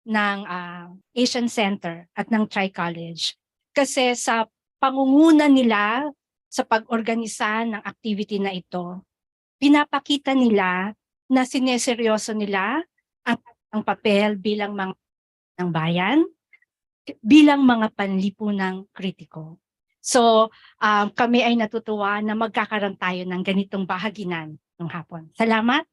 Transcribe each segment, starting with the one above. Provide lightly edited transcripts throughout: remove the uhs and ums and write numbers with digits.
ng Asian Center at ng Tri-College. Kasi sa pangunguna nila sa pag-organisa ng activity na ito, pinapakita nila na sineseryoso nila ang papel bilang mga ng bayan, bilang mga panlipunang kritiko. So, kami ay natutuwa na magkakaroon tayo ng ganitong bahaginan ng hapon. Salamat.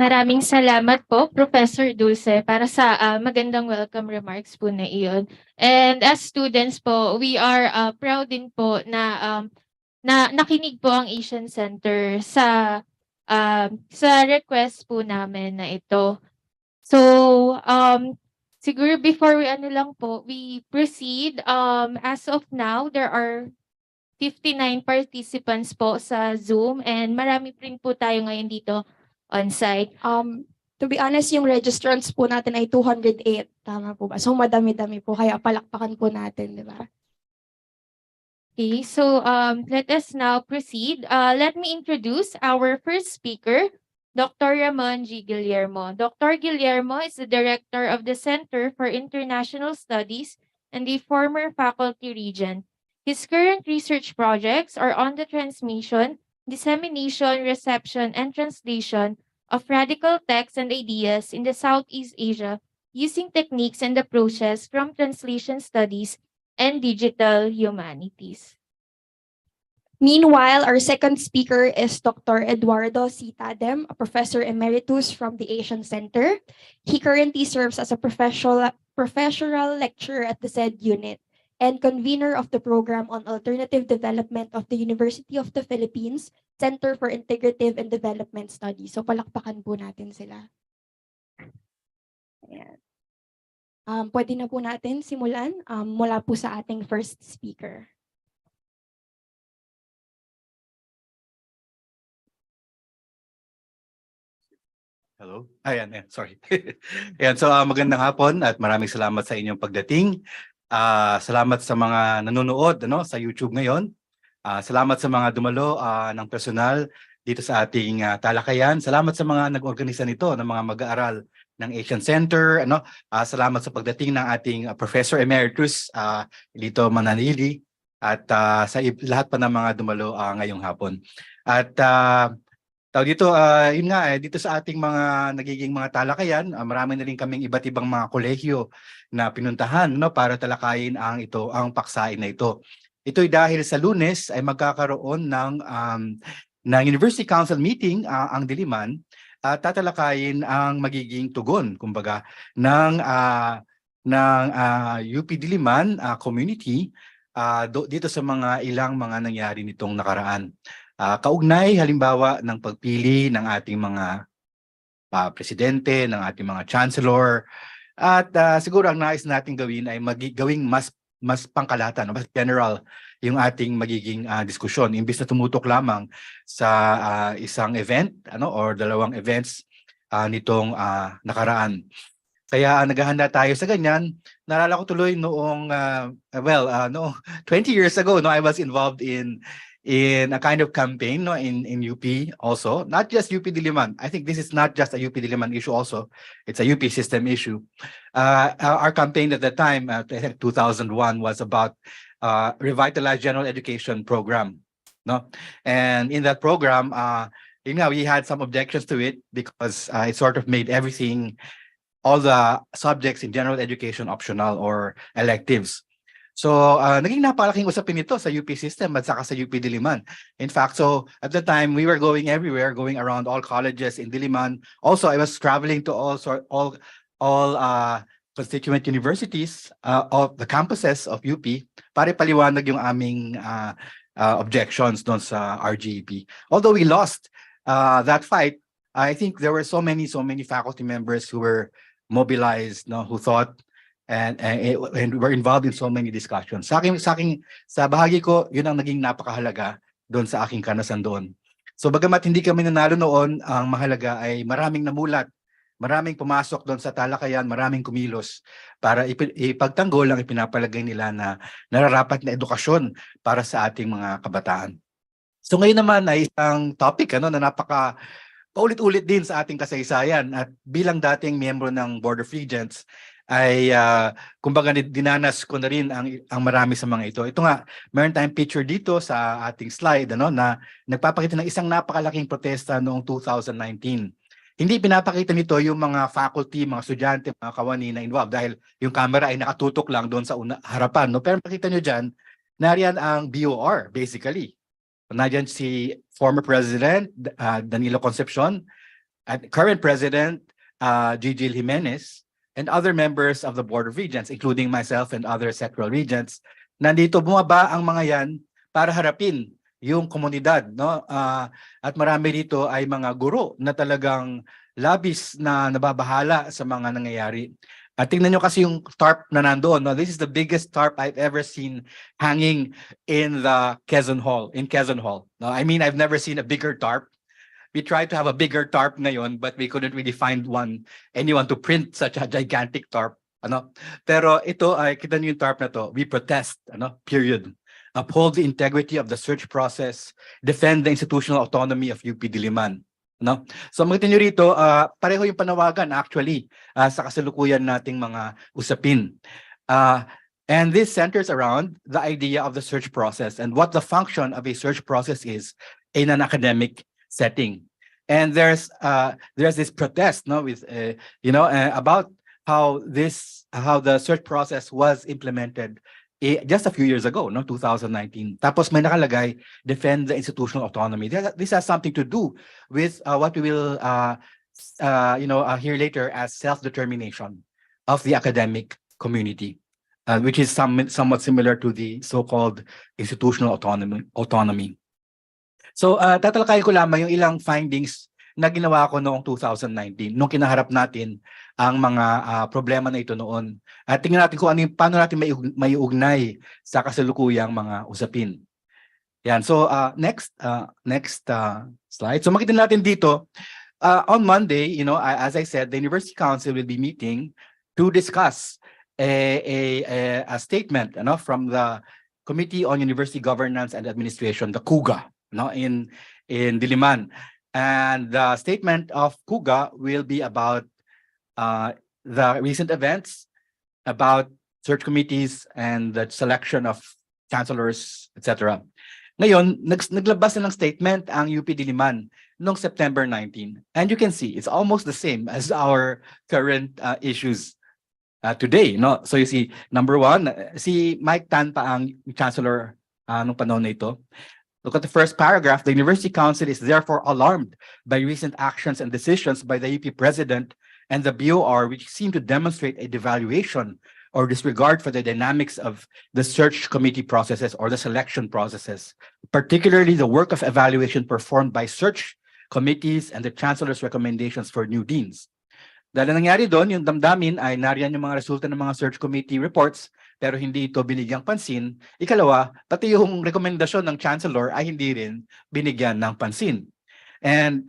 Maraming salamat po, Professor Dulce, para sa magandang welcome remarks po na iyon. And as students po, we are proud din po na nakinig po ang Asian Center sa request po namin na ito. So, siguro before we proceed, as of now, there are 59 participants po sa Zoom and marami rin po tayo ngayon dito on-site. To be honest, yung registrants po natin ay 208. Tama po ba? So madami-dami po, kaya palakpakan po natin, di ba? Okay, so let us now proceed. Let me introduce our first speaker, Dr. Ramon G. Guillermo. Dr. Guillermo is the director of the Center for International Studies and the former faculty regent. His current research projects are on the transmission, dissemination, reception, and translation of radical texts and ideas in the Southeast Asia using techniques and approaches from translation studies and digital humanities. Meanwhile, our second speaker is Dr. Eduardo C. Tadem, a professor emeritus from the Asian Center. He currently serves as a professional lecturer at the said unit and convener of the program on alternative development of the University of the Philippines Center for Integrative and Development Studies. So palakpakan po natin sila. Ayan. Pwede na po natin simulan mula po sa ating first speaker. Hello? Ayan, sorry. Ayan, so magandang hapon at maraming salamat sa inyong pagdating. Salamat sa mga nanonood sa YouTube ngayon. Salamat sa mga dumalo ng personal dito sa ating talakayan. Salamat sa mga nag-organisa nito ng mga mag-aaral ng Asian Center. Salamat sa pagdating ng ating Professor Emeritus Lito Mananili at sa lahat pa ng mga dumalo ngayong hapon. At dito, yun nga, dito sa ating mga nagiging mga talakayan, marami na rin kaming iba't ibang mga kolehiyo na pinuntahan para talakayin ang paksain na ito. Ito'y dahil sa Lunes ay magkakaroon ng University Council meeting ang Diliman at tatalakayin ang magiging tugon, kumbaga, ng UP Diliman community dito sa mga ilang mga nangyari nitong nakaraan. Kaugnay halimbawa ng pagpili ng ating mga presidente, ng ating mga chancellor, at siguro ang nais nating gawin ay gawing mas pangkalahatan, mas general yung ating magiging diskusyon imbis na tumutok lamang sa isang event or dalawang events nitong nakaraan. Kaya naghahanda tayo sa ganyan. Naalala ko tuloy noong 20 years ago, I was involved in a kind of campaign in UP also, not just UP Diliman. I think this is not just a UP Diliman issue also, it's a UP system issue. Our campaign at the time, 2001, was about revitalized general education program. And in that program, we had some objections to it because it sort of made all the subjects in general education optional or electives. So, naging napalaking usapin ito sa UP system at saka sa UP Diliman. In fact, so at the time, we were going everywhere, going around all colleges in Diliman. Also, I was traveling to all constituent universities of the campuses of UP para paliwanag yung aming objections doon sa RGEP. Although we lost that fight, I think there were so many faculty members who were mobilized, who thought and were involved in so many discussions. Sa bahagi ko, yun ang naging napakahalaga doon sa aking karanasan doon. So bagamat hindi kami nanalo noon, ang mahalaga ay maraming namulat, maraming pumasok doon sa talakayan, maraming kumilos para ipagtanggol ang ipinapalagay nila na nararapat na edukasyon para sa ating mga kabataan. So ngayon naman ay isang topic na napaka paulit-ulit din sa ating kasaysayan at bilang dating miyembro ng Board of Regents ay kumbaga dinanas ko na rin ang marami sa mga ito. Ito nga, meron tayong picture dito sa ating slide na nagpapakita ng isang napakalaking protesta noong 2019. Hindi pinapakita nito yung mga faculty, mga estudyante, mga kawani na involved dahil yung camera ay nakatutok lang doon sa harapan. No? Pero makita nyo dyan, nariyan ang BOR basically. Nariyan si former President Danilo Concepcion at current President Gigil Jimenez and other members of the Board of Regents, including myself and other sectoral regents. Nandito bumaba ang mga yan para harapin yung komunidad, no? At marami dito ay mga guro na talagang labis na nababahala sa mga nangyayari. At tingnan nyo kasi yung tarp na nandoon. No? This is the biggest tarp I've ever seen hanging in the Quezon Hall. No? I mean, I've never seen a bigger tarp. We tried to have a bigger tarp ngayon, but we couldn't really find anyone to print such a gigantic tarp. Pero ito ay, kita niyo yung tarp na to, we protest, period. Uphold the integrity of the search process, defend the institutional autonomy of UP Diliman. So makita niyo rito, pareho yung panawagan actually sa kasalukuyan nating mga usapin. And this centers around the idea of the search process and what the function of a search process is in an academic setting. And there's this protest with about how the search process was implemented just a few years ago, 2019. Tapos may nakalagay, defend the institutional autonomy. This has something to do with what we will hear later as self-determination of the academic community, which is somewhat similar to the so-called institutional autonomy. So tatalakayin ko lamang yung ilang findings na ginawa ko noong 2019 nung kinaharap natin ang mga problema na ito noon. At tingnan natin kung paano natin maiugnay sa kasalukuyang mga usapin. Yan. So next slide. So makita natin dito on Monday, as I said, the University Council will be meeting to discuss a statement from the Committee on University Governance and Administration, the CUGA. In Diliman. And the statement of CUGA will be about the recent events, about search committees and the selection of chancellors, etc. Ngayon, naglabas na ng statement ang UP Diliman noong September 19. And you can see, it's almost the same as our current issues today. So you see, number one, si Mike Tan pa ang chancellor nung panahon na ito. Look at the first paragraph. The University Council is therefore alarmed by recent actions and decisions by the UP President and the BOR, which seem to demonstrate a devaluation or disregard for the dynamics of the search committee processes or the selection processes, particularly the work of evaluation performed by search committees and the Chancellor's recommendations for new deans. Dahil nangyari doon, yung damdamin ay nariyan yung mga resulta ng mga search committee reports, pero hindi ito binigyang pansin. Ikalawa, pati yung rekomendasyon ng chancellor ay hindi rin binigyan ng pansin. And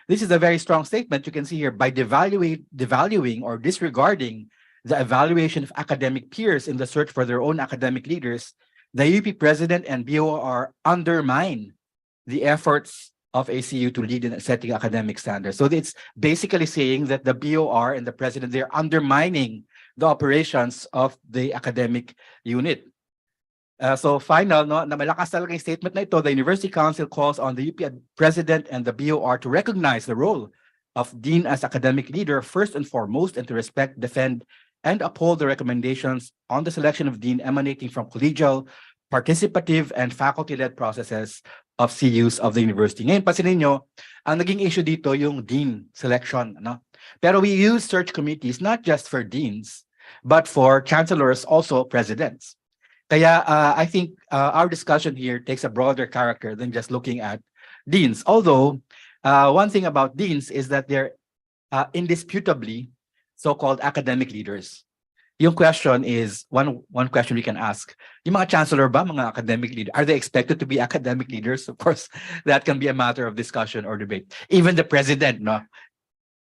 this is a very strong statement you can see here. By devaluing or disregarding the evaluation of academic peers in the search for their own academic leaders, the UP President and BOR undermine the efforts of ACU to lead in setting academic standards. So it's basically saying that the BOR and the President, they're undermining the operations of the academic unit. So final, na malakas talaga yung statement na ito, the University Council calls on the UP President and the BOR to recognize the role of Dean as academic leader first and foremost, and to respect, defend, and uphold the recommendations on the selection of Dean emanating from collegial, participative, and faculty-led processes of CUs of the university. Ngayon, pansinin nyo, ang naging issue dito yung Dean selection. Pero we use search committees not just for deans, but for chancellors, also presidents. Kaya I think our discussion here takes a broader character than just looking at deans. Although, one thing about deans is that they're indisputably so-called academic leaders. Yung question is, one question we can ask, yung mga chancellor ba, mga academic leaders, are they expected to be academic leaders? Of course, that can be a matter of discussion or debate. Even the president,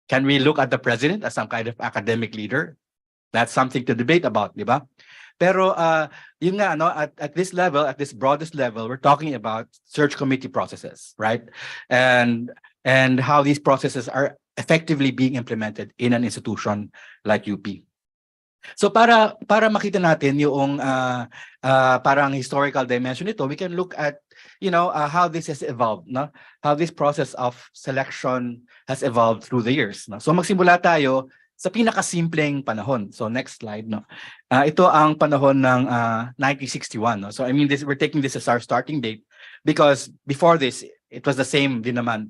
can we look at the president as some kind of academic leader? That's something to debate about, di ba? Pero yun nga, at this level, at this broadest level, we're talking about search committee processes, right? And and how these processes are effectively being implemented in an institution like UP. So para makita natin yung parang historical dimension nito, we can look at how this has evolved, no? How this process of selection has evolved through the years, no? So magsimula tayo sa pinakasimpleng panahon. So next slide, no. Ito ang panahon ng 1961, no. So I mean we're taking this as our starting date because before this it was the same din naman.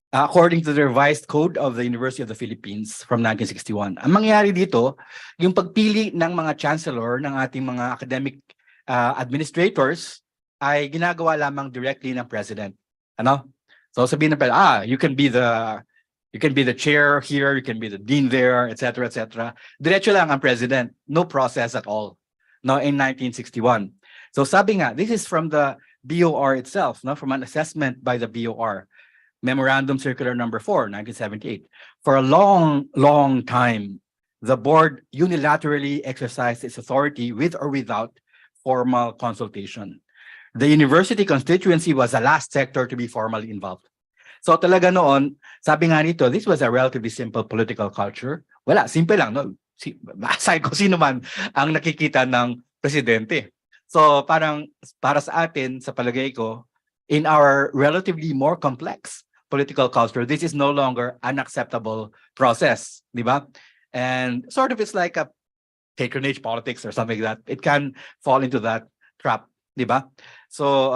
According to the revised code of the University of the Philippines from 1961. Ang mangyayari dito, yung pagpili ng mga chancellor ng ating mga academic administrators ay ginagawa lamang directly ng president. Ano? So sabihin ng president, you can be the chair here, you can be the dean there, etc., etc. Diretso lang ang president, no process at all. No, in 1961. So sabi nga, this is from the BOR itself, no, from an assessment by the BOR. Memorandum Circular Number 4, 1978. For a long, long time, the board unilaterally exercised its authority with or without formal consultation. The university constituency was the last sector to be formally involved. So talaga noon, sabi nga nito, this was a relatively simple political culture. Wala, simple lang, no? Aside ko sino man ang nakikita ng presidente. So parang para sa atin, sa palagay ko, in our relatively more complex political culture, this is no longer an acceptable process, di ba? And sort of it's like a patronage politics or something like that. It can fall into that trap, di ba? So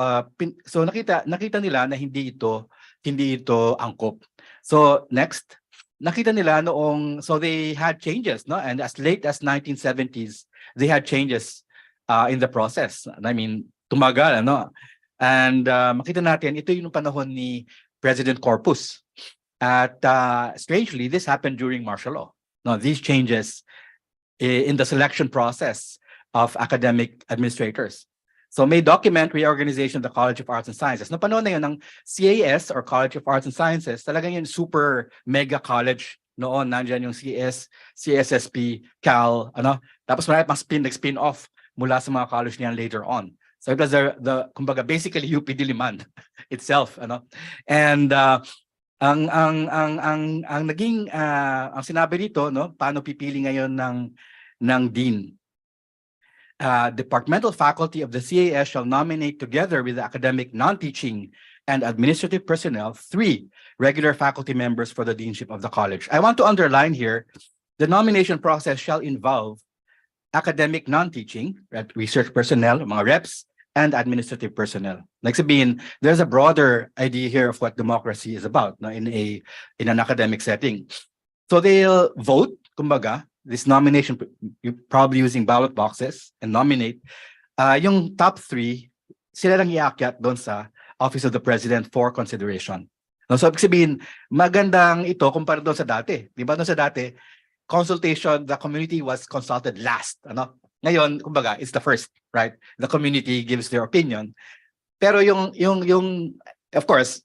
so nakita nila na hindi ito angkop. So next, nakita nila so they had changes, no? And as late as 1970s, they had changes in the process. I mean, tumagal, ano? And makita natin, ito yung panahon ni President Corpus. At strangely, this happened during martial law. Now, these changes in the selection process of academic administrators. So may document reorganization of the College of Arts and Sciences. No, panahon na yun ng CAS or College of Arts and Sciences, talagang yun super mega college noon. Nandiyan yung CS, CSSP, Cal, ano? Tapos marami pang spin off mula sa mga college niyan later on. So it was the kumbaga basically UP Diliman itself, ano. And ang naging ang sinabi dito, no, paano pipili ngayon ng dean. Departmental faculty of the CAS shall nominate together with the academic, non-teaching, and administrative personnel 3 regular faculty members for the deanship of the college. I want to underline here, the nomination process shall involve academic, non-teaching, research personnel, mga reps, and administrative personnel. Like sabihin, there's a broader idea here of what democracy is about, no, in an academic setting. So they'll vote, kumbaga, this nomination, you're probably using ballot boxes and nominate. Yung top 3, sila lang iakyat doon sa Office of the President for consideration. No, so ibig sabihin, magandang ito kumpara doon sa dati. Di ba doon sa dati, consultation, the community was consulted last, ano? Ngayon, kumbaga, it's the first, right? The community gives their opinion. Pero yung of course,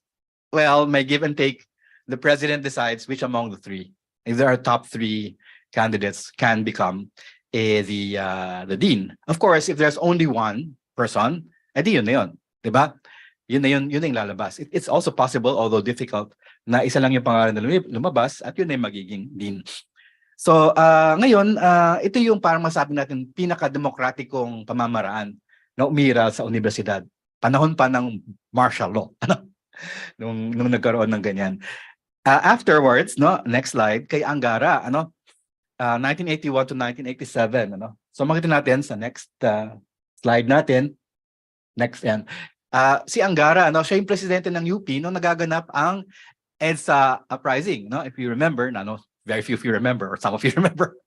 well, may give and take, the president decides which among the 3. If there are top 3 candidates can become the dean. Of course, if there's only one person, edi yun na yun, di ba? Yun na yung lalabas. It's also possible, although difficult, na isa lang yung pangalan na lumabas at yun na yung magiging dean. So ngayon, ito yung parang masabi natin pinaka-demokratikong pamamaraan na umiral sa universidad. Panahon pa ng martial law, ano? nung nagkaroon ng ganyan. Afterwards, no, next slide, kay Angara, ano? 1981 to 1987, ano? So makita natin sa next slide natin. Next yan. Si Angara, ano, siya yung presidente ng UP nung nagaganap ang EDSA uprising, no? If you remember, no, very few of you remember, or some of you remember.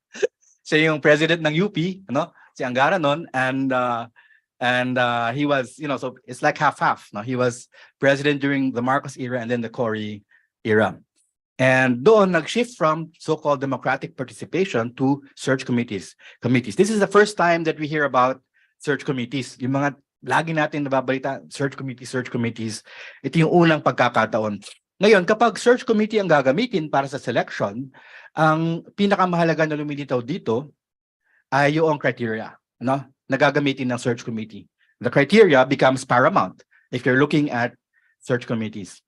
Siya yung president ng UP, ano, si Angara noon, and he was, so it's like half-half. No? He was president during the Marcos era and then the Cory era. And doon nag-shift from so-called democratic participation to search committees. This is the first time that we hear about search committees. Yung mga lagi natin nababalita, search committees. Ito yung unang pagkakataon. Ngayon, kapag search committee ang gagamitin para sa selection, ang pinakamahalaga na lumilitaw dito ay yung criteria, no? Nagagamitin ng search committee. The criteria becomes paramount if you're looking at search committees.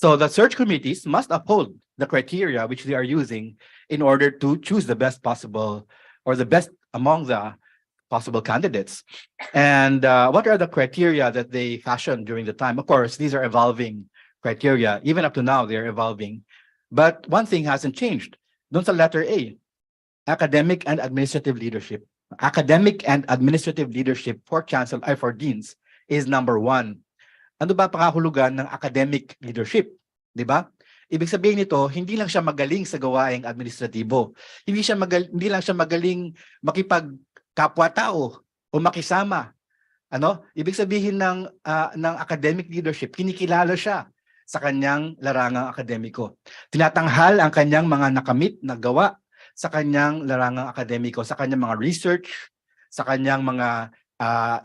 So the search committees must uphold the criteria which they are using in order to choose the best possible or the best among the possible candidates. And what are the criteria that they fashioned during the time? Of course, these are evolving criteria. Even up to now, they're evolving. But one thing hasn't changed. Doon sa letter A, academic and administrative leadership. Academic and administrative leadership for chancellor, for deans is number 1. Ano ba pakahulugan ng academic leadership? Di ba? Ibig sabihin nito, hindi lang siya magaling sa gawaing administratibo. Hindi lang siya magaling makipagkapwa-tao o makisama. Ano? Ibig sabihin ng academic leadership, kinikilala siya sa kanyang larangang akademiko. Tinatanghal ang kanyang mga nakamit na gawa sa kanyang larangang akademiko, sa kanyang mga research, sa kanyang mga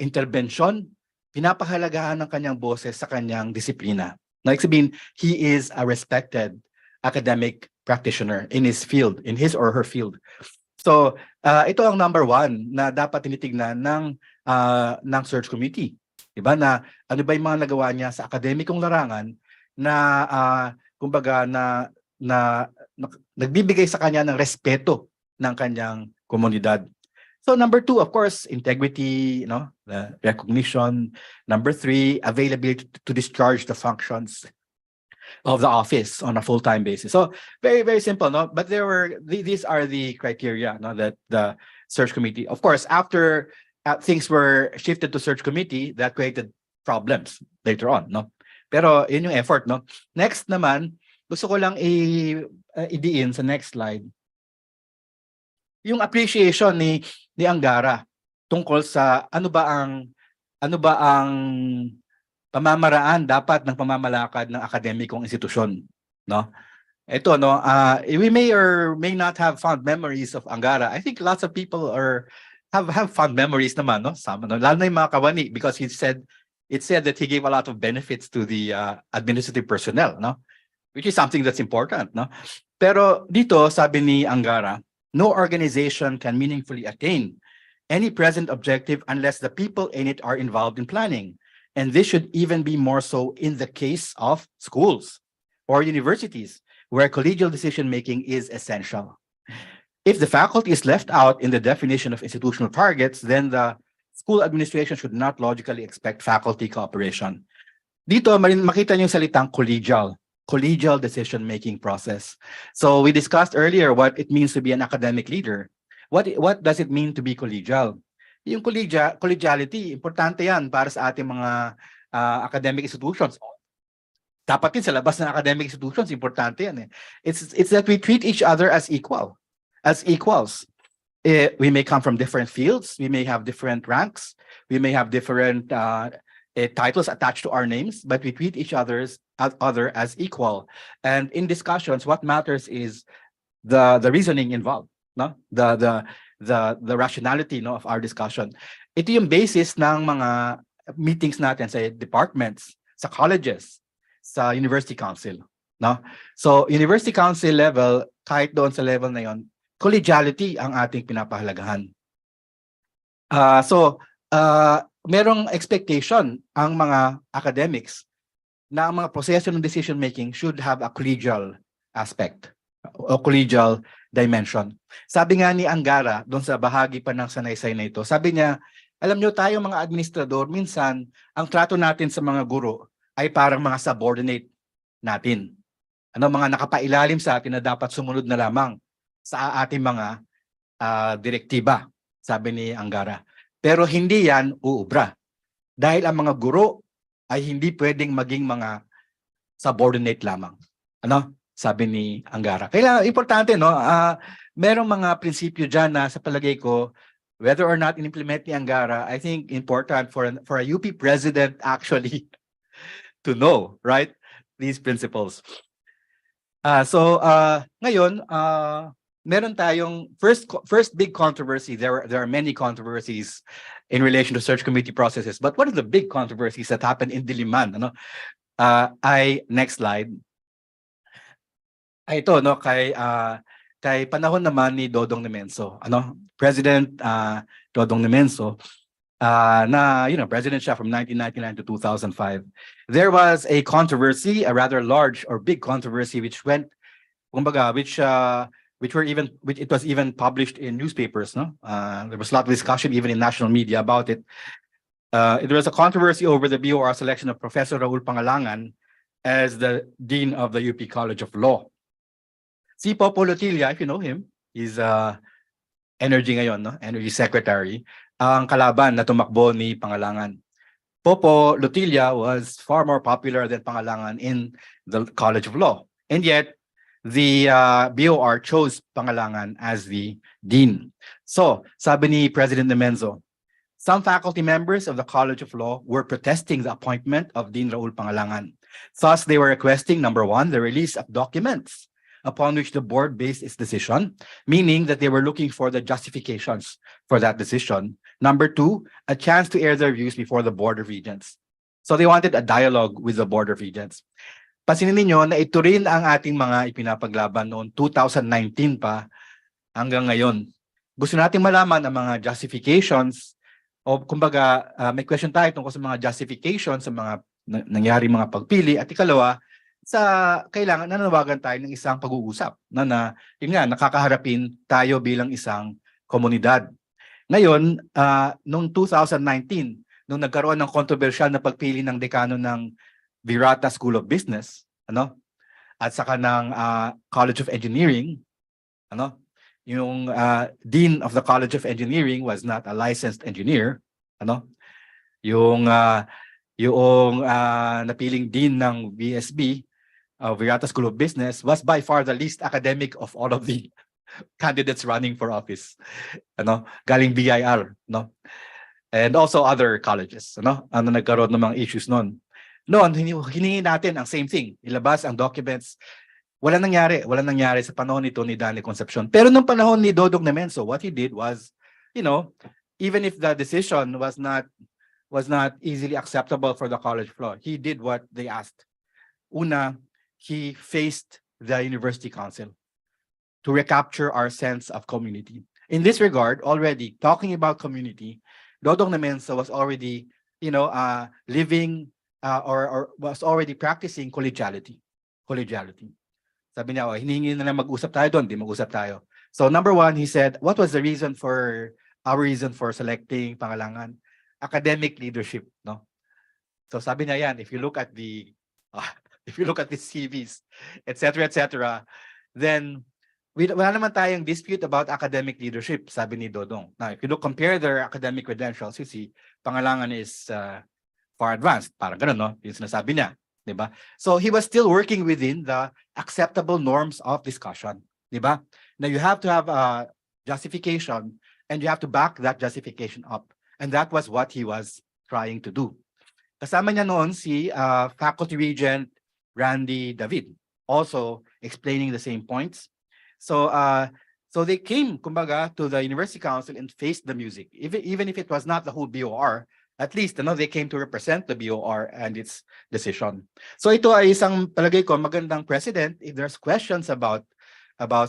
intervention, pinapahalagahan ng kanyang boses sa kanyang disiplina. Now, sabihin, he is a respected academic practitioner in his field, in his or her field. So, ito ang number 1 na dapat tinitignan ng search committee. Diba? Na ano ba yung mga nagawa niya sa akademikong larangan na kumbaga na nagbibigay sa kanya ng respeto ng kanyang komunidad. So number 2, of course, integrity, the recognition. Number 3, availability to discharge the functions of the office on a full-time basis. So very, very simple, no? But these are the criteria, that the search committee. Of course, after things were shifted to search committee, that created problems later on, no? Pero yun yung effort, no? Next naman, gusto ko lang idiin sa next slide yung appreciation ni Angara tungkol sa ano ba ang pamamaraan dapat ng pamamalakad ng akademikong institusyon, no? Ito, no, we may or may not have fond memories of Angara. I think lots of people have fond memories naman, no? Lalo na yung mga kawani, because it said that he gave a lot of benefits to the administrative personnel, no? Which is something that's important, no? Pero dito, sabi ni Angara, no organization can meaningfully attain any present objective unless the people in it are involved in planning. And this should even be more so in the case of schools or universities, where collegial decision-making is essential. If the faculty is left out in the definition of institutional targets, then the school administration should not logically expect faculty cooperation. Dito, makita niyo yung salitang collegial decision-making process. So we discussed earlier what it means to be an academic leader. What does it mean to be collegial? Yung collegiality, importante yan para sa ating mga academic institutions. Dapat din sa labas ng academic institutions, importante yan. It's that we treat each other as equals. We may come from different fields, we may have different ranks, we may have different titles attached to our names, but we treat each other as equal. And in discussions, what matters is the reasoning involved, no? The rationality, no, of our discussion. Ito yung basis ng mga meetings natin sa departments, sa colleges, sa university council, no? So university council level, kahit doon sa level na yon, collegiality ang ating pinapahalagahan. Merong expectation ang mga academics na ang mga proseso ng decision-making should have a collegial aspect o collegial dimension. Sabi nga ni Angara, doon sa bahagi pa ng sanaysay na ito, sabi niya, alam nyo tayo mga administrador, minsan ang trato natin sa mga guro ay parang mga subordinate natin. Mga nakapailalim sa atin na dapat sumunod na lamang sa ating mga direktiba, sabi ni Angara. Pero hindi yan uubra. Dahil ang mga guro ay hindi pwedeng maging mga subordinate lamang. Sabi ni Angara. Kaya importante, no? Merong mga prinsipyo dyan na sa palagay ko, whether or not in-implement ni Angara, I think important for a UP president actually to know, right? These principles. Ngayon, meron tayong first big controversy. There are many controversies in relation to search committee processes. But one of the big controversies that happened in Diliman, next slide. Ito, no, kay panahon naman ni Dodong Nemenso, President Dodong Nemenso, president siya from 1999 to 2005. There was a controversy, a rather large or big controversy, which went, kumbaga, which it was even published in newspapers, no? There was a lot of discussion even in national media about it. There was a controversy over the BOR selection of Professor Raul Pangalangan as the Dean of the UP College of Law. Si Popo Lotilla, if you know him, he's Energy ngayon, no? Energy Secretary, ang kalaban na tumakbo ni Pangalangan. Popo Lotilla was far more popular than Pangalangan in the College of Law. And yet, the BOR chose Pangalangan as the dean. So, sabi ni President Nemenzo, some faculty members of the College of Law were protesting the appointment of Dean Raul Pangalangan. Thus, they were requesting, number one, the release of documents upon which the board based its decision, meaning that they were looking for the justifications for that decision. Number two, a chance to air their views before the Board of Regents. So they wanted a dialogue with the Board of Regents. Pansinin ninyo na ito rin ang ating mga ipinapaglaban noong 2019 pa hanggang ngayon. Gusto nating malaman ang mga justifications o kumbaga may question tayo tungkol sa mga justifications sa mga nangyari mga pagpili at ikalawa sa kailangan nanawagan tayo ng isang pag-uusap na yun nga nakakaharapin tayo bilang isang komunidad. Ngayon, noong 2019, nung nagkaroon ng kontrobersyal na pagpili ng dekano ng Virata School of Business, at saka ng College of Engineering, yung Dean of the College of Engineering was not a licensed engineer, yung napiling Dean ng VSB, Virata School of Business, was by far the least academic of all of the candidates running for office. Galing BIR, and also other colleges, nagkaroon ng mga issues noon. Noon, hiningi natin ang same thing, ilabas ang documents. Walang nangyari sa panahon nito ni Danny Concepcion. Pero nung panahon ni Dodong Nemenzo, what he did was, even if the decision was not easily acceptable for the College of Law, he did what they asked. Una, he faced the University Council to recapture our sense of community. In this regard, already talking about community, Dodong Nemenzo was already, living or was already practicing collegiality. Sabi niya, hiningi na lang mag-usap tayo doon, di mag-usap tayo. So number one, he said, what was our reason for selecting Pangalangan? Academic leadership, no? So sabi niya yan, if you look at the CVs, etc., then wala naman tayong dispute about academic leadership, sabi ni Dodong. Now, if you compare their academic credentials, you see, Pangalangan is far advanced, parang ganun, no? Yung sinasabi niya, di ba? So he was still working within the acceptable norms of discussion, di ba? Now, you have to have a justification and you have to back that justification up. And that was what he was trying to do. Kasama niya noon si Faculty Regent Randy David, also explaining the same points. So they came, kumbaga, to the University Council and faced the music. Even if it was not the whole BOR, at least they came to represent the BOR and its decision. So ito ay isang palagay ko magandang precedent. If there's questions about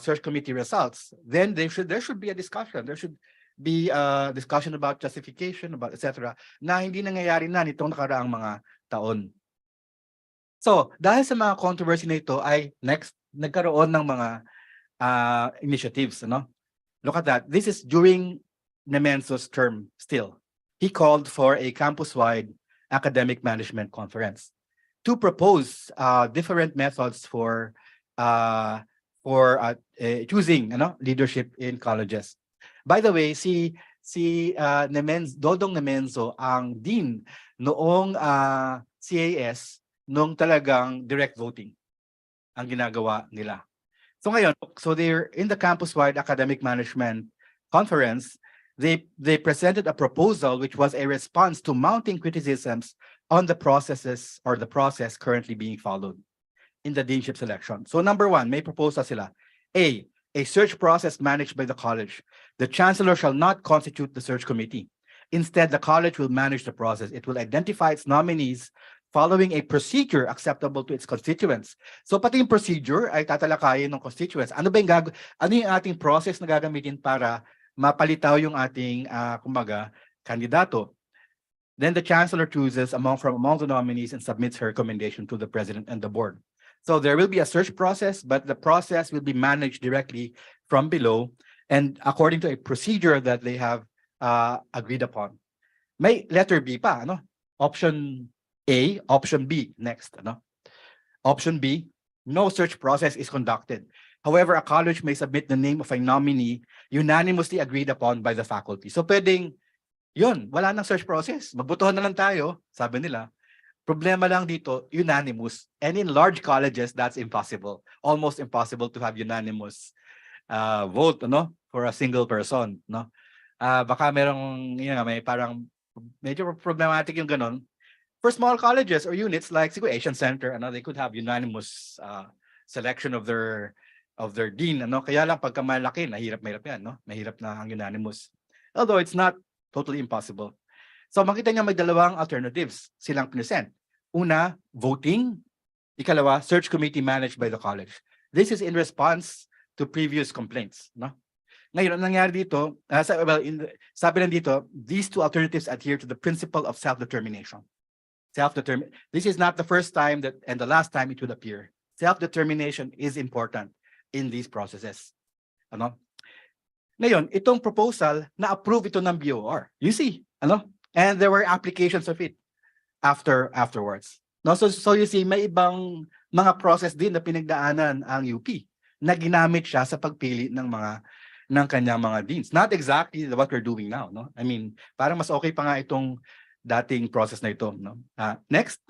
search committee results, then there should be a discussion. There should be a discussion about justification, about etc. na hindi nangyayari na nitong nakaraang mga taon. So, dahil sa mga controversy na ito ay nagkaroon ng mga initiatives, Look at that. This is during Nemenzo's term still. He called for a campus-wide academic management conference to propose different methods for choosing leadership in colleges. By the way, si Dodong Nemenzo ang dean noong CAS nung talagang direct voting ang ginagawa nila. So ngayon, they're in the campus-wide academic management conference. They presented a proposal which was a response to mounting criticisms on the processes or the process currently being followed in the deanship selection. So number one, may proposal sila. A search process managed by the college. The chancellor shall not constitute the search committee. Instead, the college will manage the process. It will identify its nominees following a procedure acceptable to its constituents. So pati yung procedure ay tatalakayin ng constituents. Ano yung ating process na gagamitin para mapalitaw yung ating kandidato? Then the chancellor chooses from among the nominees and submits her recommendation to the president and the board. So there will be a search process, but the process will be managed directly from below and according to a procedure that they have agreed upon. May letter B pa, ano? Option A, option B next, ano? Option B, no search process is conducted. However, a college may submit the name of a nominee unanimously agreed upon by the faculty. So pwedeng, yun, wala nang search process. Magbotohan na lang tayo, sabi nila. Problema lang dito, unanimous. And in large colleges, that's impossible. Almost impossible to have unanimous vote, no, for a single person, no. Baka merong, may parang medyo problematic yung ganon. For small colleges or units like siguro Asian Center, they could have unanimous selection of their dean, Kaya lang pagka malaki, mahirap yan, no. Mahirap na ang unanimous. Although it's not totally impossible. So makita niya may dalawang alternatives silang present. Una, voting. Ikalawa, search committee managed by the college. This is in response to previous complaints, no? Ngayon, ang nangyari dito, sabi lang dito, these two alternatives adhere to the principle of self-determination. This is not the first time and the last time it would appear. Self-determination is important in these processes. Ngayon, itong proposal, na-approve ito ng BOR. You see, and there were applications of it afterwards. No, so you see, may ibang mga process din na pinagdaanan ang UP na ginamit siya sa pagpili ng kanyang mga deans. Not exactly what we're doing now, no? I mean, parang mas okay pa nga itong dating process na ito, no? Next.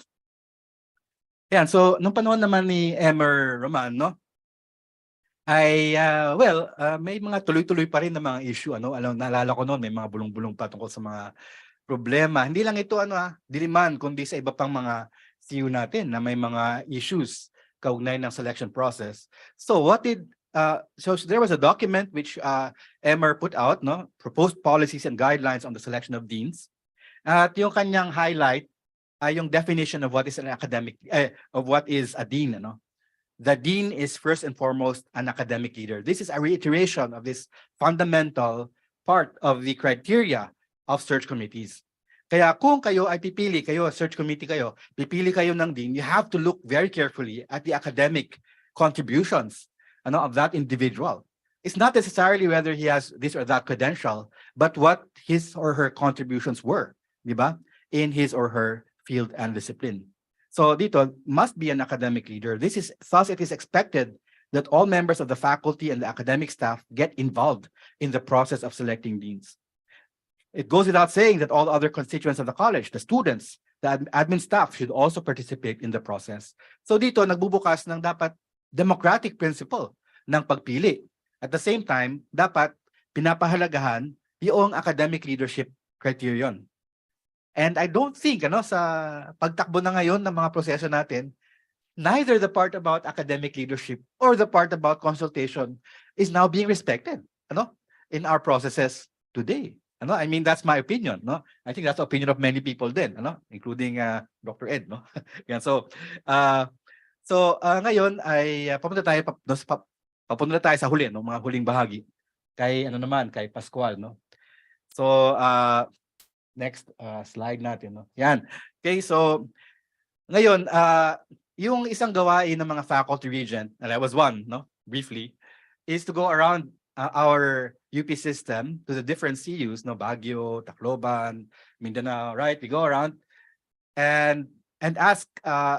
Yan, so nung panahon naman ni Emer Roman, no? Ay may mga tuloy-tuloy pa rin na mga issue, naalala ko noon may mga bulong-bulong pa tungkol sa mga problema. Hindi lang ito diliman kundi sa iba pang mga CU natin na may mga issues kaugnay ng selection process. So so there was a document which Emer put out, no, proposed policies and guidelines on the selection of deans. At yung kanyang highlight ay yung definition of what is of what is a dean, The dean is first and foremost an academic leader. This is a reiteration of this fundamental part of the criteria of search committees. Kaya kung kayo ay search committee kayo, pipili kayo ng dean, you have to look very carefully at the academic contributions of that individual. It's not necessarily whether he has this or that credential, but what his or her contributions were, di ba? In his or her field and discipline. So dito, must be an academic leader. Thus it is expected that all members of the faculty and the academic staff get involved in the process of selecting deans. It goes without saying that all other constituents of the college, the students, the admin staff should also participate in the process. So dito, nagbubukas ng dapat democratic principle ng pagpili. At the same time, dapat pinapahalagahan yung academic leadership criterion. And I don't think, sa pagtakbo na ngayon ng mga proseso natin, neither the part about academic leadership or the part about consultation is now being respected, in our processes today. I mean, that's my opinion, no? I think that's the opinion of many people then, including Dr. Ed, no? Yan, so ngayon ay papunta tayo sa huli, no? Mga huling bahagi. Kay Pascual, no? So next slide natin, no? Yan. Okay, so ngayon yung isang gawain ng mga faculty regent, and I was one, no? Briefly, is to go around our UP system to the different CUs, no, Baguio, Tacloban, Mindanao, right? We go around and ask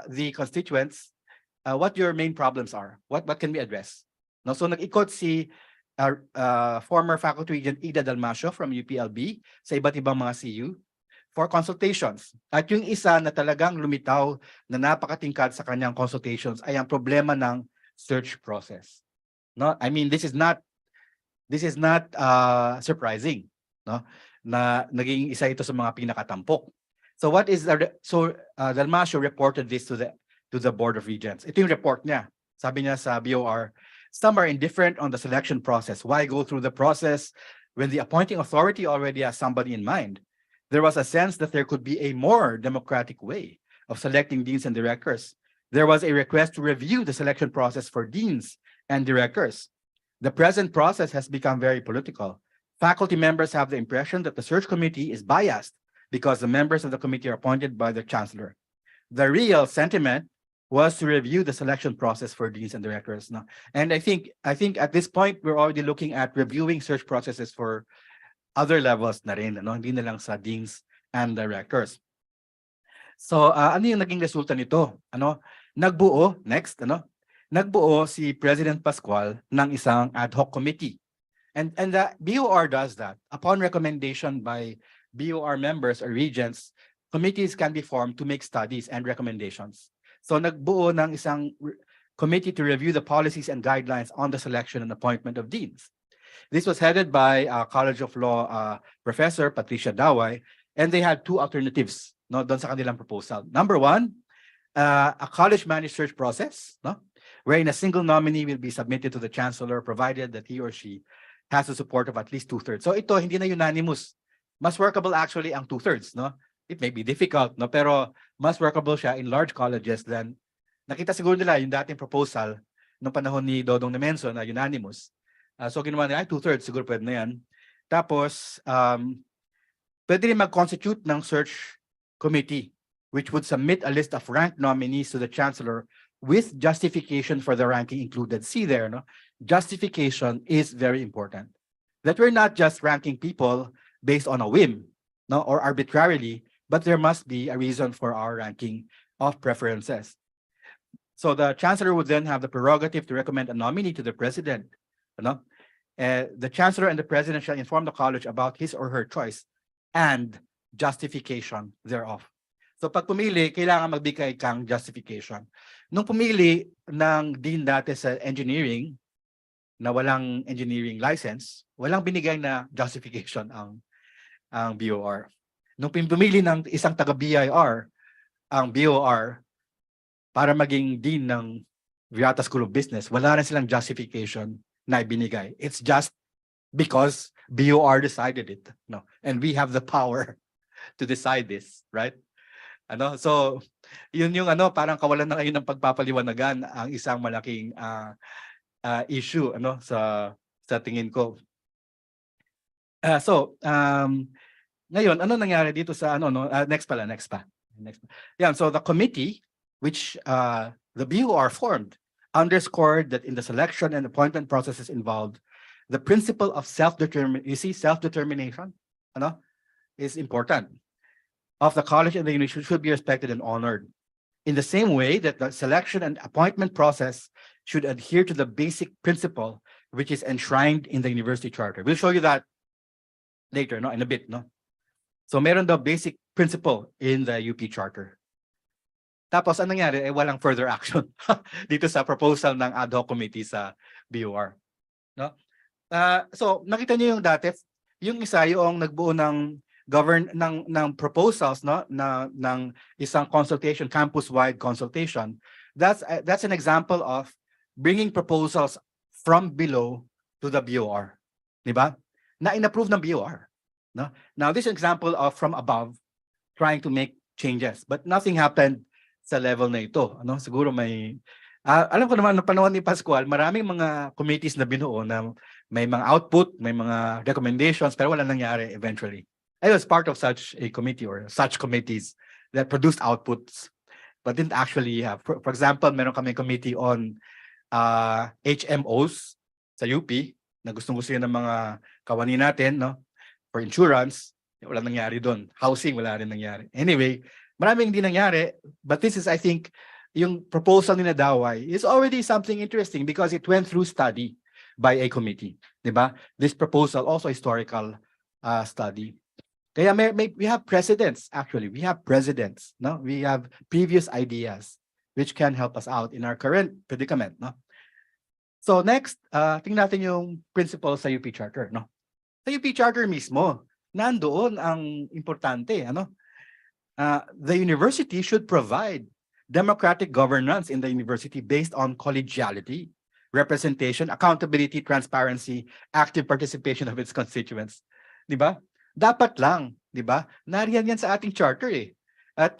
the constituents what your main problems are. What can we address? No, so nag-ikot si former faculty regent Ida Dalmasio from UPLB sa iba't ibang mga CU for consultations. At yung isa na talagang lumitaw na napakatingkad sa kanyang consultations ay ang problema ng search process. No, I mean, this is not surprising, no, na naging isa ito sa mga pinakatampok. So Dalmasio reported this to the Board of Regents. Ito yung report niya. Sabi niya sa BOR, some are indifferent on the selection process. Why go through the process when the appointing authority already has somebody in mind? There was a sense that there could be a more democratic way of selecting deans and directors. There was a request to review the selection process for deans and directors. The present process has become very political. Faculty members have the impression that the search committee is biased because the members of the committee are appointed by the chancellor. The real sentiment was to review the selection process for deans and directors. No? And I think at this point, we're already looking at reviewing search processes for other levels na rin, no? Hindi na lang sa deans and directors. So, ano yung naging resulta nito? Nagbuo si President Pascual ng isang ad hoc committee. And the BOR does that. Upon recommendation by BOR members or regents, committees can be formed to make studies and recommendations. So nagbuo ng isang committee to review the policies and guidelines on the selection and appointment of deans. This was headed by College of Law Professor Patricia Daway, and they had two alternatives, no, doon sa kanilang proposal. Number one, a college managed search process, no, wherein a single nominee will be submitted to the chancellor provided that he or she has the support of at least 2/3. So ito hindi na unanimous. Mas workable actually ang 2/3, no? It may be difficult, no, pero mas workable siya in large colleges than nakita siguro nila yung dating proposal nung panahon ni Dodong Nemenso na unanimous. So ginawa nila, 2/3 siguro pwede na yan. Tapos pwede rin mag-constitute ng search committee which would submit a list of ranked nominees to the chancellor with justification for the ranking included. See there, no? Justification is very important. That we're not just ranking people based on a whim, no, or arbitrarily, but there must be a reason for our ranking of preferences. So the chancellor would then have the prerogative to recommend a nominee to the president. The chancellor and the president shall inform the college about his or her choice and justification thereof. So pag pumili, kailangan magbigay kang justification. Nung pumili ng dean dati sa engineering, na walang engineering license, walang binigay na justification ang BOR. Nung pumili ng isang taga-BIR, ang BOR, para maging dean ng Virata School of Business, wala rin silang justification na ibinigay. It's just because BOR decided it. No? And we have the power to decide this, right? So yun yung parang kawalan na ngayon ng pagpapaliwanagan ang isang malaking issue sa tingin ko. Ngayon nangyari dito sa next pa. Yeah, so the committee which the BOR formed underscored that in the selection and appointment processes involved, the principle of self-determination is important. Of the college and the university should be respected and honored. In the same way that the selection and appointment process should adhere to the basic principle which is enshrined in the university charter. We'll show you that later, in a bit, So meron daw basic principle in the UP charter. Tapos anong nangyari? Walang further action dito sa proposal ng ad hoc committee sa BOR. So nakita niyo yung dati, yung isa yung nagbuo ng proposals ng isang consultation, campus-wide consultation. That's an example of bringing proposals from below to the BOR, di ba? Na in-approve ng BOR. Now this example of from above trying to make changes, but nothing happened sa level na ito. Siguro may alam ko naman, na panahon ni Pascual, maraming mga committees na binuo na may mga output, may mga recommendations, pero wala nangyari eventually. I was part of such a committee or such committees that produced outputs but didn't actually have. For example, meron kami committee on HMOs sa UP na gustong-gusto yun ng mga kawani natin, for insurance, wala nangyari doon. Housing, wala rin nangyari. Anyway, maraming hindi nangyari, but this is, I think, yung proposal ni Daway is already something interesting because it went through study by a committee, di ba? This proposal also historical study. Kaya we have precedents, actually. We have precedents, We have previous ideas which can help us out in our current predicament, So next, tingnan natin yung principles sa UP Charter, Sa UP Charter mismo, nandoon ang importante, the university should provide democratic governance in the university based on collegiality, representation, accountability, transparency, active participation of its constituents. Di ba? Dapat lang, di ba? Nariyan yan sa ating charter At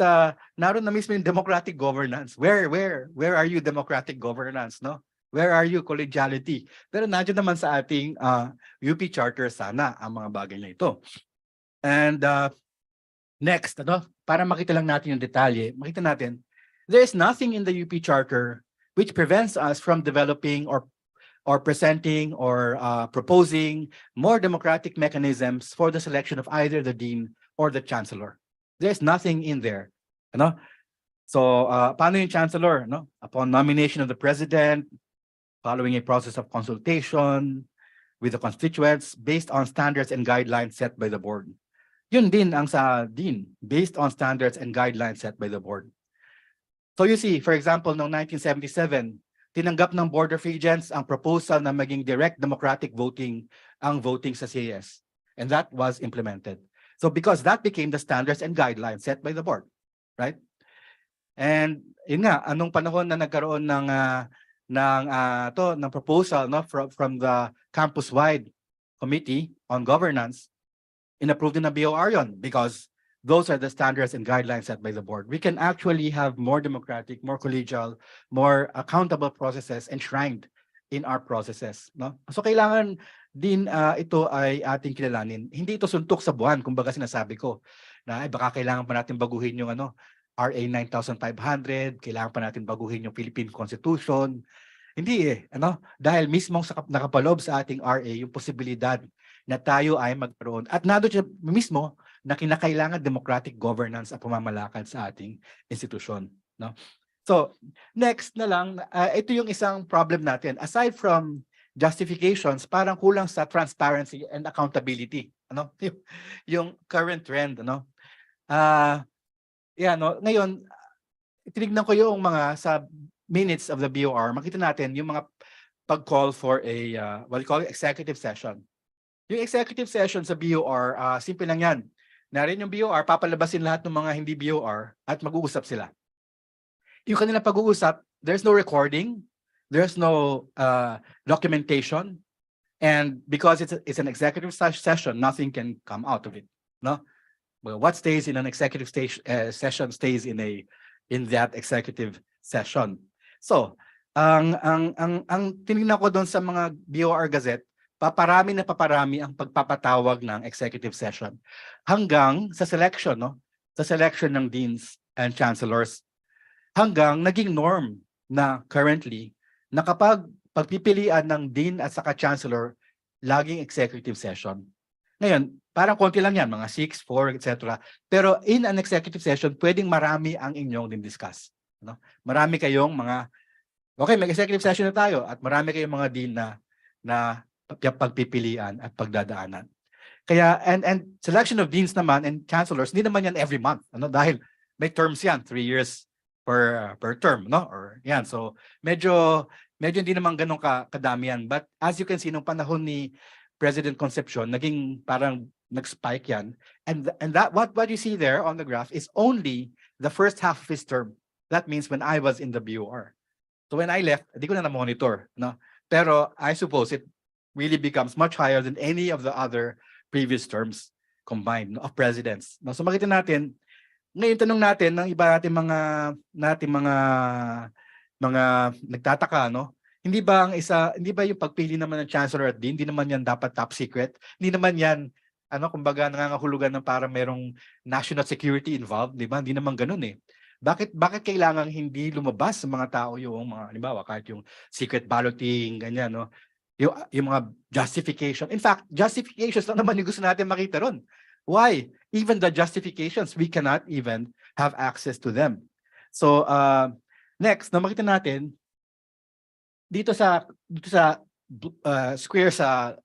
naroon na mismo yung democratic governance. Where are you democratic governance, Where are you collegiality? Pero nandiyan naman sa ating UP charter sana ang mga bagay na ito. And Next, para makita lang natin yung detalye, makita natin, there is nothing in the UP Charter which prevents us from developing or presenting or proposing more democratic mechanisms for the selection of either the dean or the chancellor. There's nothing in there. So, paano yung chancellor? Upon nomination of the president, following a process of consultation with the constituents based on standards and guidelines set by the board. Yun din ang sa dean, based on standards and guidelines set by the board. So you see, for example, noong 1977, tinanggap ng Board of Regents ang proposal na maging direct democratic voting ang voting sa CAS. And that was implemented. So because that became the standards and guidelines set by the board, right? And yun nga, anong panahon na nagkaroon ng proposal from the campus-wide committee on governance, inapproved din ng BOR yun because those are the standards and guidelines set by the board. We can actually have more democratic, more collegial, more accountable processes enshrined in our processes. So kailangan din ito ay ating kilalanin. Hindi ito suntok sa buwan, kumbaga sinasabi ko na baka kailangan pa natin baguhin yung RA 9500, kailangan pa natin baguhin yung Philippine Constitution. Hindi dahil mismong nakapaloob sa ating RA yung posibilidad na tayo ay magkaroon at nado siya mismo na kinakailangan democratic governance ang pamamalakad sa ating institusyon. So, next na lang, ito yung isang problem natin. Aside from justifications, parang kulang sa transparency and accountability. Yung current trend. Ngayon, tinignan ko yung mga sa minutes of the BOR, makita natin yung mga pag-call for a, what we call executive session. Yung executive session sa BOR, simple lang yan. Narin yung BOR, papalabasin lahat ng mga hindi BOR at mag-uusap sila. Yung kanilang pag-uusap, there's no recording, there's no documentation, and because it's an executive session, nothing can come out of it. Well, what stays in an executive session stays in that executive session. So, ang tinignan ko doon sa mga BOR Gazette, paparami ang pagpapatawag ng executive session hanggang sa selection, sa selection ng deans and chancellors, hanggang naging norm na currently na kapag pagpipilian ng dean at saka chancellor, laging executive session. Ngayon, parang konti lang yan, mga 6, 4, etc. Pero in an executive session, pwedeng marami ang inyong din-discuss. Marami kayong mga, okay, may executive session na tayo at marami kayong mga dean na pagpipilian at pagdadaanan. Kaya, and selection of deans naman and chancellors, hindi naman yan every month. Dahil may terms yan, 3 years per term. Or yan, so medyo hindi naman ganun kadami yan. But as you can see, nung panahon ni President Concepcion, naging parang nag-spike yan. And that what you see there on the graph is only the first half of his term. That means when I was in the BOR. So when I left, hindi ko na monitor. Pero I suppose it really becomes much higher than any of the other previous terms combined of presidents. So makita natin, ngayon tanong natin ng iba nating mga nagtataka, hindi ba yung pagpili naman ng chancellor at dean, hindi naman yan dapat top secret? Hindi naman yan kumbaga nangangahulugan ng para merong national security involved, di ba? Hindi naman ganoon eh. Bakit kailangan hindi lumabas sa mga tao yung mga halimbawa kahit yung secret balloting ganyan, yung mga justification. In fact, justifications lang naman yung gusto natin makita ron. Why? Even the justifications, we cannot even have access to them. So, next, na makita natin, dito sa square sa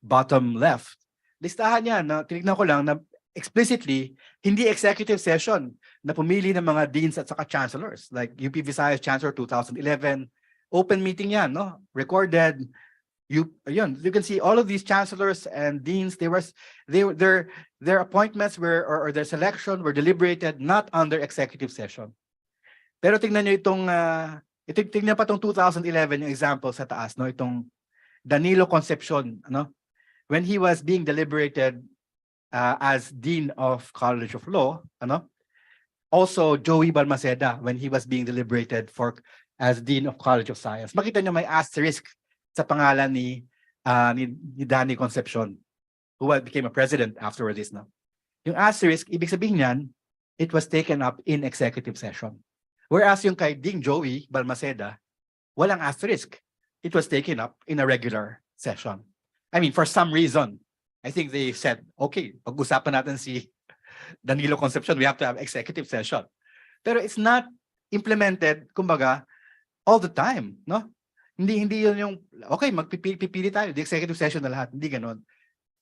bottom left, listahan niya, tinignan ko lang na explicitly, hindi executive session na pumili ng mga deans at saka chancellors. Like UP Visayas Chancellor 2011, open meeting yan, recorded. You can see all of these chancellors and deans, their appointments or their selection were deliberated not under executive session. Pero tingnan niyo tingnan pa itong 2011 yung example sa taas, itong Danilo Concepcion, when he was being deliberated as Dean of College of Law, also Joey Balmaceda when he was being deliberated as Dean of College of Science. Makita niyo may asterisk sa pangalan ni Danny Concepcion, who became a president afterwards. Yung asterisk, ibig sabihin niyan, it was taken up in executive session. Whereas yung kay Ding Joey Balmaceda, walang asterisk. It was taken up in a regular session. I mean, for some reason, I think they said, okay, pag-usapan natin si Danilo Concepcion, we have to have executive session. Pero it's not implemented, kumbaga, all the time, no? Hindi yun yung, okay, magpipili tayo, the executive session na lahat, hindi ganun.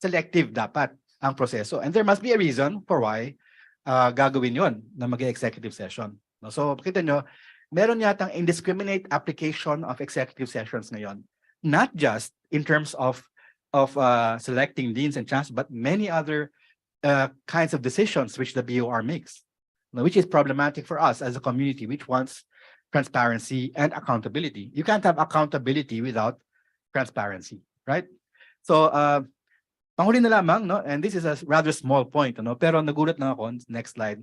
Selective dapat ang proseso. And there must be a reason for why gagawin yon na mag-executive session. No? So, kita nyo, meron yatang indiscriminate application of executive sessions ngayon. Not just in terms of selecting deans and chancellors, but many other kinds of decisions which the BOR makes, which is problematic for us as a community which wants transparency and accountability. You can't have accountability without transparency, right? So, panghuli na lamang, no? And this is a rather small point, no? Pero nagulat na ako, next slide.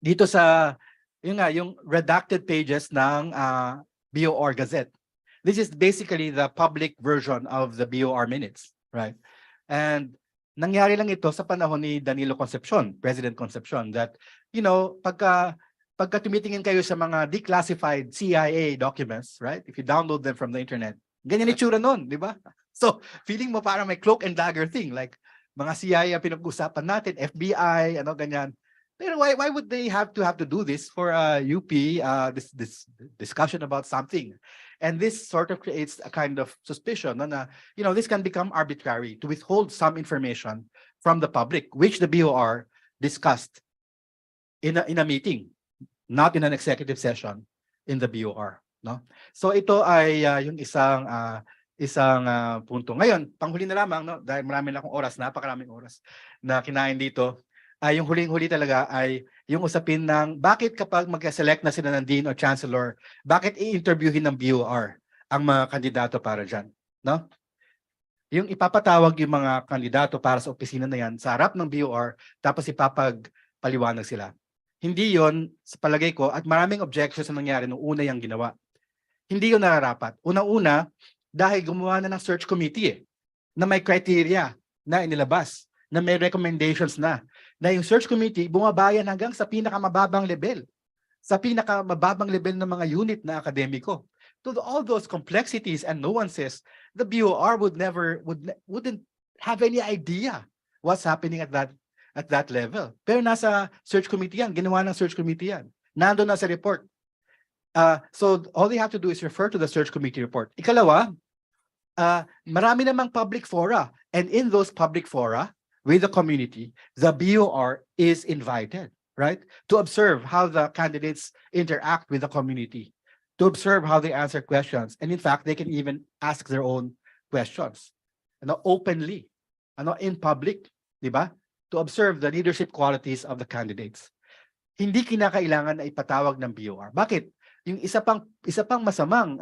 Dito sa, yung redacted pages ng BOR Gazette. This is basically the public version of the BOR minutes, right? And nangyari lang ito sa panahon ni Danilo Concepcion, President Concepcion, that, pagka tumitingin kayo sa mga declassified CIA documents, right? If you download them from the internet, ganyan itsura nun, di ba? So, feeling mo parang may cloak and dagger thing, like mga CIA ang pinag-usapan natin, FBI, ganyan. Pero why would they have to do this for UP, this discussion about something? And this sort of creates a kind of suspicion na this can become arbitrary to withhold some information from the public, which the BOR discussed in a meeting, not in an executive session in the BOR. No? So ito ay yung isang punto. Ngayon, panghuli na lamang, no? Dahil marami na akong oras, napakaraming oras na kinain dito. Yung huling-huli talaga ay yung usapin ng bakit kapag mag-select na sila ng Dean o Chancellor, bakit i-interviewin ng BOR ang mga kandidato para dyan? No? Yung ipapatawag yung mga kandidato para sa opisina na yan sa harap ng BOR, tapos ipapagpaliwanag sila. Hindi yon sa palagay ko, at maraming objections na nangyari nung una yung ginawa. Hindi yun nararapat. Una-una, dahil gumawa na ng search committee na may criteria na inilabas, na may recommendations na yung search committee bumabayan hanggang sa pinakamababang level, sa pinakamababang level ng mga unit na akademiko. To all those complexities and nuances, the BOR wouldn't have any idea what's happening at that level. Pero nasa search committee yan, ginawa ng search committee yan. Nandun na sa report. So all they have to do is refer to the search committee report. Ikalawa, marami namang public fora, and in those public fora with the community, the BOR is invited, right, to observe how the candidates interact with the community, to observe how they answer questions, and in fact, they can even ask their own questions, openly, in public, di ba? To observe the leadership qualities of the candidates. Hindi kinakailangan na ipatawag ng BOR. Bakit? Yung isa pang masamang,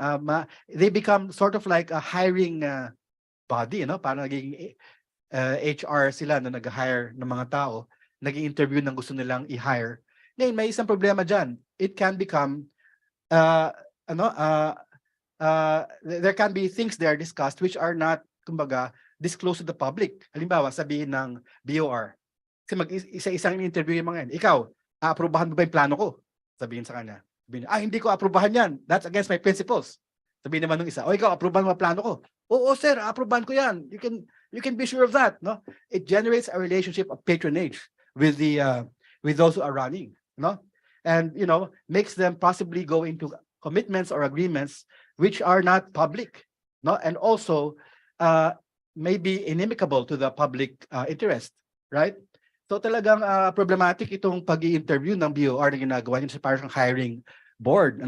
they become sort of like a hiring body, parang naging HR sila na nag-hire ng mga tao, nag-interview ng gusto nilang i-hire. Ngayon, may isang problema dyan. It can become, there can be things there discussed which are not, kumbaga, disclosed to the public. Halimbawa, sabihin ng BOR, kasi isa-isang interview yung mga yan. Ikaw, aaprubahan mo ba yung plano ko? Sabihin sa kanya. Hindi ko aprubahan yan. That's against my principles. Sabihin naman ng isa, ikaw, aprubahan mo ang plano ko. Oo, sir, aprubahan ko yan. You can be sure of that, no? It generates a relationship of patronage with those who are running, no? And makes them possibly go into commitments or agreements which are not public, no? And also may be inimical to the public interest, right? So talagang problematic itong pag-i-interview ng BOR na ginagawa yun sa parang hiring board,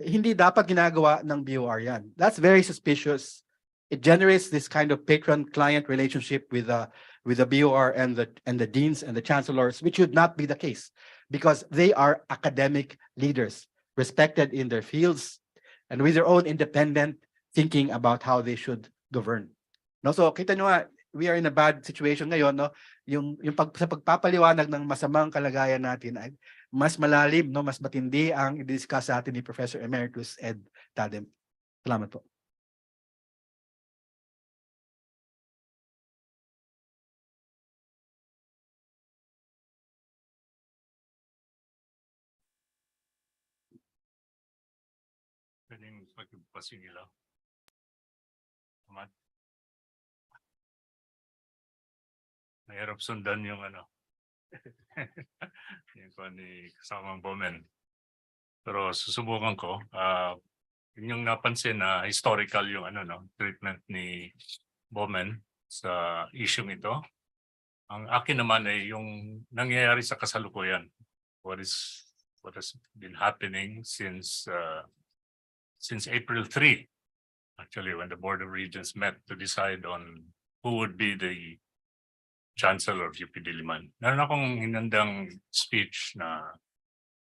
Hindi dapat ginagawa ng BOR yan. That's very suspicious. It generates this kind of patron-client relationship with the BOR and the deans and the chancellors, which should not be the case, because they are academic leaders, respected in their fields, and with their own independent thinking about how they should govern. No, so kita nyo nga, we are in a bad situation ngayon, no? Sa pagpapaliwanag ng masamang kalagayan natin ay mas malalim, no, mas matindi ang i-discuss sa atin ni Professor Emeritus Ed Tadem. Salamat po. Pwedeng pagpasin nila. Tama. Mahirap sundan yung ano. Yung pa ni kasamang Bomen. Pero susubukan ko. Yun yung napansin na historical yung ano, no, treatment ni Bomen sa issue ito. Ang akin naman ay yung nangyayari sa kasalukuyan. What has been happening since April 3, actually, when the Board of Regents met to decide on who would be the Chancellor of UP Diliman. Meron akong hinandang speech na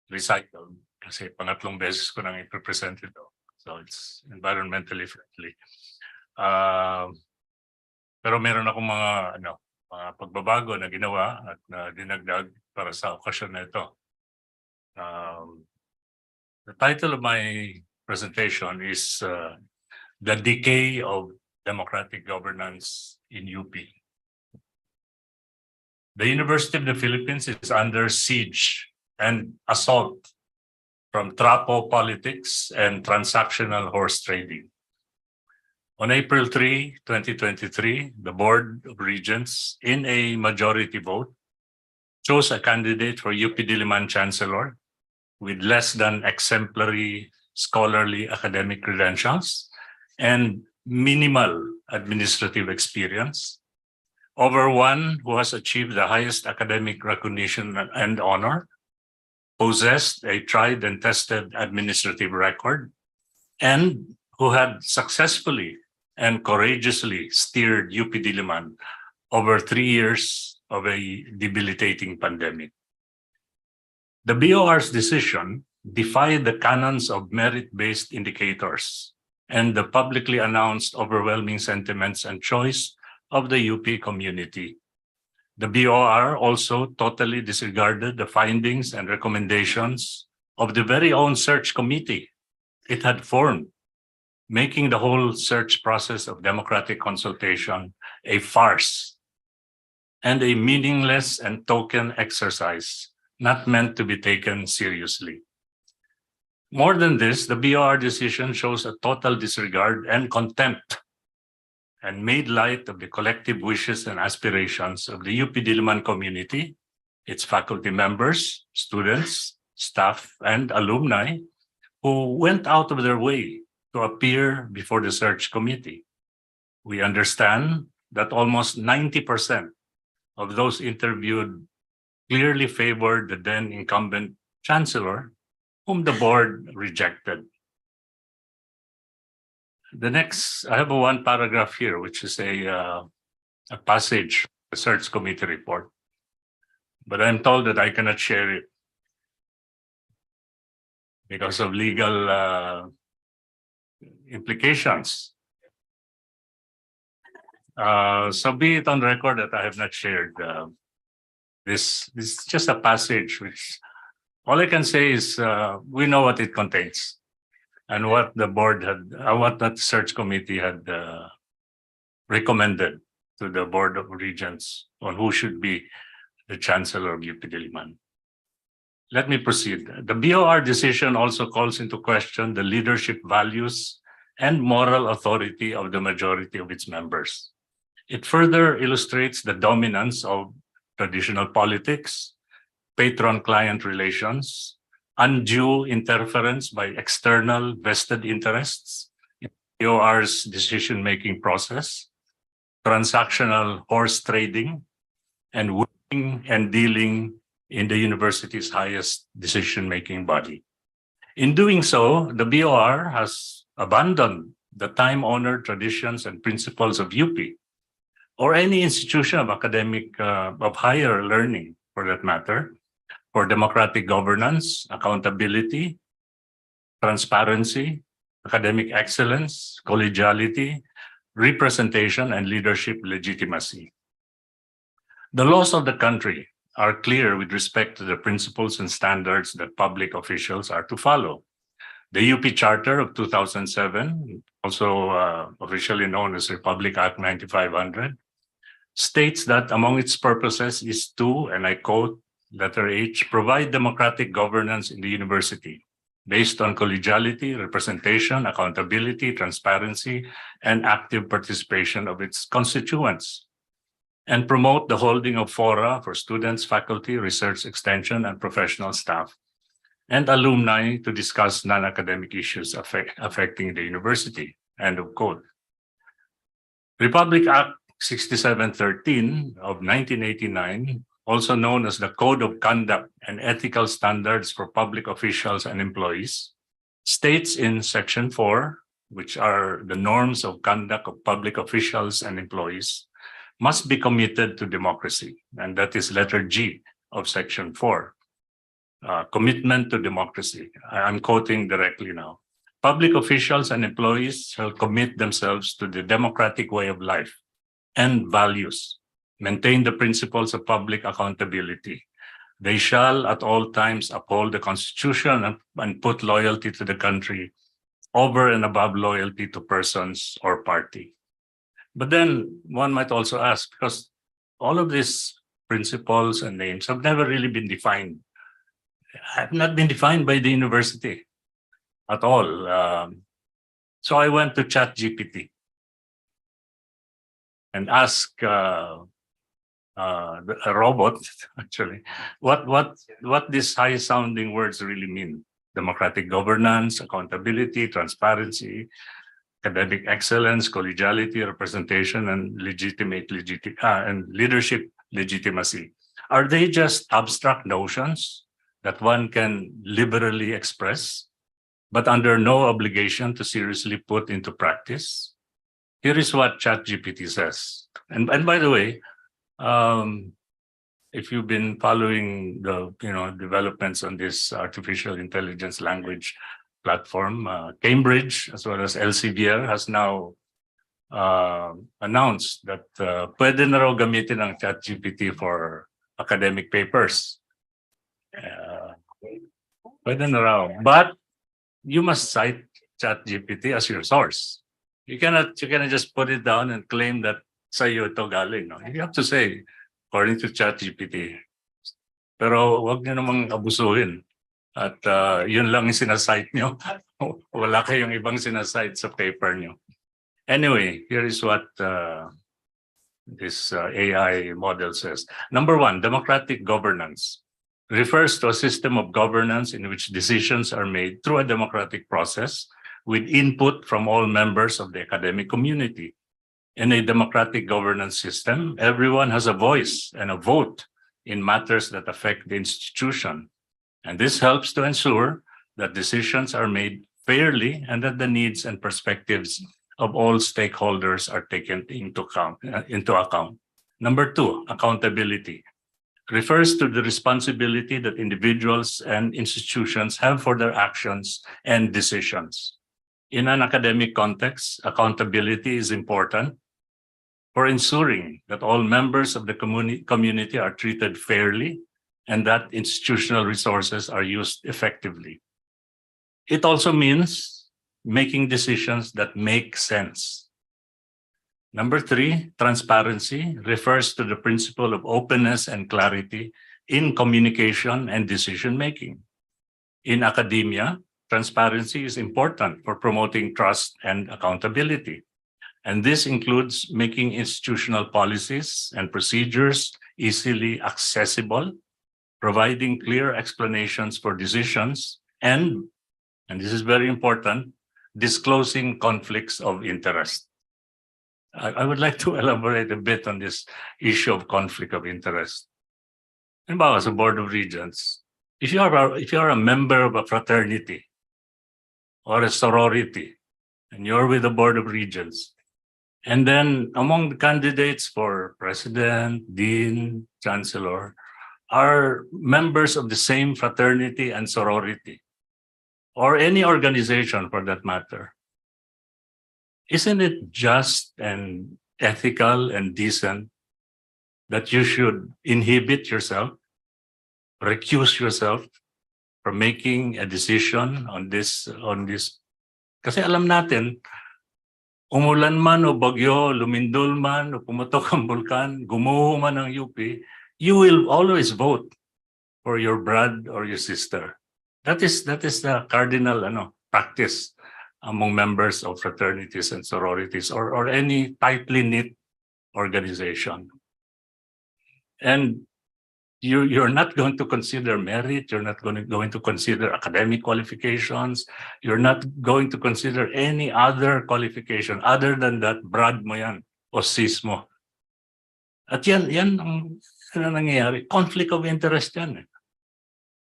recycled kasi pangatlong beses ko nang i-present ito. So it's environmentally friendly. Pero meron akong mga pagbabago na ginawa at na dinagdag para sa okasyon na ito. The title of my presentation is The Decay of Democratic Governance in UP. The University of the Philippines is under siege and assault from trapo politics and transactional horse trading. On April 3, 2023, the Board of Regents, in a majority vote, chose a candidate for UP Diliman Chancellor with less than exemplary scholarly academic credentials and minimal administrative experience, over one who has achieved the highest academic recognition and honor, possessed a tried and tested administrative record, and who had successfully and courageously steered UP Diliman over 3 years of a debilitating pandemic. The BOR's decision defied the canons of merit-based indicators and the publicly announced overwhelming sentiments and choice of the UP community. The BOR also totally disregarded the findings and recommendations of the very own search committee it had formed, making the whole search process of democratic consultation a farce and a meaningless and token exercise not meant to be taken seriously. More than this, the BOR decision shows a total disregard and contempt and made light of the collective wishes and aspirations of the UP Diliman community, its faculty members, students, staff, and alumni who went out of their way to appear before the search committee. We understand that almost 90% of those interviewed clearly favored the then incumbent chancellor, whom the board rejected. The next, I have one paragraph here, which is a passage, a search committee report. But I'm told that I cannot share it because of legal implications. So be it on record that I have not shared this. This is just a passage which all I can say is we know what it contains and what the board had, what that search committee had recommended to the Board of Regents on who should be the Chancellor of UP Diliman. Let me proceed. The BOR decision also calls into question the leadership values and moral authority of the majority of its members. It further illustrates the dominance of traditional politics, patron-client relations, undue interference by external vested interests in BOR's decision-making process, transactional horse trading, and working and dealing in the university's highest decision-making body. In doing so, the BOR has abandoned the time-honored traditions and principles of UP, or any institution of academic, of higher learning, for that matter, for democratic governance, accountability, transparency, academic excellence, collegiality, representation, and leadership legitimacy. The laws of the country are clear with respect to the principles and standards that public officials are to follow. The UP Charter of 2007, also officially known as Republic Act 9500, states that among its purposes is to, and I quote, letter H, provide democratic governance in the university based on collegiality, representation, accountability, transparency, and active participation of its constituents, and promote the holding of fora for students, faculty, research extension, and professional staff, and alumni to discuss non-academic issues affecting the university. End of quote. Republic Act 6713 of 1989, also known as the Code of Conduct and Ethical Standards for Public Officials and Employees, states in Section 4, which are the norms of conduct of public officials and employees, must be committed to democracy. And that is letter G of Section 4. Commitment to democracy. I'm quoting directly now. Public officials and employees shall commit themselves to the democratic way of life and values, maintain the principles of public accountability. They shall at all times uphold the Constitution and put loyalty to the country over and above loyalty to persons or party. But then one might also ask, because all of these principles and names have never really been defined, have not been defined by the university at all. So I went to ChatGPT and asked a robot, actually, what these high-sounding words really mean. Democratic governance, accountability, transparency, academic excellence, collegiality, representation, and and leadership legitimacy. Are they just abstract notions that one can liberally express, but under no obligation to seriously put into practice? Here is what ChatGPT says. And by the way, if you've been following the developments on this artificial intelligence language platform, Cambridge as well as Elsevier has now announced that pwede na raw gamitin ang ChatGPT for academic papers. Pwede na raw. But you must cite ChatGPT as your source. You cannot just put it down and claim that sa'yo ito galing. No? You have to say, according to ChatGPT. Pero wag niyo namang abusuhin. At yun lang yung sinasite nyo. Wala kayong ibang sinasite sa paper nyo. Anyway, here is what this AI model says. Number 1, democratic governance refers to a system of governance in which decisions are made through a democratic process with input from all members of the academic community. In a democratic governance system, everyone has a voice and a vote in matters that affect the institution. And this helps to ensure that decisions are made fairly and that the needs and perspectives of all stakeholders are taken into account. Number 2, accountability refers to the responsibility that individuals and institutions have for their actions and decisions. In an academic context, accountability is important for ensuring that all members of the community are treated fairly and that institutional resources are used effectively. It also means making decisions that make sense. Number 3, transparency refers to the principle of openness and clarity in communication and decision-making. In academia, transparency is important for promoting trust and accountability. And this includes making institutional policies and procedures easily accessible, providing clear explanations for decisions, and this is very important, disclosing conflicts of interest. I would like to elaborate a bit on this issue of conflict of interest. Halimbawa, sa Board of Regents, if you are a member of a fraternity or a sorority, and you're with the Board of Regents, and then among the candidates for president, dean, chancellor, are members of the same fraternity and sorority, or any organization for that matter, isn't it just and ethical and decent that you should inhibit yourself, recuse yourself from making a decision on this? Kasi alam natin, umulan man o bagyo, lumindol man o pumutok ang bulkan, gumuho man ang UP, you will always vote for your brother or your sister. That is the cardinal practice among members of fraternities and sororities or any tightly knit organization. And you're not going to consider merit, you're not going to consider academic qualifications, you're not going to consider any other qualification other than that brad mo yan o sis mo. At yan ang nangyayari. Conflict of interest yan.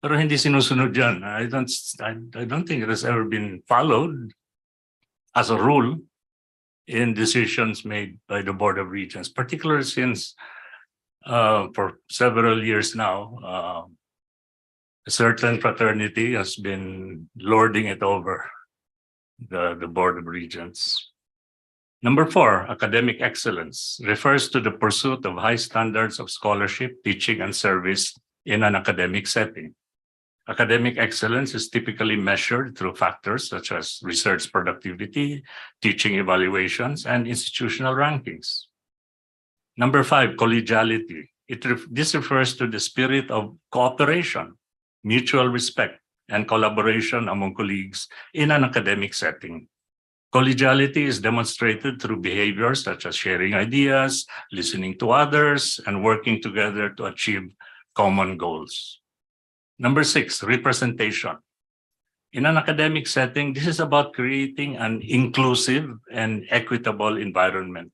Pero hindi sinusunod yan. I don't think it has ever been followed as a rule in decisions made by the Board of Regents, particularly since for several years now, a certain fraternity has been lording it over the Board of Regents. Number 4, academic excellence refers to the pursuit of high standards of scholarship, teaching, and service in an academic setting. Academic excellence is typically measured through factors such as research productivity, teaching evaluations, and institutional rankings. Number 5, collegiality. This refers to the spirit of cooperation, mutual respect, and collaboration among colleagues in an academic setting. Collegiality is demonstrated through behaviors such as sharing ideas, listening to others, and working together to achieve common goals. Number 6, representation. In an academic setting, this is about creating an inclusive and equitable environment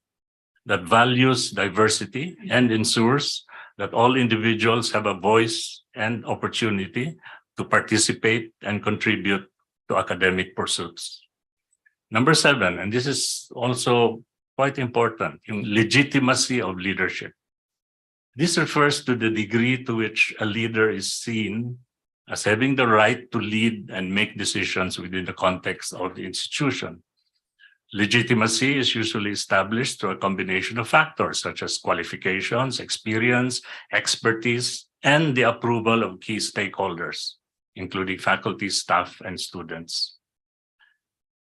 that values diversity and ensures that all individuals have a voice and opportunity to participate and contribute to academic pursuits. Number 7, and this is also quite important, yung legitimacy of leadership. This refers to the degree to which a leader is seen as having the right to lead and make decisions within the context of the institution. Legitimacy is usually established through a combination of factors such as qualifications, experience, expertise, and the approval of key stakeholders, including faculty, staff, and students.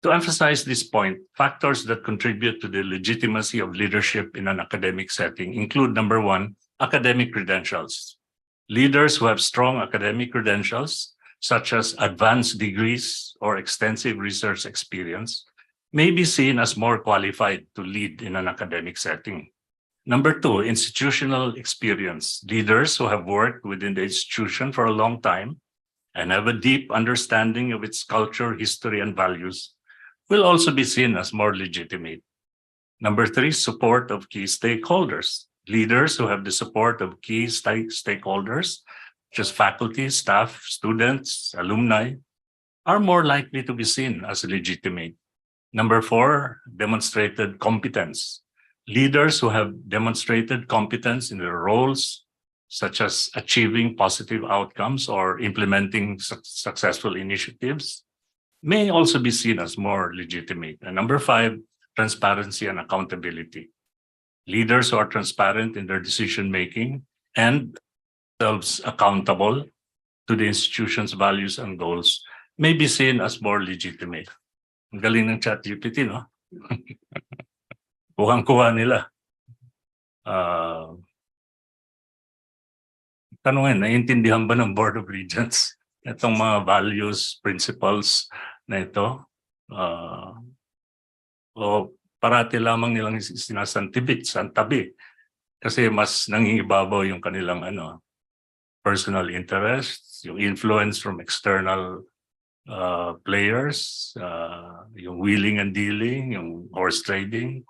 To emphasize this point, factors that contribute to the legitimacy of leadership in an academic setting include, number 1, academic credentials. Leaders who have strong academic credentials, such as advanced degrees or extensive research experience, may be seen as more qualified to lead in an academic setting. Number 2, institutional experience. Leaders who have worked within the institution for a long time and have a deep understanding of its culture, history, and values will also be seen as more legitimate. Number 3, support of key stakeholders. Leaders who have the support of key stakeholders, such as faculty, staff, students, alumni, are more likely to be seen as legitimate. Number 4, demonstrated competence. Leaders who have demonstrated competence in their roles, such as achieving positive outcomes or implementing successful initiatives, may also be seen as more legitimate. And number 5, transparency and accountability. Leaders who are transparent in their decision-making and themselves accountable to the institution's values and goals may be seen as more legitimate. Ang galing ng ChatGPT, no? Kuhang-kuha nila. Tanungin, naiintindihan ba ng Board of Regents itong mga values, principles na ito? O parati lamang nilang santabi kasi mas nangingibabaw yung kanilang personal interests, yung influence from external players, yung wheeling and dealing, yung horse trading.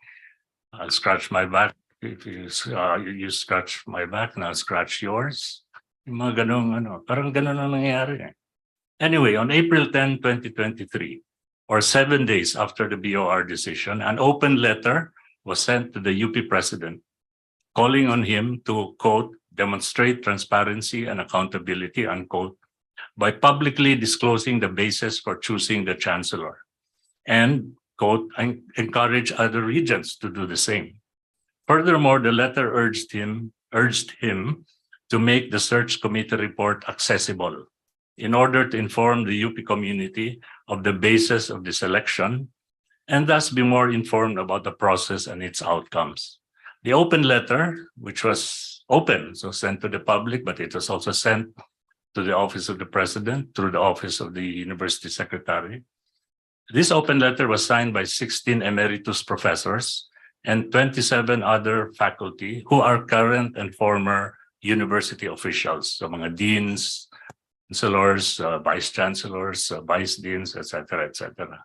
I'll scratch my back if you scratch my back, and I'll scratch yours. Yung mga ganong parang ganon ang nangyayari. Anyway, on April 10, 2023, or 7 days after the BOR decision, an open letter was sent to the UP president, calling on him to, quote, demonstrate transparency and accountability, unquote, by publicly disclosing the basis for choosing the chancellor, and, quote, encourage other regents to do the same. Furthermore, the letter urged him to make the search committee report accessible in order to inform the UP community of the basis of the selection and thus be more informed about the process and its outcomes. The open letter, which was open, so sent to the public, but it was also sent to the Office of the President through the Office of the University Secretary. This open letter was signed by 16 emeritus professors and 27 other faculty who are current and former university officials, so mga deans, chancellors, vice chancellors, vice deans, etc., etc.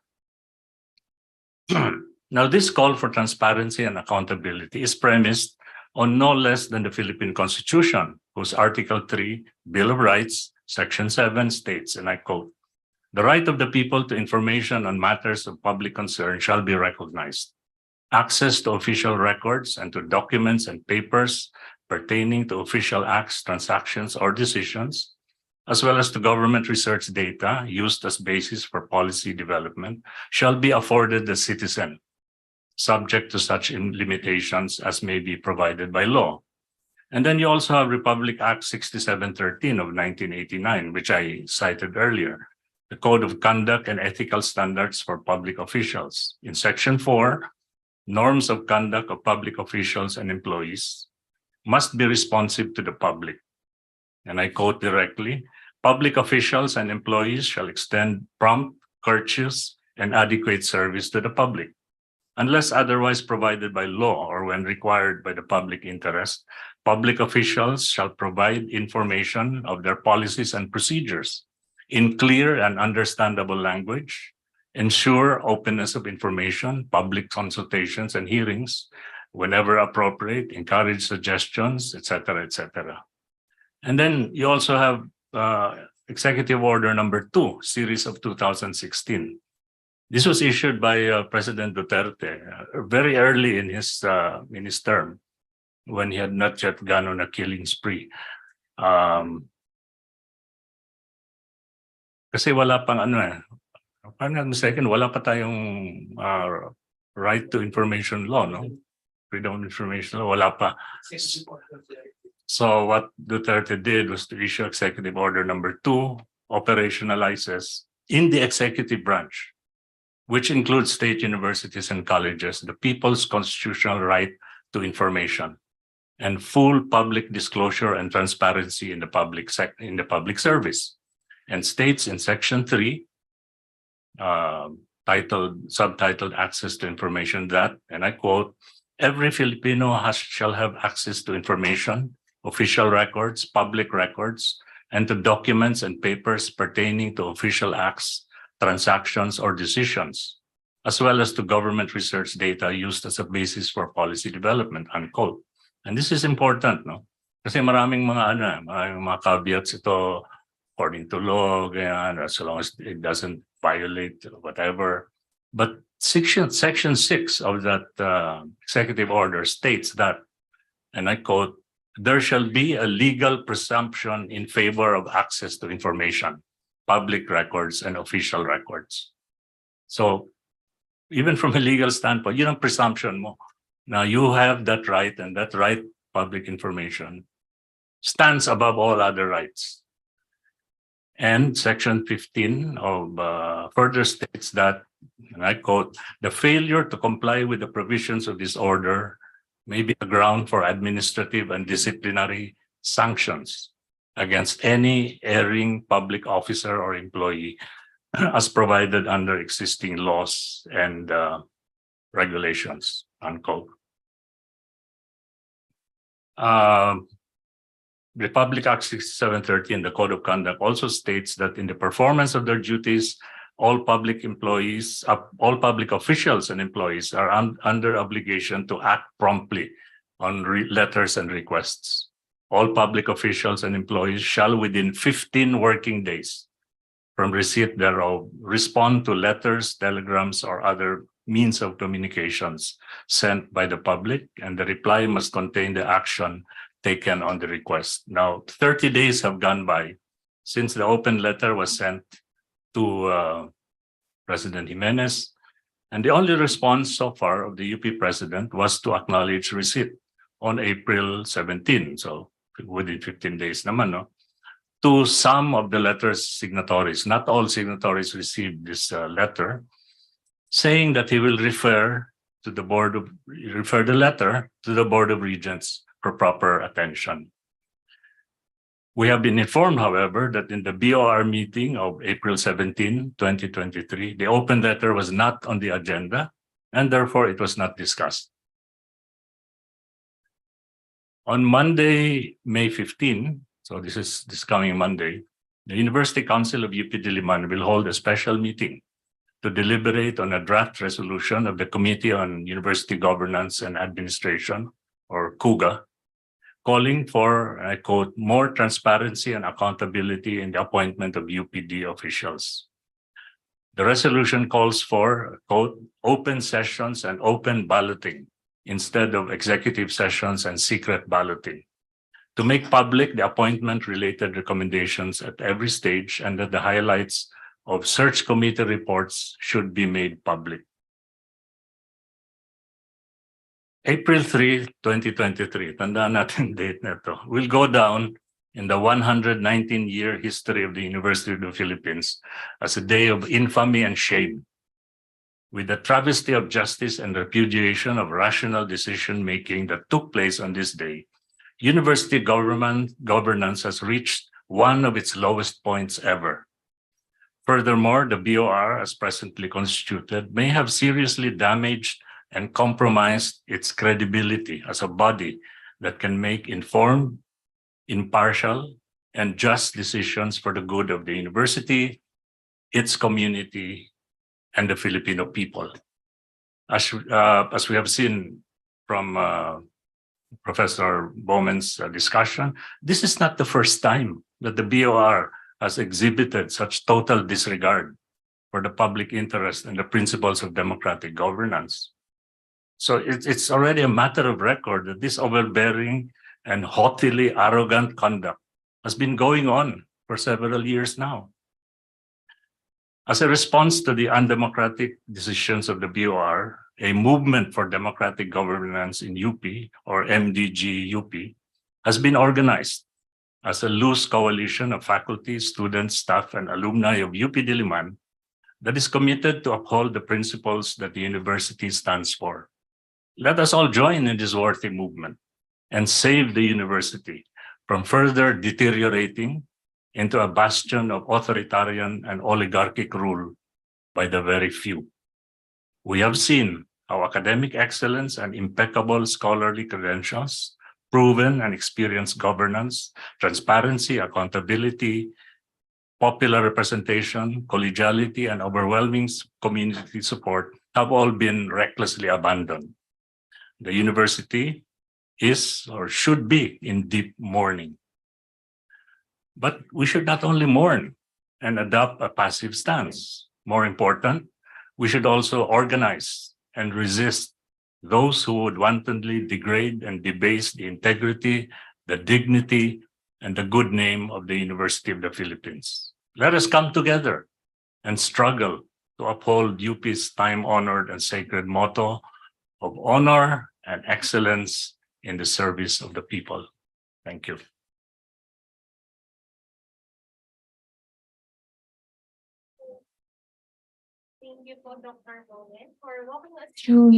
Now, this call for transparency and accountability is premised on no less than the Philippine Constitution, whose Article 3, Bill of Rights, Section 7 states, and I quote, "The right of the people to information on matters of public concern shall be recognized. Access to official records and to documents and papers pertaining to official acts, transactions, or decisions, as well as to government research data used as basis for policy development, shall be afforded the citizen, subject to such limitations as may be provided by law." And then you also have Republic Act 6713 of 1989, which I cited earlier, the Code of Conduct and Ethical Standards for Public Officials. In Section 4, norms of conduct of public officials and employees must be responsive to the public. And I quote directly, "Public officials and employees shall extend prompt, courteous, and adequate service to the public. Unless otherwise provided by law or when required by the public interest, public officials shall provide information of their policies and procedures in clear and understandable language, ensure openness of information, public consultations and hearings whenever appropriate, encourage suggestions, etc., etc." And then you also have Executive Order number 2, series of 2016. This was issued by President Duterte very early in his term, when he had not yet gone on a killing spree. Kasi wala pang if I'm not mistaken, wala pa tayong right to information law, no? Freedom of information law, wala pa. So what Duterte did was to issue Executive Order number 2, operationalizes in the executive branch, which includes state universities and colleges, the people's constitutional right to information and full public disclosure and transparency in the public service, and states in Section 3, subtitled Access to Information, that, and I quote, "Every Filipino shall have access to information, official records, public records, and to documents and papers pertaining to official acts, transactions, or decisions, as well as to government research data used as a basis for policy development," unquote. And this is important, no? Kasi maraming mga caveats ito, according to law, ganyan, as long as it doesn't violate whatever. But Section 6 of that executive order states that, and I quote, "There shall be a legal presumption in favor of access to information, public records, and official records." So even from a legal standpoint, yun ang presumption mo. Now you have that right, and that right, public information, stands above all other rights. And Section 15 of further states that, and I quote, "The failure to comply with the provisions of this order may be a ground for administrative and disciplinary sanctions against any erring public officer or employee as provided under existing laws and regulations," unquote. Republic Act 6713, the Code of Conduct, also states that in the performance of their duties, all public officials and employees are under obligation to act promptly on letters and requests. All public officials and employees shall, within 15 working days from receipt thereof, respond to letters, telegrams, or other means of communications sent by the public, and the reply must contain the action taken on the request. Now, 30 days have gone by since the open letter was sent to President Jimenez, and the only response so far of the UP president was to acknowledge receipt on April 17, so within 15 days naman, no? To some of the letter's signatories. Not all signatories received this letter, saying that he will refer the letter to the Board of Regents for proper attention. We have been informed, however, that in the BOR meeting of April 17, 2023, the open letter was not on the agenda, and therefore it was not discussed. On Monday, May 15, so this coming Monday, the University Council of UP Diliman will hold a special meeting to deliberate on a draft resolution of the Committee on University Governance and Administration, or KUGA, calling for, I quote, more transparency and accountability in the appointment of UPD officials. The resolution calls for, quote, open sessions and open balloting instead of executive sessions and secret balloting, to make public the appointment-related recommendations at every stage, and that the highlights of search committee reports should be made public. April 3, 2023, tandaan natin date na ito, will go down in the 119-year history of the University of the Philippines as a day of infamy and shame, with the travesty of justice and repudiation of rational decision-making that took place on this day. University governance has reached one of its lowest points ever. Furthermore, the BOR, as presently constituted, may have seriously damaged and compromised its credibility as a body that can make informed, impartial, and just decisions for the good of the university, its community, and the Filipino people. As we have seen from Professor Bowman's discussion, this is not the first time that the BOR has exhibited such total disregard for the public interest and the principles of democratic governance. So it's already a matter of record that this overbearing and haughtily arrogant conduct has been going on for several years now. As a response to the undemocratic decisions of the BOR, a movement for democratic governance in UP, or MDG-UP, has been organized as a loose coalition of faculty, students, staff, and alumni of UP Diliman that is committed to uphold the principles that the university stands for. Let us all join in this worthy movement and save the university from further deteriorating into a bastion of authoritarian and oligarchic rule by the very few. We have seen how academic excellence and impeccable scholarly credentials, proven and experienced governance, transparency, accountability, popular representation, collegiality, and overwhelming community support have all been recklessly abandoned. The university is or should be in deep mourning. But we should not only mourn and adopt a passive stance. More important, we should also organize and resist those who would wantonly degrade and debase the integrity, the dignity, and the good name of the University of the Philippines. Let us come together and struggle to uphold UP's time-honored and sacred motto of honor and excellence in the service of the people. Thank you. Thank you po, Dr. Bowen, for walking us through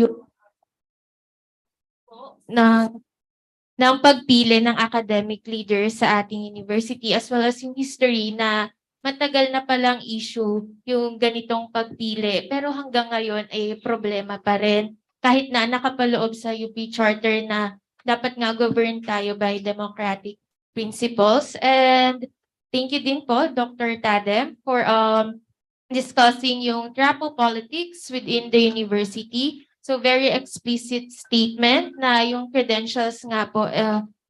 ng pagpili ng academic leaders sa ating university, as well as yung history na matagal na palang issue yung ganitong pagpili. Pero hanggang ngayon ay problema pa rin. Kahit na nakapaloob sa UP Charter na dapat nga govern tayo by democratic principles. And thank you din po, Dr. Tadem, for discussing yung trapo politics within the university. So very explicit statement na yung credentials nga po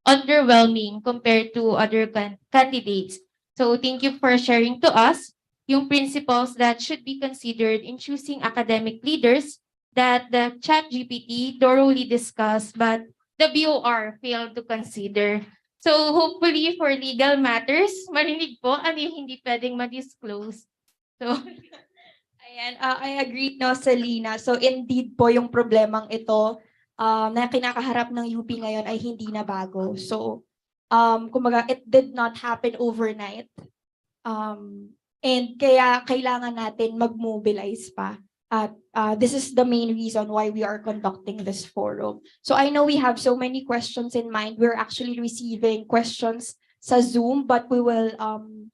underwhelming compared to other candidates. So thank you for sharing to us yung principles that should be considered in choosing academic leaders that the ChatGPT thoroughly discussed but the BOR failed to consider. So hopefully for legal matters, marinig po ano yung hindi pwedeng ma-disclose. So Ayan, I agree no, Selena. So indeed po yung problemang ito na kinakaharap ng UP ngayon ay hindi na bago. So kumbaga, it did not happen overnight. And kaya kailangan natin mag-mobilize pa. At this is the main reason why we are conducting this forum. So I know we have so many questions in mind. We're actually receiving questions sa Zoom, but we will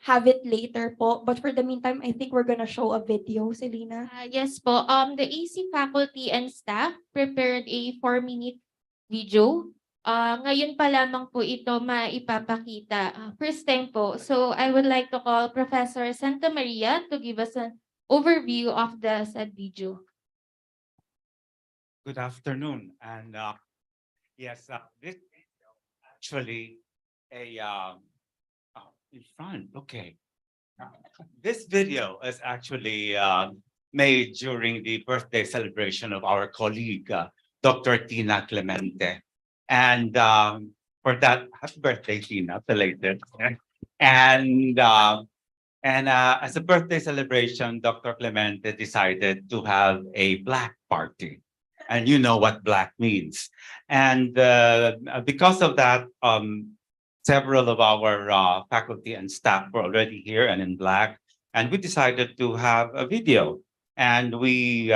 have it later po. But for the meantime, I think we're gonna show a video, Selena. Yes po. The AC faculty and staff prepared a 4-minute video. Ngayon pa lamang po ito maipapakita. First time po. So I would like to call Professor Santa Maria to give us an overview of the said video. Good afternoon, and yes, this is actually a in front. Okay, this video is actually made during the birthday celebration of our colleague, Dr. Tina Clemente, and for that, happy birthday, Tina, belated. And as a birthday celebration, Dr. Clemente decided to have a black party. And you know what black means. And because of that, several of our faculty and staff were already here and in black. And we decided to have a video. And we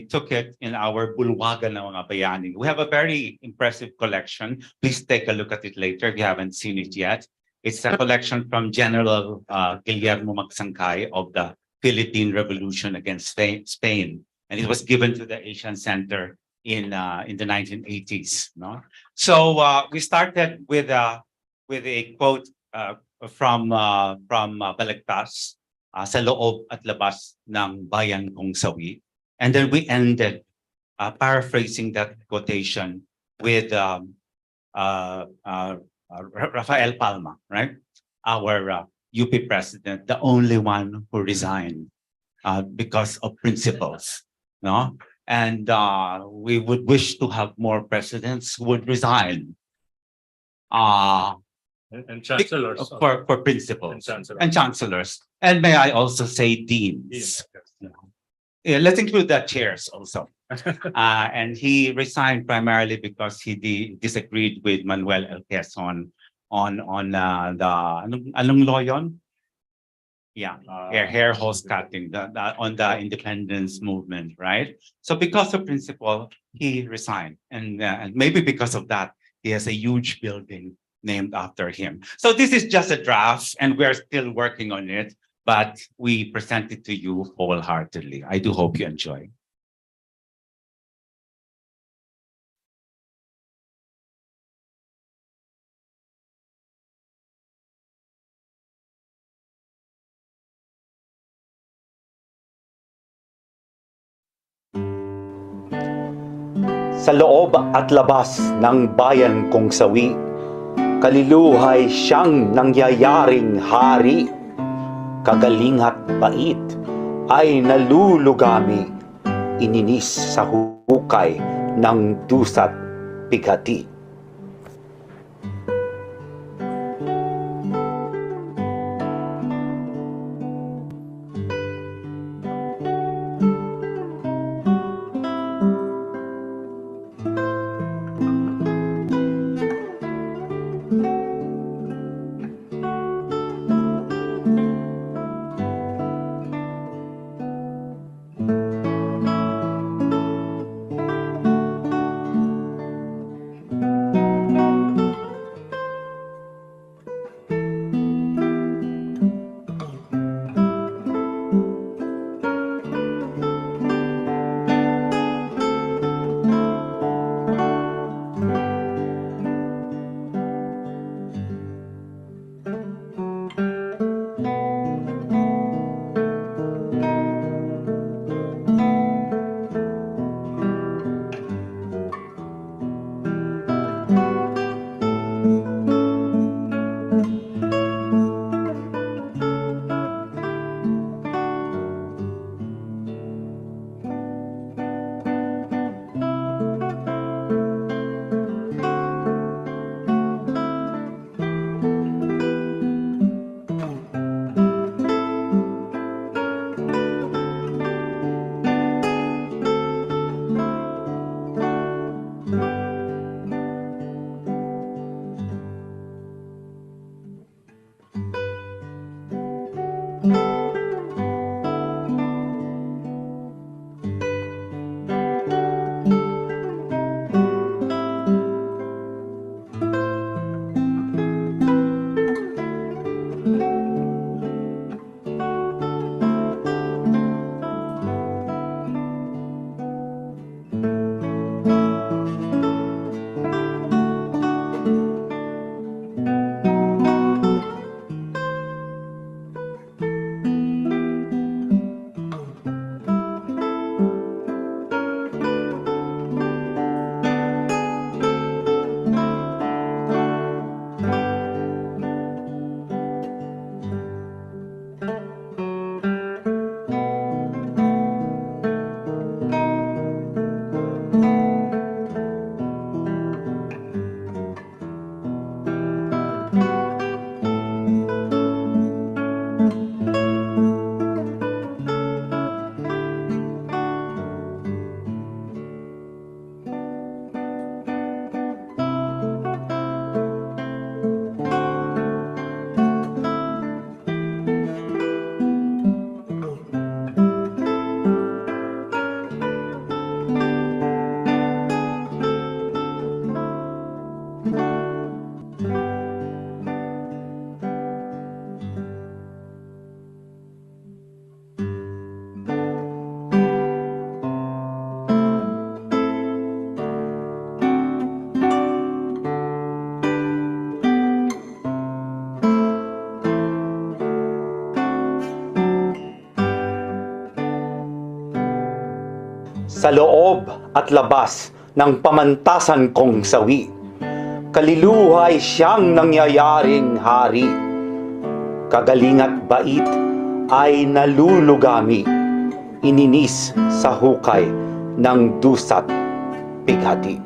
took it in our Bulwagan ng mga Bayani. We have a very impressive collection. Please take a look at it later if you haven't seen it yet. It's a collection from General Guillermo Magsangkay of the Philippine Revolution against Spain. And it was given to the Asian Center in the 1980s. No? So we started with a quote from Balagtas, sa loob at labas ng bayan kong sawi. And then we ended paraphrasing that quotation with Rafael Palma, right? Our UP president, the only one who resigned because of principles. No, and we would wish to have more presidents who would resign And chancellors. for principles chancellors. and chancellors, and may I also say deans. Yeah, let's include the chairs also. And he resigned primarily because he disagreed with Manuel L. Quezon on the anong law yun? Yeah, hair hose cutting on the independence movement, right? So because of principle, he resigned, and maybe because of that, he has a huge building named after him. So this is just a draft, and we're still working on it, but we present it to you wholeheartedly. I do hope you enjoy. Sa loob at labas ng bayan kong sawi, kaliluhay siyang nangyayaring hari. Kagaling at bait ay nalulugami, ininis sa hukay ng dusa't pighati. Sa loob at labas ng pamantasan kong sawi, kaliluhay siyang nangyayaring hari. Kagaling at bait ay nalulugami, ininis sa hukay ng dusat pighati.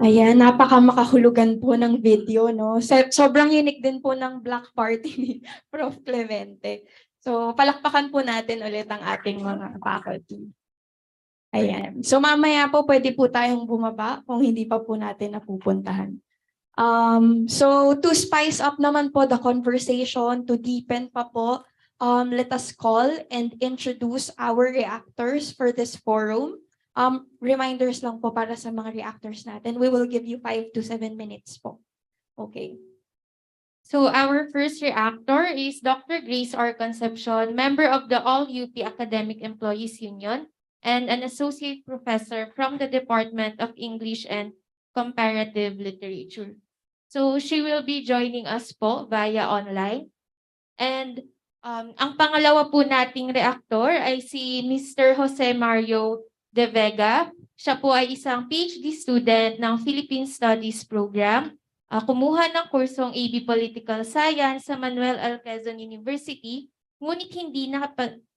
Ayan, napaka-makahulugan po ng video, no? Sobrang unique din po ng Black Party ni Prof. Clemente. So, palakpakan po natin ulit ang ating mga faculty. Ayan. So, mamaya po pwede po tayong bumaba kung hindi pa po natin napupuntahan. So, to spice up naman po the conversation, to deepen pa po, let us call and introduce our reactors for this forum. Reminders lang po para sa mga reactors natin. We will give you 5 to 7 minutes po. Okay. So our first reactor is Dr. Grace R. Concepcion, member of the All-UP Academic Employees Union and an associate professor from the Department of English and Comparative Literature. So she will be joining us po via online. And ang pangalawa po nating reactor ay si Mr. Jose Mario De Vega. Siya po ay isang PhD student ng Philippine Studies Program. Kumuha ng kursong AB Political Science sa Manuel L. Quezon University, ngunit hindi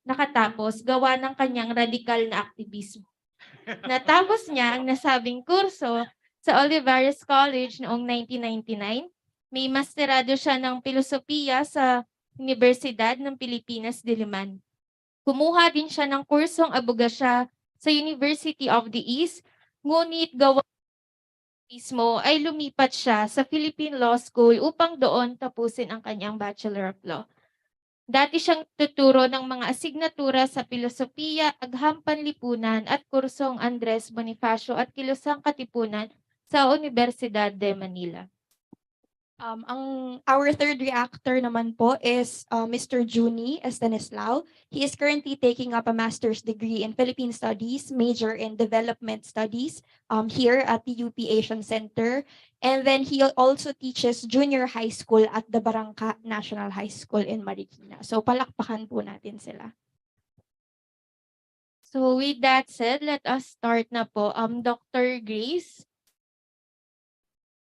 nakatapos gawa ng kanyang radikal na aktivismo. Natapos niya ang nasabing kurso sa Olivares College noong 1999. May masterado siya ng filosofiya sa Universidad ng Pilipinas, Diliman. Kumuha din siya ng kursong abogasya sa University of the East, ngunit gawa mismo ay lumipat siya sa Philippine Law School upang doon tapusin ang kanyang Bachelor of Law. Dati siyang tuturo ng mga asignatura sa Pilosopiya, Agham Panlipunan at kursong Andres Bonifacio at Kilusang Katipunan sa Universidad de Manila. Our third reactor naman po is Mr. Juni Estanislao. He is currently taking up a master's degree in Philippine Studies, major in Development Studies here at the UP Asian Center. And then he also teaches junior high school at the Barangka National High School in Marikina. So palakpakan po natin sila. So with that said, let us start na po. Dr. Grace.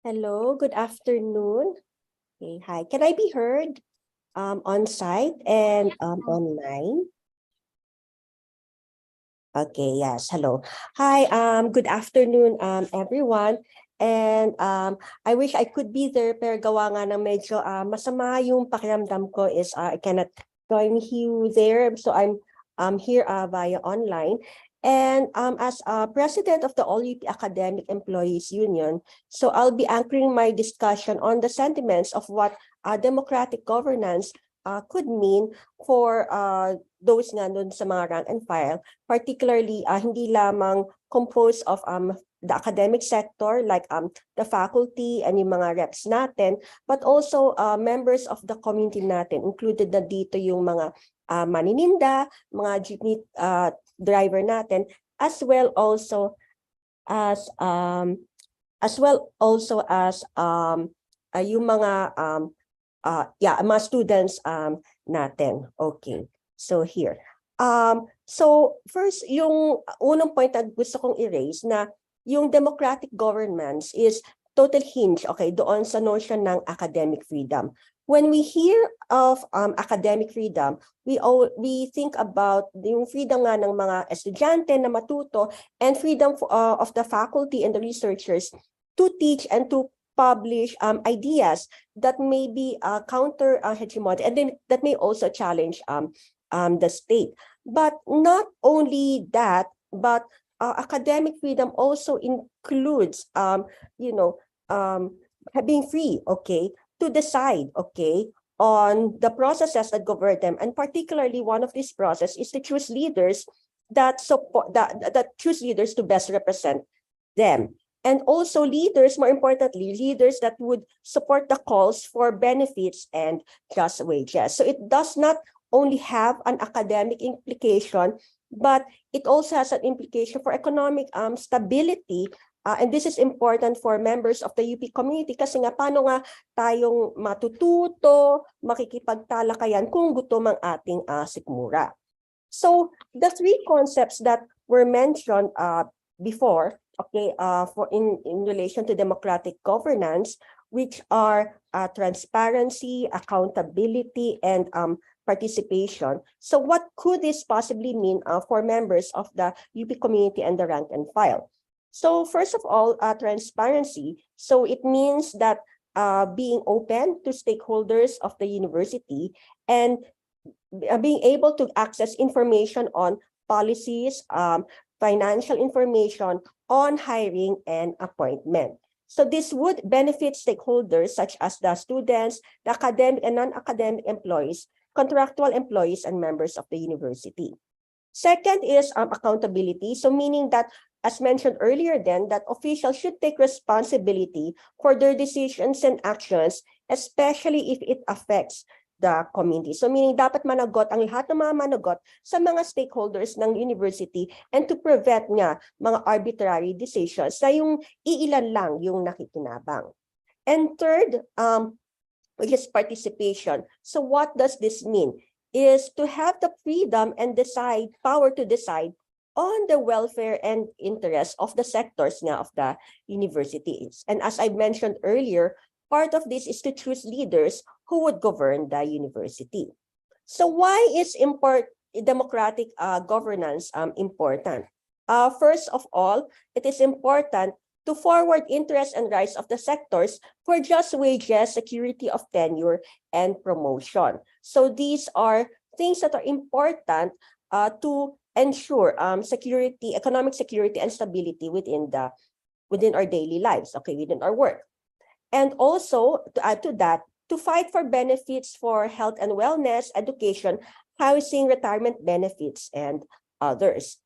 Hello, good afternoon. Okay, hi. Can I be heard on site and online? Okay, yes. Hello. Hi, good afternoon everyone. And I wish I could be there pero gawa nga ng medyo masama yung pakiramdam ko is I cannot join you there. So I'm here via online. And as president of the All-UP Academic Employees Union, so I'll be anchoring my discussion on the sentiments of what democratic governance could mean for those nga dun sa mga rank and file, particularly hindi lamang composed of the academic sector like the faculty and yung mga reps natin, but also members of the community natin, included na dito yung mga manininda, mga jeepney driver natin, as well also as yung mga mga students natin. Okay. So here. So first, yung unang point na gusto kong i-raise na yung democratic governance is total hinge, okay, doon sa notion ng academic freedom. When we hear of academic freedom, we think about yung freedom nga ng mga estudyante na matuto and freedom of the faculty and the researchers to teach and to publish ideas that may be counter hegemonic and then that may also challenge the state. But not only that, but academic freedom also includes being free, okay, to decide, okay, on the processes that govern them. And particularly one of these processes is to choose leaders that support that choose leaders to best represent them. And also leaders, more importantly, leaders that would support the calls for benefits and just wages. So it does not only have an academic implication, but it also has an implication for economic stability. And this is important for members of the UP community kasi nga paano nga tayong matututo, makikipagtalakayan kung gutom ang ating sikmura. So the three concepts that were mentioned before, okay, in relation to democratic governance, which are transparency, accountability, and participation. So what could this possibly mean for members of the UP community and the rank and file? So first of all, transparency. So it means that being open to stakeholders of the university and being able to access information on policies, financial information on hiring and appointment. So this would benefit stakeholders such as the students, the academic and non-academic employees, contractual employees, and members of the university. Second is accountability. So meaning that, as mentioned earlier then, that officials should take responsibility for their decisions and actions, especially if it affects the community. So meaning dapat managot ang lahat ng mga managot sa mga stakeholders ng university and to prevent nga mga arbitrary decisions na yung iilan lang yung nakikinabang. And third, which is participation. So what does this mean? Is to have the freedom and power to decide on the welfare and interests of the sectors nga of the universities. And as I mentioned earlier, part of this is to choose leaders who would govern the university. So why is democratic governance important? First of all, it is important to forward interests and rights of the sectors for just wages, security of tenure, and promotion. So these are things that are important to ensure security, economic security, and stability within our daily lives, okay, within our work. And also, to add to that, to fight for benefits for health and wellness, education, housing, retirement benefits, and others.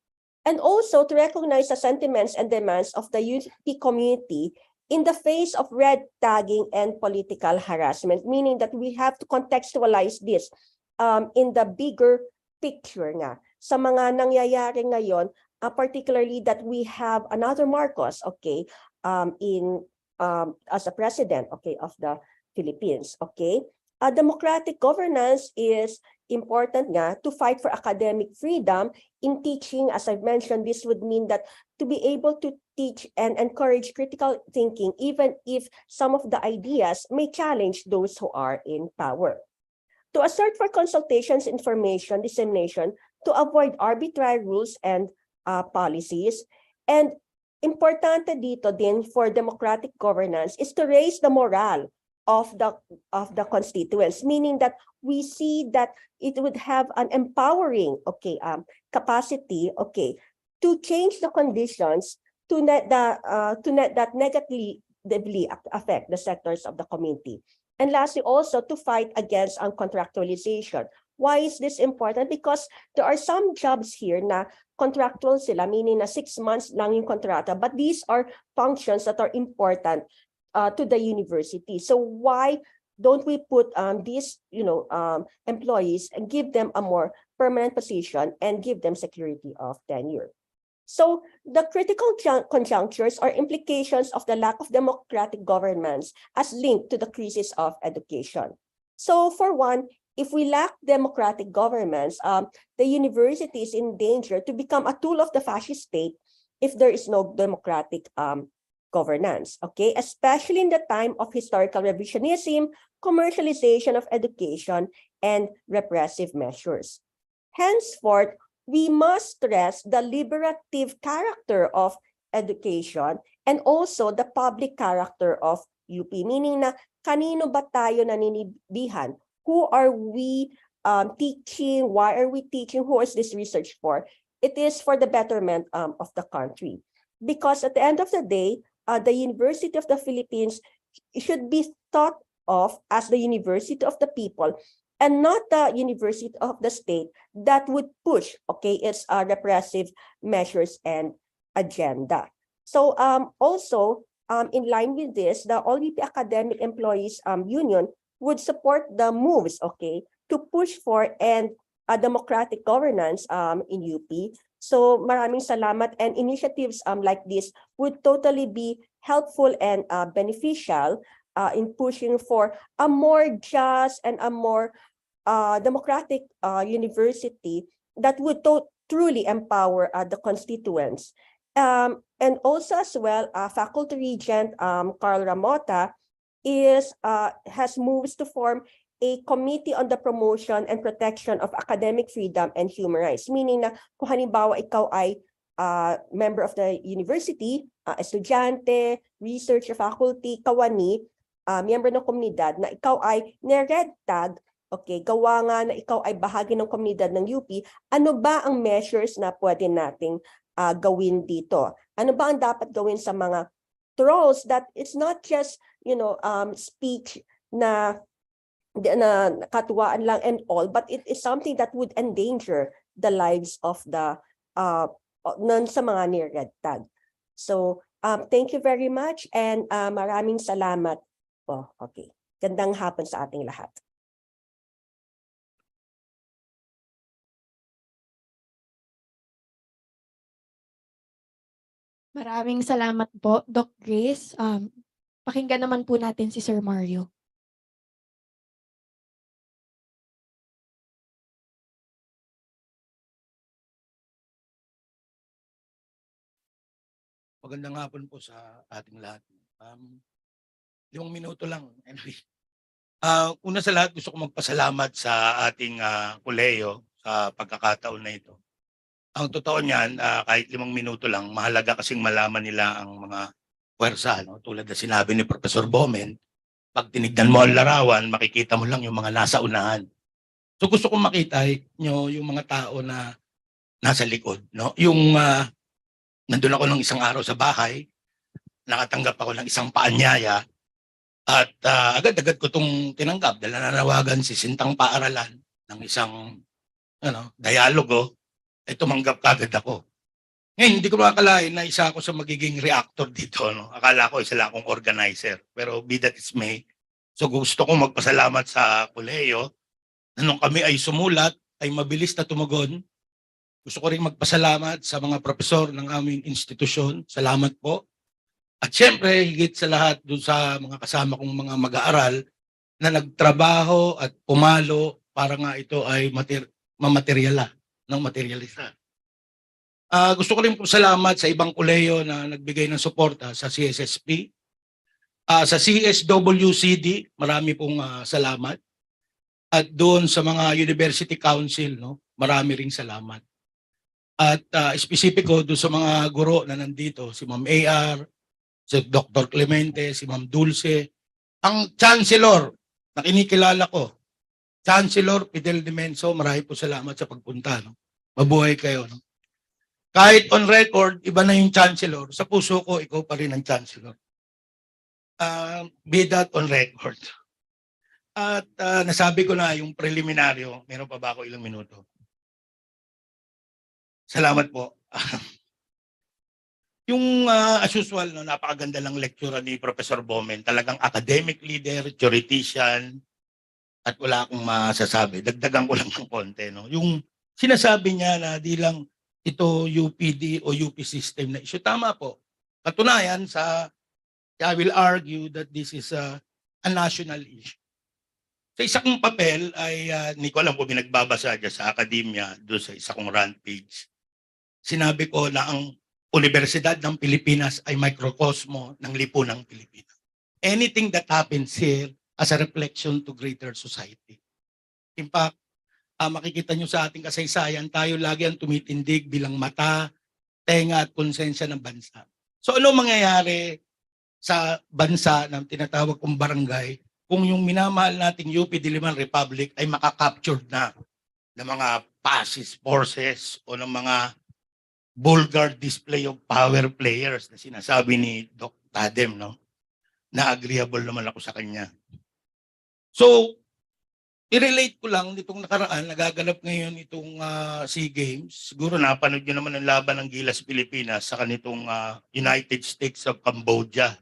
And also to recognize the sentiments and demands of the UP community in the face of red tagging and political harassment, meaning that we have to contextualize this in the bigger picture nga. Sa mga nangyayari ngayon, particularly that we have another Marcos, okay, as a president, okay, of the Philippines, okay. Democratic governance is important nga to fight for academic freedom in teaching. As I've mentioned, this would mean that to be able to teach and encourage critical thinking, even if some of the ideas may challenge those who are in power. To assert for consultations, information, dissemination, to avoid arbitrary rules and policies. And importante dito din for democratic governance is to raise the morale of the constituents, meaning that we see that it would have an empowering, okay, capacity, okay, to change the conditions to that negatively affect the sectors of the community. And lastly, also to fight against contractualization. Why is this important? Because there are some jobs here na contractual sila, meaning na 6 months lang yung kontrata, but these are functions that are important to the university. So why don't we put these employees and give them a more permanent position and give them security of tenure? So the critical conjunctures or implications of the lack of democratic governance as linked to the crisis of education. So for one, if we lack democratic governance, the university is in danger to become a tool of the fascist state if there is no democratic governance, okay? Especially in the time of historical revisionism, commercialization of education, and repressive measures. Henceforth, we must stress the liberative character of education and also the public character of UP, meaning na kanino ba tayo naninibihan? Who are we teaching? Why are we teaching? Who is this research for? It is for the betterment of the country. Because at the end of the day, the University of the Philippines should be thought of as the university of the people and not the university of the state that would push, okay, its repressive measures and agenda. So also, in line with this, the All UP Academic Employees Union would support the moves, okay, to push for and a democratic governance in UP. So maraming salamat, and initiatives like this would totally be helpful and beneficial in pushing for a more just and a more democratic university that would truly empower the constituents. And also as well, Faculty Regent Carl Ramota has moves to form a committee on the promotion and protection of academic freedom and human rights. Meaning na kung halimbawa ikaw ay member of the university, estudyante, research faculty, kawani, member ng komunidad na ikaw ay ni-red tag, okay, gawa nga na ikaw ay bahagi ng komunidad ng UP, ano ba ang measures na pwede nating gawin dito? Ano ba ang dapat gawin sa mga trolls that it's not just, speech na katuwaan lang and all, but it is something that would endanger the lives of the sa mga near-red tag. So, thank you very much, and maraming salamat po. Okay. Gandang hapon sa ating lahat. Maraming salamat po, Doc Grace. Pakinggan naman po natin si Sir Mario. Magandang hapon po sa ating lahat. 5 minuto lang. Anyway. Una sa lahat, gusto ko magpasalamat sa ating kolehiyo sa pagkakataon na ito. Ang totoo niyan, kahit 5 minuto lang, mahalaga kasing malaman nila ang mga puwersa. No? Tulad na sinabi ni Professor Bomen, pag tinignan mo ang larawan, makikita mo lang yung mga nasa unahan. So gusto kong makita nyo yung mga tao na nasa likod. No? Yung nandun ako ng isang araw sa bahay, nakatanggap ako ng isang paanyaya, at agad-agad ko itong tinanggap dahil nananawagan si Sintang Paaralan ng isang dialogo, ay tumanggap kagad ako. Ngayon, hindi ko makakalain na isa ako sa magiging reactor dito. No? Akala ko isa lang akong organizer. Pero be that is may. So gusto kong magpasalamat sa kolehiyo na nung kami ay sumulat, ay mabilis na tumugon. Gusto ko rin magpasalamat sa mga profesor ng aming institusyon. Salamat po. At syempre, higit sa lahat doon sa mga kasama kong mga mag-aaral na nagtrabaho at pumalo para nga ito ay materialisa. Gusto ko rin po salamat sa ibang kolehiyo na nagbigay ng suporta sa CSSP. Sa CSWCD, marami pong salamat. At doon sa mga University Council, no, marami ring salamat. At espesipiko doon sa mga guro na nandito, si Ma'am AR, si Dr. Clemente, si Ma'am Dulce, ang Chancellor na kinikilala ko, Chancellor Fidel Dimenso, marami po salamat sa pagpunta. No? Mabuhay kayo. No? Kahit on record, iba na yung Chancellor. Sa puso ko, ikaw pa rin ang Chancellor. Be that on record. At nasabi ko na yung preliminaryo, meron pa ba ako ilang minuto? Salamat po. Yung as usual, no, napakaganda lang lecture ni Professor Bomen. Talagang academic leader, theoretician, at wala akong masasabi. Dagdagan ko lang ng konti. No? Yung sinasabi niya na di lang ito UPD o UP system na issue. Tama po. Katunayan, I will argue that this is a national issue. Sa isa kong papel ay, hindi ko alam kung binagbabasa dyan sa akademya, doon sa isa kong rant page. Sinabi ko na ang Universidad ng Pilipinas ay microcosmo ng lipunang Pilipinas. Anything that happens here as a reflection to greater society. In fact, makikita nyo sa ating kasaysayan, tayo lagi ang tumitindig bilang mata, tenga at konsensya ng bansa. So ano mangyayari sa bansa ng tinatawag kong barangay kung yung minamahal nating UP Diliman Republic ay makakaptured na ng mga fascist forces o ng mga vulgar display of power players na sinasabi ni Doc Tadem, no? Na agreeable naman ako sa kanya. So, I-relate ko lang nitong nakaraan, nagaganap ngayon itong SEA Games. Siguro napanood nyo naman ang laban ng Gilas Pilipinas sa kanitong United States of Cambodia.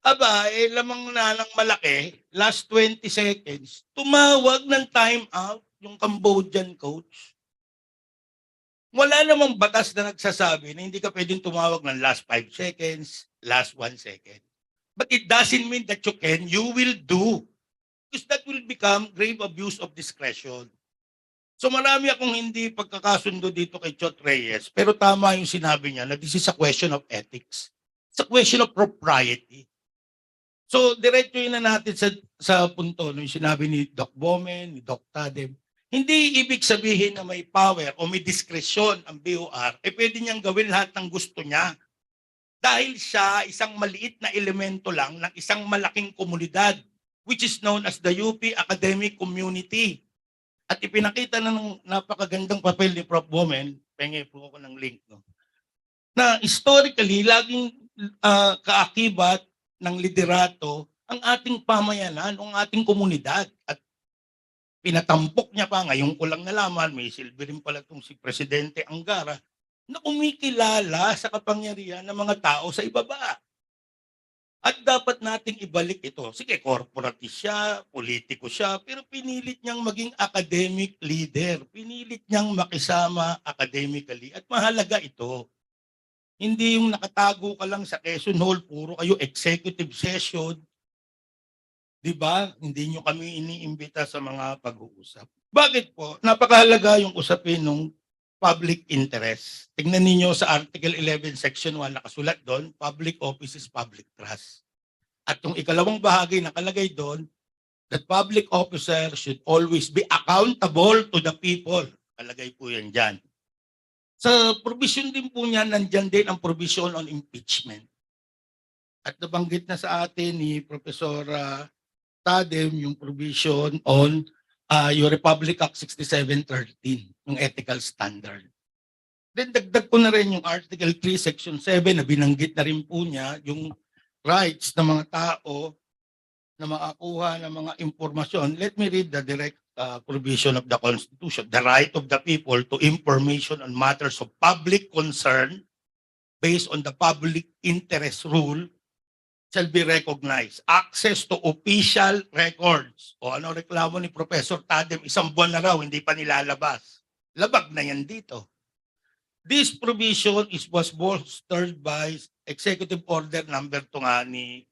Aba, lamang na ng malaki, last 20 seconds, tumawag ng time out yung Cambodian coach. Wala namang batas na nagsasabi na hindi ka pwedeng tumawag ng last 5 seconds, last 1 second. But it doesn't mean that you can, you will do. Because that will become grave abuse of discretion. So marami akong hindi pagkakasundo dito kay Chot Reyes, pero tama yung sinabi niya na this is a question of ethics. It's a question of propriety. So diretso yun na natin sa punto nung sinabi ni Doc Bomen, ni Doc Tadem. Hindi ibig sabihin na may power o may diskresyon ang BOR, pwede niyang gawin lahat ng gusto niya. Dahil siya isang maliit na elemento lang ng isang malaking komunidad, which is known as the UP Academic Community. At ipinakita na ng napakagandang papel ni Prof. Bomen, pengi po ako ng link, no? Na historically, laging kaakibat ng liderato ang ating pamayanan, ang ating komunidad. At pinatampok niya pa, ngayon ko lang nalaman, may silbi rin pala itong si Presidente Angara, na kumikilala sa kapangyarihan ng mga tao sa ibaba. At dapat nating ibalik ito. Sige, corporatist siya, politiko siya, pero pinilit niyang maging academic leader. Pinilit niyang makisama academically. At mahalaga ito. Hindi yung nakatago ka lang sa Quezon Hall, puro kayo executive session. Diba? Hindi nyo kami iniimbita sa mga pag-uusap. Bakit po? Napakahalaga yung usapin ng public interest. Tingnan niyo sa Article 11, Section 1, nakasulat doon, public office is public trust. At yung ikalawang bahagi nakalagay doon, that public officer should always be accountable to the people. Kalagay po yan dyan. Sa provision din po niya, nandyan din ang provision on impeachment. At nabanggit na sa atin ni Professor Tadem yung provision on yung Republic Act 6713, yung ethical standard. Then dagdag ko na rin yung Article 3, Section 7 na binanggit na rin po niya yung rights ng mga tao na makakuha ng mga impormasyon. Let me read the direct provision of the Constitution. The right of the people to information on matters of public concern based on the public interest rule shall be recognized. Access to official records. O ano reklamo ni Professor Tadem, isang buwan na raw, hindi pa nilalabas. Labag na yan dito. This provision was bolstered by Executive Order number 2 nga ni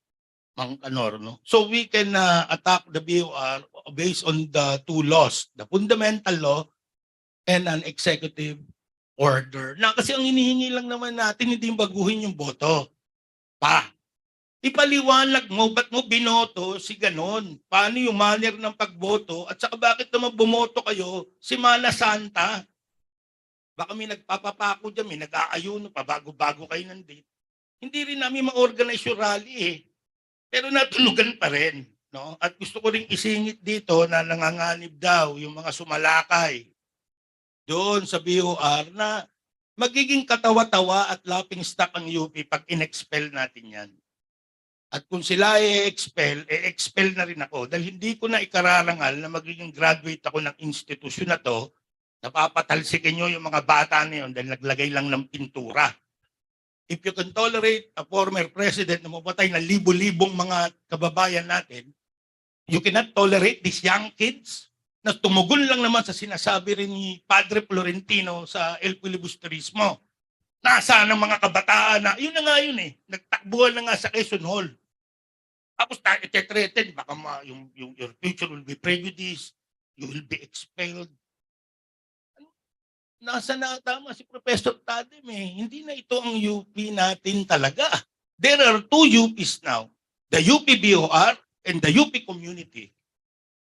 Mang Kanor. No? So we can attack the BOR based on the two laws, the fundamental law and an executive order. Na kasi ang hinihingi lang naman natin, hindi baguhin yung boto. Ipaliwanag mo, ba't mo binoto si ganon? Paano yung manner ng pagboto? At saka bakit naman bumoto kayo si Mana Santa? Baka may nagpapapako dyan, may nag-aayuno pa, bago-bago kayo nandito. Hindi rin namin ma-organize yung rally eh. Pero natulugan pa rin. No? At gusto ko rin isingit dito na nanganganib daw yung mga sumalakay doon sa BOR na magiging katawa-tawa at laughing stock ang UP pag in-expel natin yan. At kung sila i-expel na rin ako dahil hindi ko na ikararangal na magiging graduate ako ng institusyon na to, napapatalsikin nyo yung mga bata na yun dahil naglagay lang ng pintura. If you can tolerate a former president na mapatay na libo-libong mga kababayan natin, you cannot tolerate these young kids na tumugon lang naman sa sinasabi rin ni Padre Florentino sa El Filibusterismo. Nasaan ang mga kabataan na, yun na nga yun eh, nagtakbuhan na nga sa Quezon Hall. Tapos tayo ite-threaten, baka your future will be prejudiced, you will be expelled. Nasa na tama si Professor Tadem eh, hindi na ito ang UP natin talaga. There are two UPs now, the UP BOR and the UP community.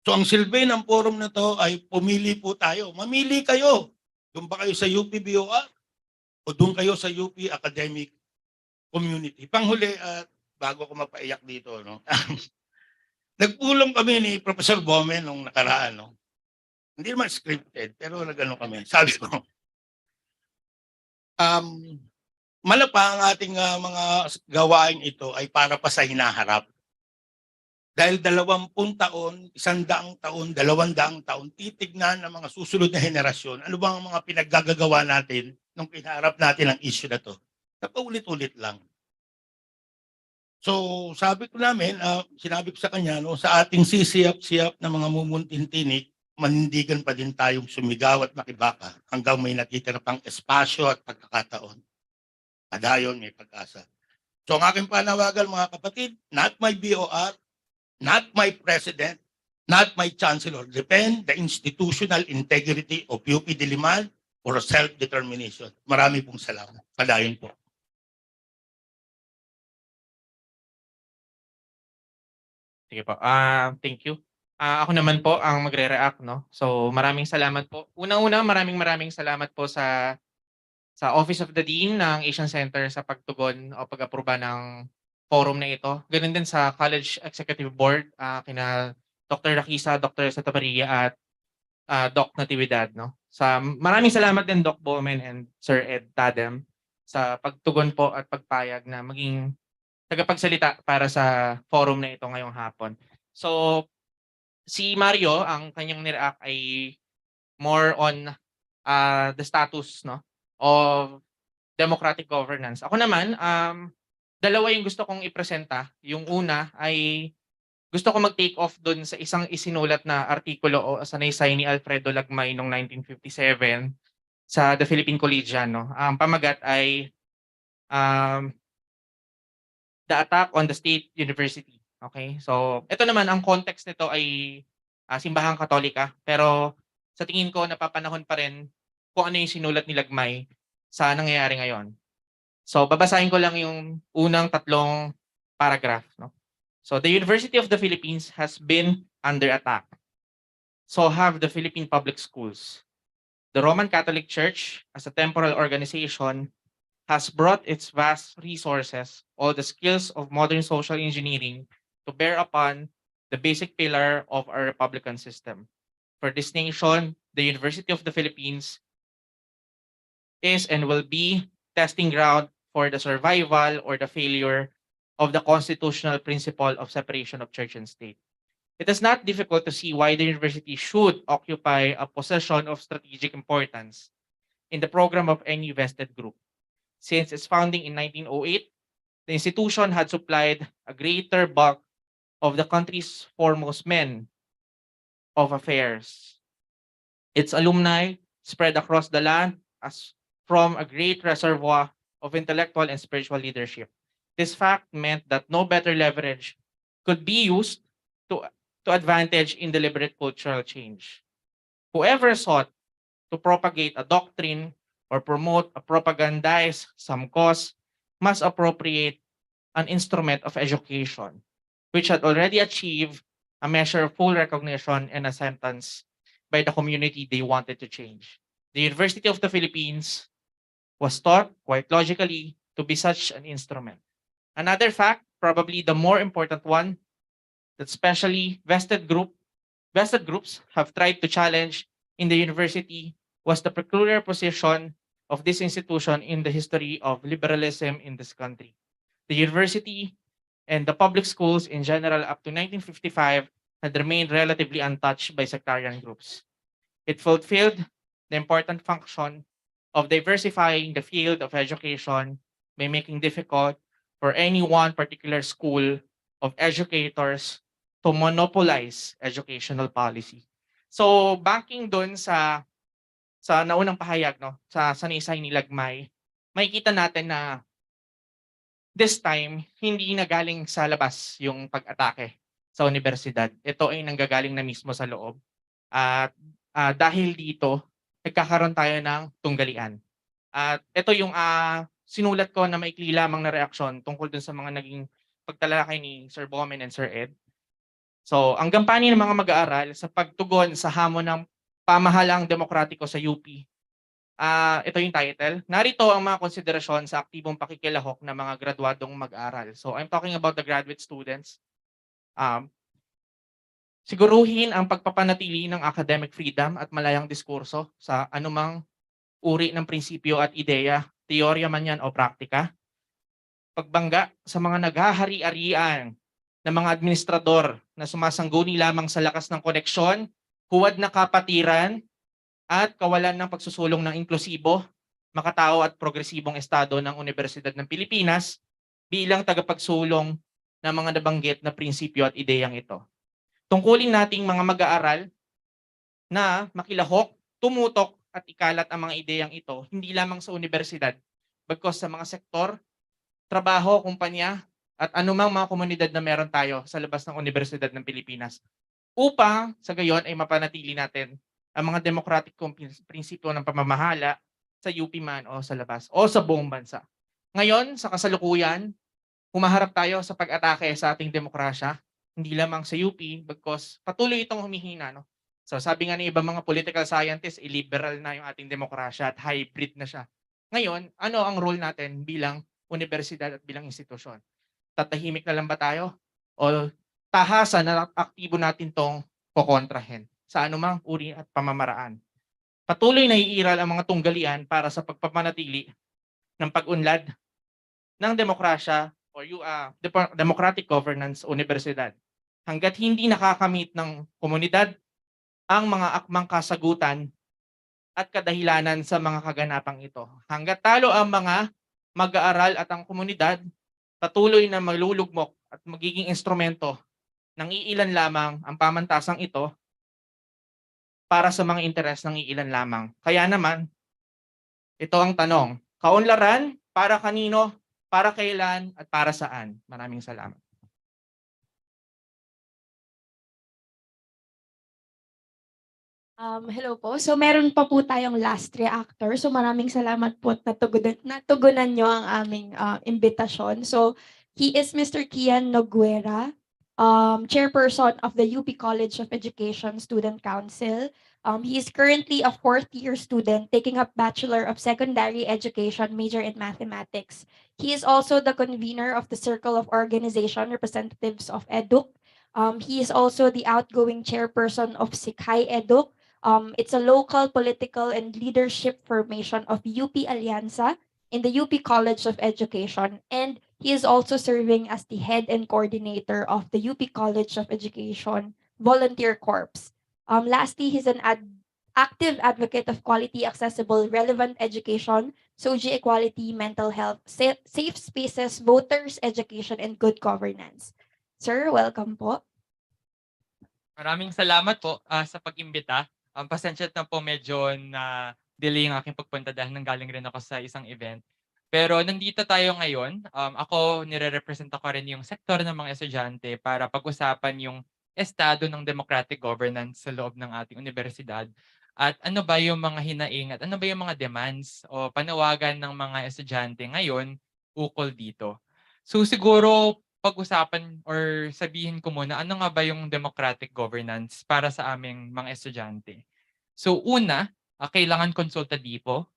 So ang silbi ng forum na to ay pumili po tayo. Mamili kayo. Doon ba kayo sa UP BOR? O doon kayo sa UP Academic Community. Panghuli, bago ko mapaiyak dito, no? Nagpulong kami ni Professor Bomen nung nakaraan, no? Hindi naman scripted, pero nagano kami. Sabi ko, malapa ang ating mga gawain ito ay para pa sa hinaharap. Dahil 20 taon, 100 taon, 200 taon, titignan ng mga susunod na henerasyon, ano bang mga pinaggagawa natin nung kinaharap natin ang issue na to. Napaulit-ulit lang. So sabi ko namin, sinabi ko sa kanya, no, sa ating sisiyap-siyap na mga mumuntintinik, manindigan pa din tayong sumigaw at makibaka hanggang may natitira pang espasyo at pagkakataon. Padayon, may pag-asa. So ang aking panawagan mga kapatid, not my BOR, not my president, not my chancellor, defend the institutional integrity of UP Diliman for self-determination. Marami pong salamat. Padayon po. Sige po. Thank you. Ako naman po ang magre-react, no? So, maraming salamat po. Unang-una, maraming salamat po sa Office of the Dean ng Asian Center sa pagtugon o pag-aproba ng forum na ito. Ganun din sa College Executive Board, kina Dr. Rakisa, Dr. Sataparia at Doc Natividad, no? Maraming salamat din Doc Bowman and Sir Ed Tadem sa pagtugon po at pagpayag na maging tagapagsalita para sa forum na ito ngayong hapon. So, si Mario, ang kanyang nireact ay more on the status, no, of democratic governance. Ako naman, dalawa yung gusto kong ipresenta. Yung una ay gusto ko mag-take off doon sa isang isinulat na artikulo o sanaysay ni Alfredo Lagmay noong 1957 sa The Philippine Collegian. No? Ang pamagat ay The Attack on the State University. Okay? So, ito naman, ang context nito ay simbahang Katolika. Pero sa tingin ko, napapanahon pa rin kung ano yung sinulat ni Lagmay sa nangyayari ngayon. So, babasahin ko lang yung unang 3 paragraph. No? So, the University of the Philippines has been under attack. So have the Philippine public schools. The Roman Catholic Church, as a temporal organization, has brought its vast resources, all the skills of modern social engineering, to bear upon the basic pillar of our republican system. For this nation, the University of the Philippines is and will be testing ground for the survival or the failure of the constitutional principle of separation of church and state. It is not difficult to see why the university should occupy a position of strategic importance in the program of any vested group. Since its founding in 1908, the institution had supplied a greater bulk of the country's foremost men of affairs. Its alumni spread across the land as from a great reservoir of intellectual and spiritual leadership. This fact meant that no better leverage could be used to advantage in deliberate cultural change. Whoever sought to propagate a doctrine or promote or propagandize some cause must appropriate an instrument of education, which had already achieved a measure of full recognition and acceptance by the community they wanted to change. The University of the Philippines was thought, quite logically, to be such an instrument. Another fact, probably the more important one, that especially vested groups have tried to challenge in the university was the peculiar position of this institution in the history of liberalism in this country. The university and the public schools in general up to 1955 had remained relatively untouched by sectarian groups. It fulfilled the important function of diversifying the field of education by making difficult for any one particular school of educators to monopolize educational policy. So banking doon sa naunang pahayag, no, sa sanaysay ni Lagmay, makikita natin na this time hindi na galing sa labas yung pag-atake sa universidad. Ito ay nanggagaling na mismo sa loob. At dahil dito, nagkakaroon tayo ng tunggalian. At ito yung sinulat ko na maikli lamang na reaksyon tungkol dun sa mga naging pagtalakay ni Sir Bowman and Sir Ed. So, ang gampanin ng mga mag-aaral sa pagtugon sa hamon ng pamahalaang demokratiko sa UP. Ito yung title. Narito ang mga konsiderasyon sa aktibong pakikilahok ng mga graduadong mag-aaral. So, I'm talking about the graduate students. Siguruhin ang pagpapanatili ng academic freedom at malayang diskurso sa anumang uri ng prinsipyo at ideya, teorya man yan o praktika. Pagbangga sa mga naghahari-arian ng mga administrador na sumasangguni lamang sa lakas ng koneksyon, huwad na kapatiran, at kawalan ng pagsusulong ng inklusibo, makatao at progresibong estado ng Universidad ng Pilipinas bilang tagapagsulong ng mga nabanggit na prinsipyo at ideyang ito. Tungkulin nating mga mag-aaral na makilahok, tumutok at ikalat ang mga ideyang ito hindi lamang sa universidad, bagkus sa mga sektor, trabaho, kumpanya, at anumang mga komunidad na meron tayo sa labas ng Universidad ng Pilipinas upang sa gayon ay mapanatili natin ang mga democratic prinsipyo ng pamamahala sa UP man o sa labas o sa buong bansa. Ngayon, sa kasalukuyan, humaharap tayo sa pag-atake sa ating demokrasya, hindi lamang sa UP, bagkus patuloy itong humihina. No? So sabi nga ng ibang mga political scientists, illiberal na yung ating demokrasya at hybrid na siya. Ngayon, ano ang role natin bilang universidad at bilang institusyon? Tatahimik na lang ba tayo? O tahasan na aktibo natin tong kokontrahen sa anumang uri at pamamaraan? Patuloy na iiral ang mga tunggalian para sa pagpapanatili ng pag-unlad ng demokrasya o democratic governance sa universidad. Hanggat hindi nakakamit ng komunidad ang mga akmang kasagutan at kadahilanan sa mga kaganapang ito. Hanggat talo ang mga mag-aaral at ang komunidad, patuloy na malulugmok at magiging instrumento ng iilan lamang ang pamantasang ito para sa mga interes ng iilan lamang. Kaya naman, ito ang tanong, kaunlaran, para kanino, para kailan, at para saan? Maraming salamat. Hello po. So meron pa po tayong last reactor. So maraming salamat po at natugunan nyo ang aming imbitasyon. So he is Mr. Kian Noguera, chairperson of the UP College of Education Student Council. He is currently a fourth-year student taking up Bachelor of Secondary Education major in mathematics. He is also the convener of the Circle of Organization Representatives of EDUC. He is also the outgoing chairperson of Sikhay EDUC. It's a local political and leadership formation of UP Alianza in the UP College of Education, and he is also serving as the head and coordinator of the UP College of Education Volunteer Corps. Lastly, he's an active advocate of quality, accessible, relevant education, socio-equality, mental health, safe spaces, voters, education, and good governance. Sir, welcome po. Maraming salamat po sa pag-imbita. Pasensya na po medyo na delay yung aking pagpunta dahil nanggaling rin ako sa isang event. Pero nandito tayo ngayon. Ako, nire-represent ako rin yung sektor ng mga estudyante para pag-usapan yung estado ng democratic governance sa loob ng ating universidad. At ano ba yung mga hinaing at ano ba yung mga demands o panawagan ng mga estudyante ngayon ukol dito. So siguro pag-usapan or sabihin ko muna ano nga ba yung democratic governance para sa aming mga estudyante. So una, kailangan konsultatibo,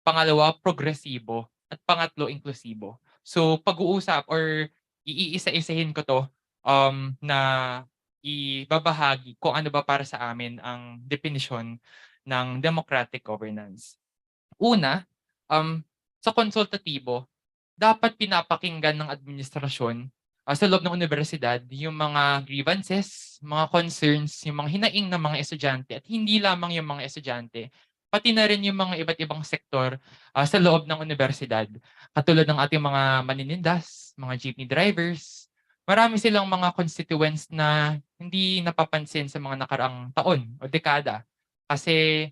pangalawa progresibo, at pangatlo inklusibo. So pag-uusap or iisa-isahin ko to na ibabahagi kung ano ba para sa amin ang definisyon ng democratic governance. Una, sa konsultatibo, dapat pinapakinggan ng administrasyon sa loob ng universidad yung mga grievances, mga concerns, yung mga hinaing ng mga estudyante at hindi lamang yung mga estudyante, pati na rin yung mga iba't ibang sektor sa loob ng universidad. Katulad ng ating mga maninindas, mga jeepney drivers, marami silang mga constituents na hindi napapansin sa mga nakaraang taon o dekada. Kasi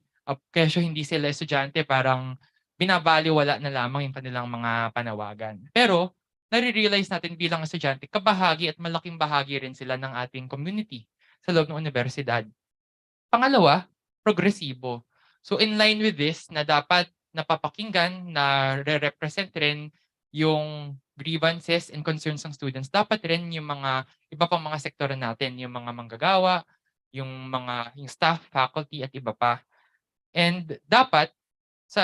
kesyo hindi sila estudyante, parang binabaliwala na lamang yung kanilang mga panawagan. Pero nare-realize natin bilang estudyante, kabahagi at malaking bahagi rin sila ng ating community sa loob ng universidad. Pangalawa, progresibo. So in line with this, na dapat napapakinggan, na re-represent rin yung grievances and concerns ng students, dapat rin yung mga iba pang mga sektor natin, yung mga manggagawa, yung staff, faculty at iba pa. And dapat sa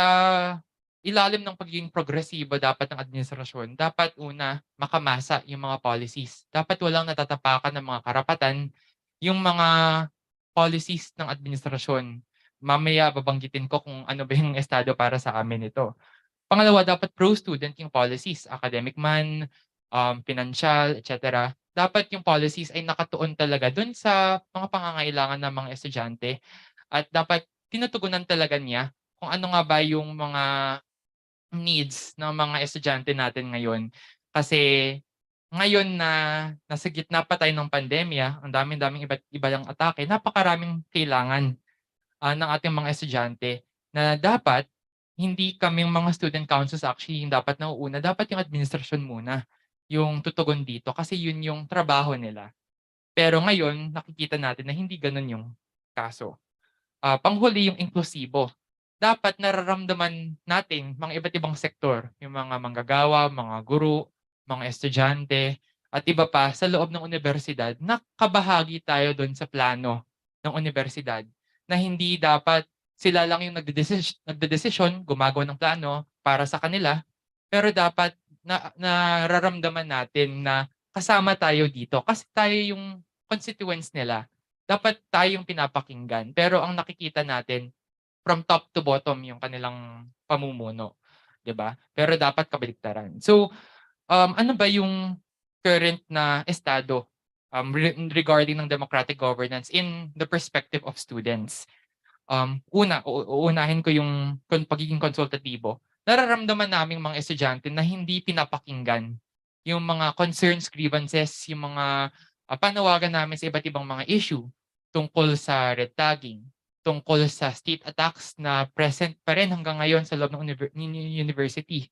ilalim ng pagiging progresibo dapat ng administrasyon, dapat una makamasa yung mga policies. Dapat walang natatapakan ng mga karapatan yung mga policies ng administrasyon. Mamaya babanggitin ko kung ano ba yung estado para sa amin ito. Pangalawa, dapat pro-student yung policies, academic man, financial, etc. dapat yung policies ay nakatuon talaga dun sa mga pangangailangan ng mga estudyante at dapat tinutugunan talaga niya kung ano nga ba yung mga needs ng mga estudyante natin ngayon. Kasi ngayon na nasa gitna pa tayo ng pandemya, ang daming-daming iba't ibang atake, napakaraming kailangan ng ating mga estudyante na dapat hindi kaming mga student councils actually yung dapat nauuna, dapat yung administrasyon muna yung tutugon dito kasi yun yung trabaho nila. Pero ngayon, nakikita natin na hindi ganun yung kaso. Panghuli yung inklusibo. Dapat nararamdaman natin mga iba't ibang sektor, yung mga manggagawa, mga guro, mga estudyante, at iba pa sa loob ng universidad, nakabahagi tayo doon sa plano ng universidad na hindi dapat sila lang yung nagdedesisyon, gumagawa ng plano para sa kanila, pero dapat nararamdaman natin na kasama tayo dito kasi tayo yung constituents nila. Dapat tayong pinapakinggan. Pero ang nakikita natin, from top to bottom yung kanilang pamumuno, 'di ba? Pero dapat kabaliktaran. So, ano ba yung current na estado regarding ng democratic governance in the perspective of students? Uunahin ko yung pagiging konsultatibo. Nararamdaman naming mga estudyante na hindi pinapakinggan yung mga concerns, grievances, yung mga panawagan namin sa iba't ibang mga issue tungkol sa red tagging, tungkol sa state attacks na present pa rin hanggang ngayon sa loob ng university.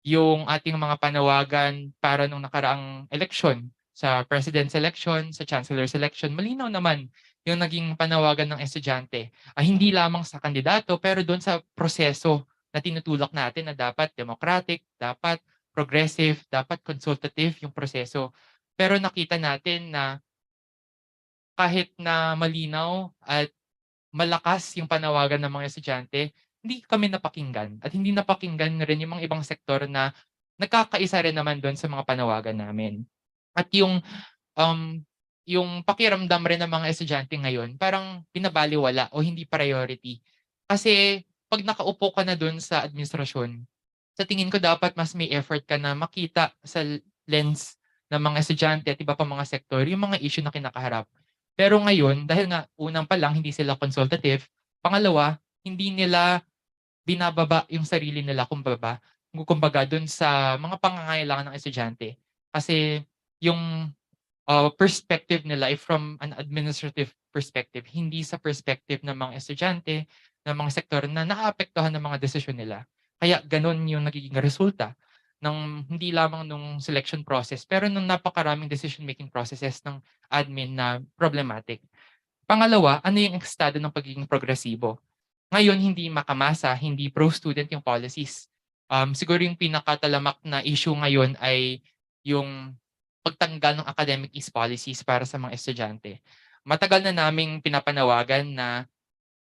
Yung ating mga panawagan para nung nakaraang eleksyon, sa president's election, sa chancellor's election, malinaw naman yung naging panawagan ng estudyante. Hindi lamang sa kandidato, pero doon sa proseso na tinutulak natin na dapat democratic, dapat progressive, dapat consultative yung proseso. Pero nakita natin na kahit na malinaw at malakas yung panawagan ng mga estudyante, hindi kami napakinggan. At hindi napakinggan rin yung mga ibang sektor na nagkakaisa rin naman doon sa mga panawagan namin. At yung pakiramdam rin ng mga estudyante ngayon, parang binabaliwala o hindi priority. Kasi pag nakaupo ka na doon sa administrasyon, sa tingin ko dapat mas may effort ka na makita sa lens ng mga estudyante at iba pa mga sektor yung mga issue na kinakaharap. Pero ngayon, dahil nga unang pa lang hindi sila consultative, pangalawa, hindi nila binababa yung sarili nila kumbaga doon sa mga pangangailangan ng estudyante. Kasi yung perspective nila ay from an administrative perspective, hindi sa perspective ng mga estudyante, ng mga sektor na naaapektuhan ng mga desisyon nila. Kaya ganun yung nagiging resulta ng hindi lamang nung selection process, pero nung napakaraming decision-making processes ng admin na problematic. Pangalawa, ano yung estado ng pagiging progresibo? Ngayon, hindi makamasa, hindi pro-student yung policies. Siguro yung pinakatalamak na issue ngayon ay yung pagtanggal ng academic ease policies para sa mga estudyante. Matagal na naming pinapanawagan na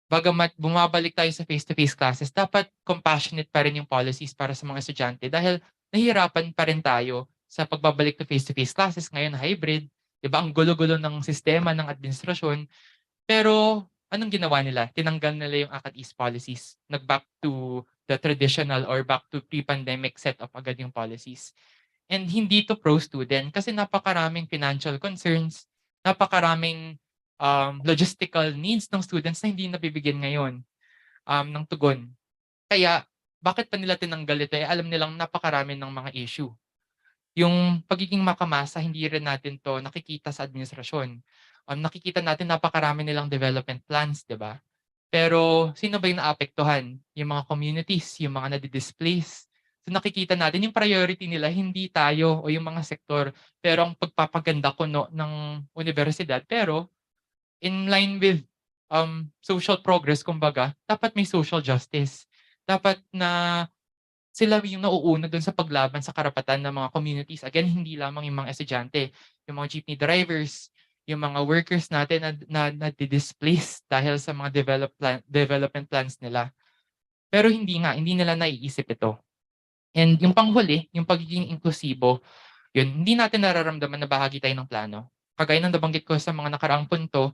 bagamat bumabalik tayo sa face-to-face classes, dapat compassionate pa rin yung policies para sa mga estudyante dahil nahihirapan pa rin tayo sa pagbabalik to face-to-face classes. Ngayon, hybrid. Diba? Ang gulo-gulo ng sistema ng administrasyon. Pero anong ginawa nila? Tinanggal nila yung ACAD East policies. Nag-back to the traditional or back to pre-pandemic setup agad yung policies. And hindi to pro-student kasi napakaraming financial concerns, napakaraming logistical needs ng students na hindi nabibigyan ngayon ng tugon. Kaya bakit pa nila tinanggal ito? Alam nilang napakarami ng mga issue. Yung pagiging makamasa, hindi rin natin to nakikita sa administrasyon. Nakikita natin napakarami nilang development plans, di ba? Pero sino ba yung naapektuhan? Yung mga communities, yung mga nadi-displace. So nakikita natin yung priority nila, hindi tayo o yung mga sektor, pero ang pagpapaganda kuno ng universidad. Pero in line with social progress, kumbaga, dapat may social justice. Dapat na sila yung nauuna doon sa paglaban sa karapatan ng mga communities. Again, hindi lamang yung mga estudyante, yung mga jeepney drivers, yung mga workers natin na displace dahil sa mga development plans nila. Pero hindi nila naiisip ito. And yung panghuli, yung pagiging inklusibo, yun, hindi natin nararamdaman na bahagi tayo ng plano. Kagaya ng nabanggit ko sa mga nakaraang punto,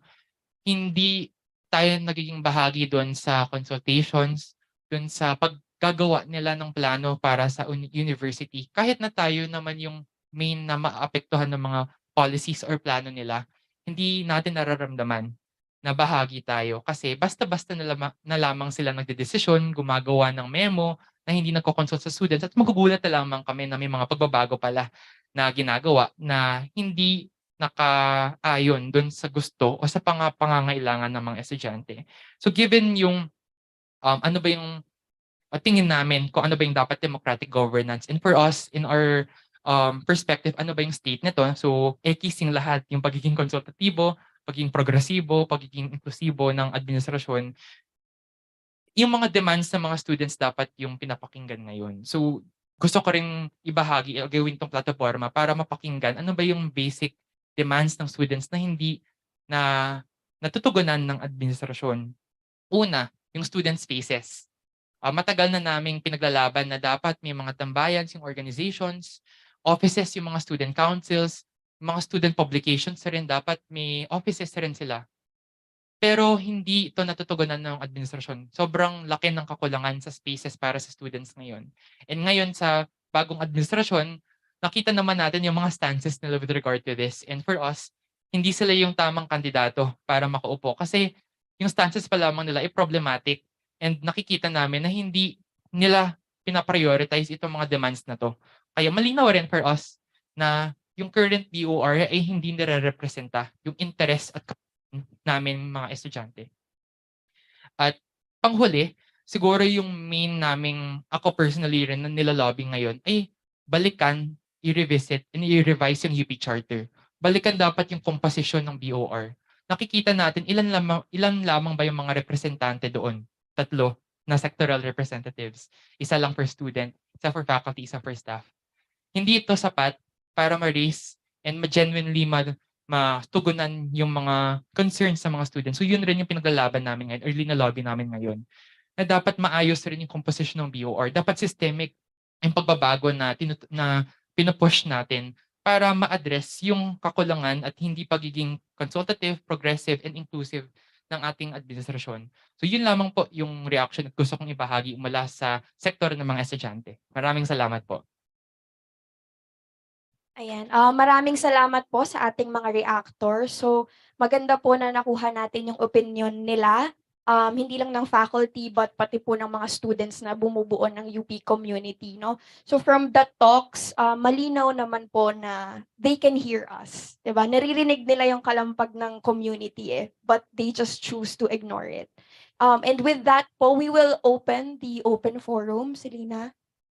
hindi tayo nagiging bahagi doon sa consultations, doon sa paggagawa nila ng plano para sa university. Kahit na tayo naman yung main na maapektuhan ng mga policies or plano nila, hindi natin nararamdaman na bahagi tayo kasi basta-basta na lamang sila nagdedesisyon, gumagawa ng memo na hindi nagko-consult sa students at magugulat na lamang kami na may mga pagbabago pala na ginagawa na hindi nakaayon dun sa gusto o sa pangangailangan ng mga estudyante. So given yung ano ba yung tingin namin kung ano ba yung dapat democratic governance, and for us in our perspective, ano ba yung state nito? So ekising lahat yung pagiging konsultatibo, pagiging progresibo, pagiging inklusibo ng administrasyon. Yung mga demands ng mga students dapat yung pinapakinggan ngayon. So gusto ko rin ibahagi, gawin tong plataforma para mapakinggan ano ba yung basic demands ng students na hindi na natutugunan ng administrasyon. Una, yung student spaces. Matagal na naming pinaglalaban na dapat may mga tambayan yung organizations, offices yung mga student councils, mga student publications na rin dapat may offices na rin sila. Pero hindi ito natutugunan ng administrasyon. Sobrang laki ng kakulangan sa spaces para sa students ngayon. And ngayon sa bagong administrasyon, nakita naman natin yung mga stances nila with regard to this. And for us, hindi sila yung tamang kandidato para makaupo kasi yung stances pa lamang nila ay problematic. And nakikita namin na hindi nila pinaprioritize itong mga demands na to. Kaya malinaw rin for us na yung current BOR ay hindi nire-representa yung interest at namin mga estudyante. At panghuli, siguro yung main naming, ako personally rin na nilalobby ngayon ay balikan, i-revisit, and i-revise yung UP Charter. Balikan dapat yung komposisyon ng BOR. Nakikita natin ilan lamang ba yung mga representante doon? 3 na sectoral representatives. Isa lang per student, isa for faculty, isa for staff. Hindi ito sapat para ma-raise and ma-genuinely matugunan yung mga concerns sa mga students. So yun rin yung pinaglalaban namin ngayon, early na lobby namin ngayon, na dapat maayos rin yung composition ng BOR. Dapat systemic yung pagbabago na pinupush natin para ma-address yung kakulangan at hindi pagiging consultative, progressive, and inclusive ng ating administrasyon. So yun lamang po yung reaction at gusto kong ibahagi mula sa sektor ng mga estudyante. Maraming salamat po. Ayan, maraming salamat po sa ating mga reactor. So maganda po na nakuha natin yung opinion nila, hindi lang ng faculty but pati po ng mga students na bumubuo ng UP community, no? So from the talks, malinaw naman po na they can hear us, 'di ba? Naririnig nila yung kalampag ng community but they just choose to ignore it. And with that po, we will open the open forum, Selena.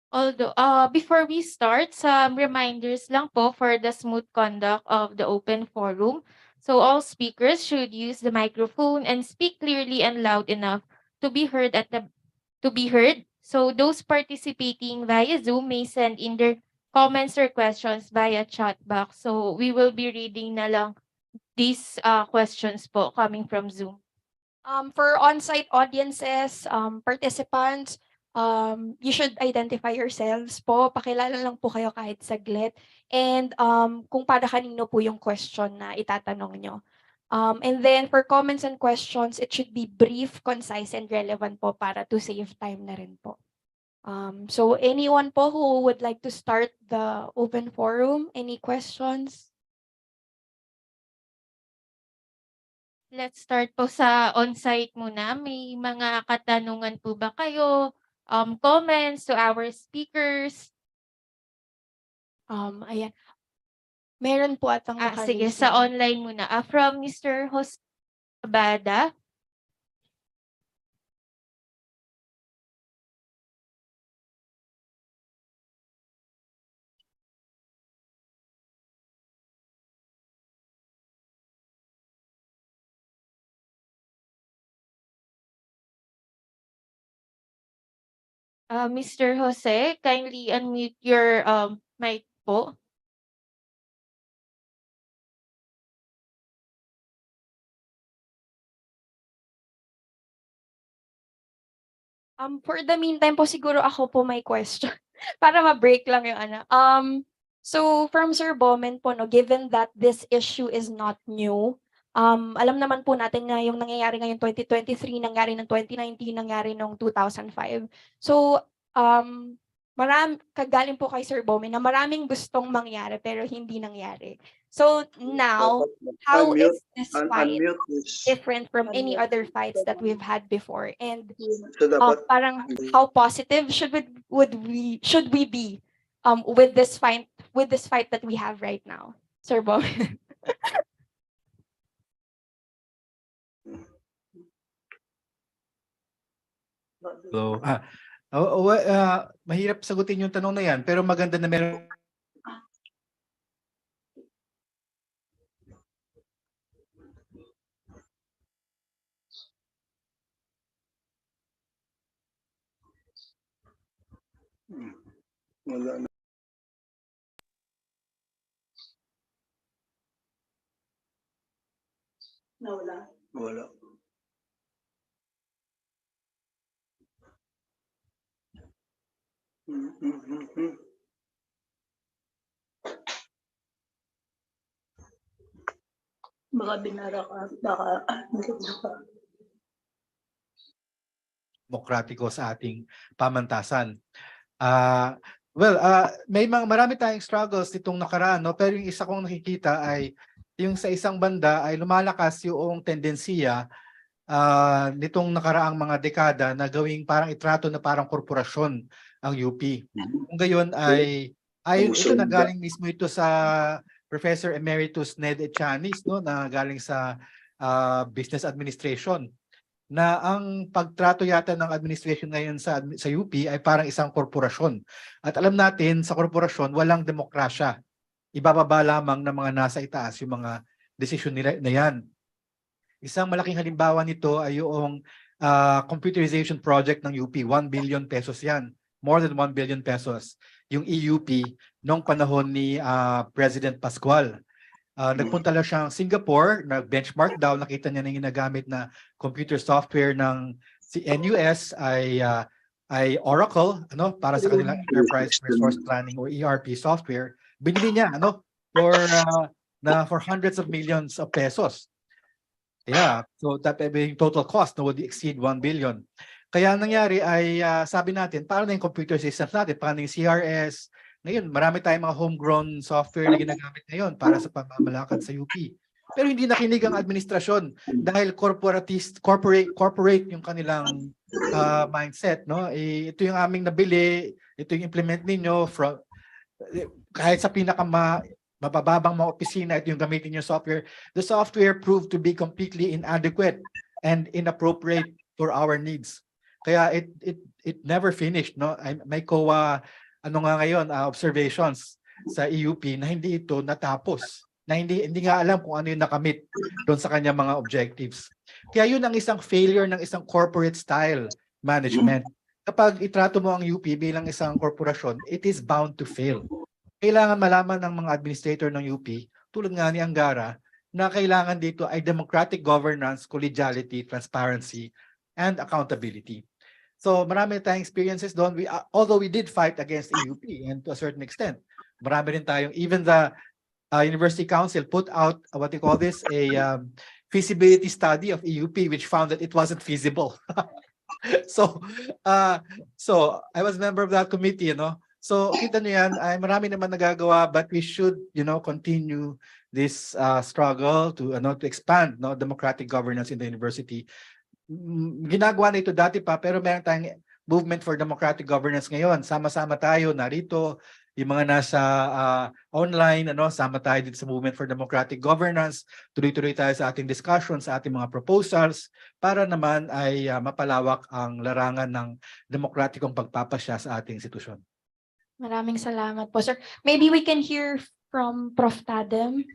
Although, before we start, some reminders lang po for the smooth conduct of the open forum. So all speakers should use the microphone and speak clearly and loud enough to be heard So those participating via Zoom may send in their comments or questions via chat box. So we will be reading na lang these questions po coming from Zoom. For on-site audiences, participants, you should identify yourselves po. Pakilala lang po kayo kahit saglit. And kung para kanino po yung question na itatanong nyo. And then for comments and questions, it should be brief, concise, and relevant po para to save time na rin po. So anyone po who would like to start the open forum, any questions? Let's start po sa on-site muna. May mga katanungan po ba kayo? Comments to our speakers? Ayan. Meron po atang Sige, sa online muna. From Mr. Jose Abada. Mr. Jose, kindly unmute your mic po. For the meantime po, siguro ako po may question para ma-break lang yung ano. So from Sir Bomen po, no, given that this issue is not new, alam naman po natin na yung nangyayari ngayon 2023, nangyari ng 2019, nangyari noong 2005. So kagaling po kay Sir Bome na maraming gustong mangyari pero hindi nangyari. So now, how is this fight different from any other fights that we've had before? And parang how positive should we be with this fight that we have right now, Sir Bome? So, mahirap sagutin yung tanong na yan, pero maganda na meron. Wala na. Wala. Baka binara ka, baka Demokratiko sa ating pamantasan. Marami tayong struggles nitong nakaraan, no? Pero yung isa kong nakikita ay yung sa isang banda ay lumalakas yung tendensiya nitong nakaraang mga dekada na gawing parang itrato na parang korporasyon ang UP. Kung gayon ay ito na galing mismo ito sa Professor Emeritus Ned Echaniz, no, na galing sa Business Administration, na ang pagtrato yata ng administration ngayon sa UP ay parang isang korporasyon. At alam natin sa korporasyon walang demokrasya. Ibababa lamang ng mga nasa itaas yung mga desisyon nila na yan. Isang malaking halimbawa nito ay yung computerization project ng UP. 1 billion pesos yan. More than 1 billion pesos. Yung EUP noong panahon ni President Pascual. Nagpunta lang siyang Singapore, nag-benchmark daw, nakita niya na yung ginagamit na computer software ng NUS ay Oracle, ano, para sa kanilang Enterprise Resource Planning or ERP software. Binili niya, ano, for hundreds of millions of pesos. Yeah, so that yung total cost na would exceed 1 billion. Kaya nangyari ay sabi natin, paano na yung computer systems natin, paano yung CRS. Ngayon, marami tayong mga homegrown software na ginagamit ngayon para sa pamamalakad sa UP. Pero hindi nakinig ang administrasyon dahil corporate yung kanilang mindset, no? Ito yung aming nabili, ito yung implement ninyo from kahit sa mabababang mga opisina, ito yung gamitin yung software. The software proved to be completely inadequate and inappropriate for our needs. Kaya it never finished, no? May COA observations sa EUP na hindi ito natapos, na hindi nga alam kung ano yung nakamit doon sa kanyang mga objectives. Kaya yun ang isang failure ng isang corporate style management. Kapag itrato mo ang UP bilang isang korporasyon, it is bound to fail. Kailangan malaman ng mga administrator ng UP, tulad nga ni Angara, na kailangan dito ay democratic governance, collegiality, transparency, and accountability. So marami tayong experiences doon. Although we did fight against EUP and to a certain extent, marami rin tayong, even the University Council put out what they call this, a feasibility study of EUP, which found that it wasn't feasible. So I was a member of that committee, you know. So kita nyo yan, ay marami naman nagagawa, but we should, you know, continue this struggle to expand, no, democratic governance in the university. Ginagawa na ito dati pa, pero meron tayong movement for democratic governance ngayon. Sama-sama tayo narito, yung mga nasa online, sama tayo dito sa movement for democratic governance. Tuloy-tuloy tayo sa ating discussions, sa ating mga proposals, para naman ay mapalawak ang larangan ng demokratikong pagpapasya sa ating institusyon. Maraming salamat po, sir. Maybe we can hear from Prof. Tadem.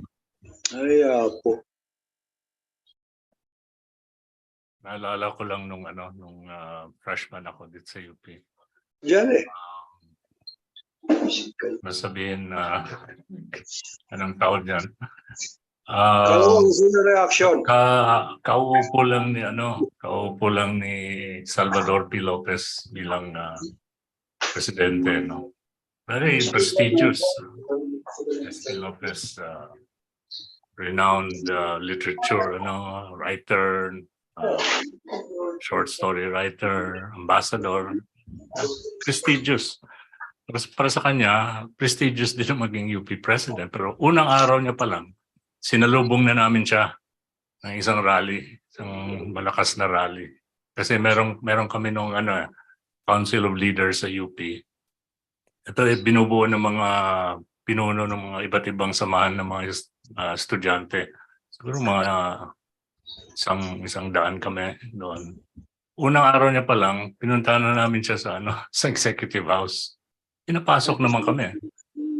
Po. Naalala ko lang nung freshman ako dito sa UP. Diyan eh. Masabihin na anong taon yan. Reaction. Kauupo lang ni Salvador P. Lopez bilang presidente, no. Very prestigious. S.P. Lopez, renowned literature, writer, short story writer, ambassador, prestigious. para sa kanya, prestigious din ang maging UP president. Pero unang araw niya pa lang, sinalubong na namin siya ng isang rally, isang malakas na rally. Kasi meron kami nung Council of Leaders sa UP. Ito ay binubuo ng mga pinuno ng mga iba't ibang samahan ng mga estudyante. Siguro mga isang daan kami doon. Unang araw niya pa lang, pinuntahan na namin siya sa sa Executive House. Pinapasok naman kami.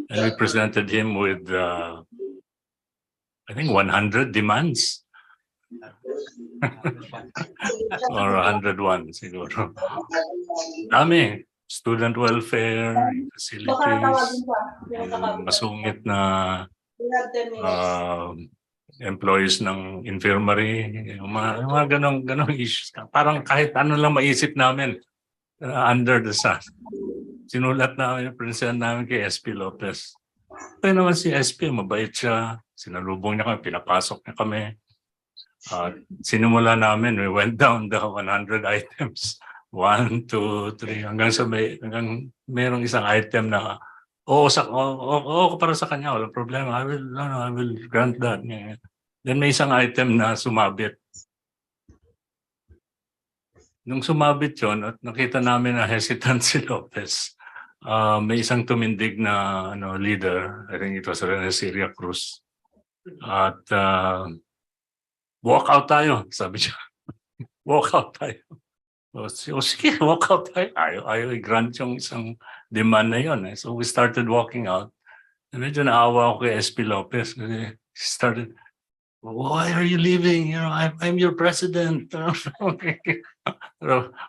And we presented him with I think 100 demands. Or 101 siguro. Dami. Student welfare, facilities, masungit na employees ng infirmary, yung mga ganong issues. Parang kahit ano lang maisip namin under the sun. Sinulat namin, present namin kay SP Lopez. Kaya naman si SP, mabait siya. Sinalubong niya kami, pinapasok niya kami. Sinimula namin, we went down the 100 items. 1, 2, 3, hanggang merong isang item na para sa kanya, walang problema. I will grant that. Then may isang item na sumabit. Nung sumabit yon at nakita namin na hesitant si Lopez, may isang tumindig na leader, I think it was Rene Siria Cruz. At walk out tayo, sabi siya. Walk out tayo. Sige, walk out tayo. Ayaw i-grant yung isang demand na yun. So we started walking out. And medyo naawa ako kay SP Lopez kasi he started, why are you leaving? I'm your president. Pero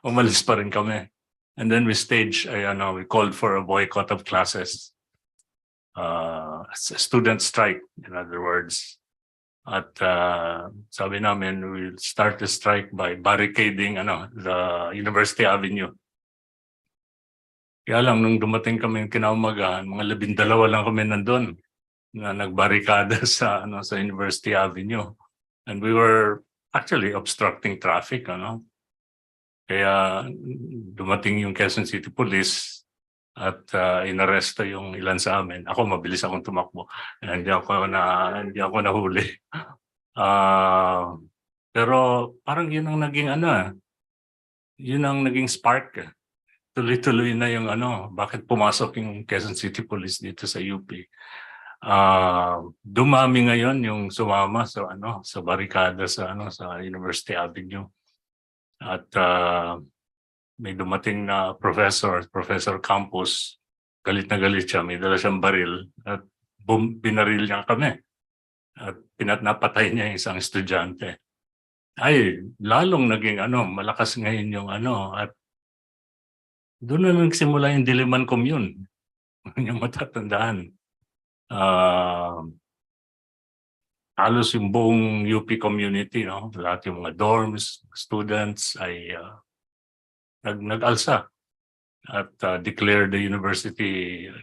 umalis pa rin kami. And then we staged, we called for a boycott of classes. A student strike, in other words. At sabi namin, we'll start the strike by barricading the University Avenue. Kaya lang, nung dumating kami kinaumagahan, mga 12 lang kami nandun na nagbarikada sa University Avenue. And we were actually obstructing traffic. Kaya dumating yung Quezon City Police at inaresto yung ilan sa amin. Ako mabilis akong tumakbo. Hindi ako nahuli. Pero parang yun ang naging yun ang naging spark. Tuloy-tuloy na yung bakit pumasok yung Quezon City Police dito sa UP. Dumami ngayon yung sumama sa barikada sa University Avenue. At may dumating na Professor Campos, galit na galit siya, may dala siyang baril at binaril niya kami. At napatay niya yung isang estudyante. Ay, lalong naging malakas ngayon yung at doon na nagsimula yung Diliman Commune. Yung matatandaan. Halos yung buong UP community, lahat yung mga dorms, students ay nag-alsa at declared the University of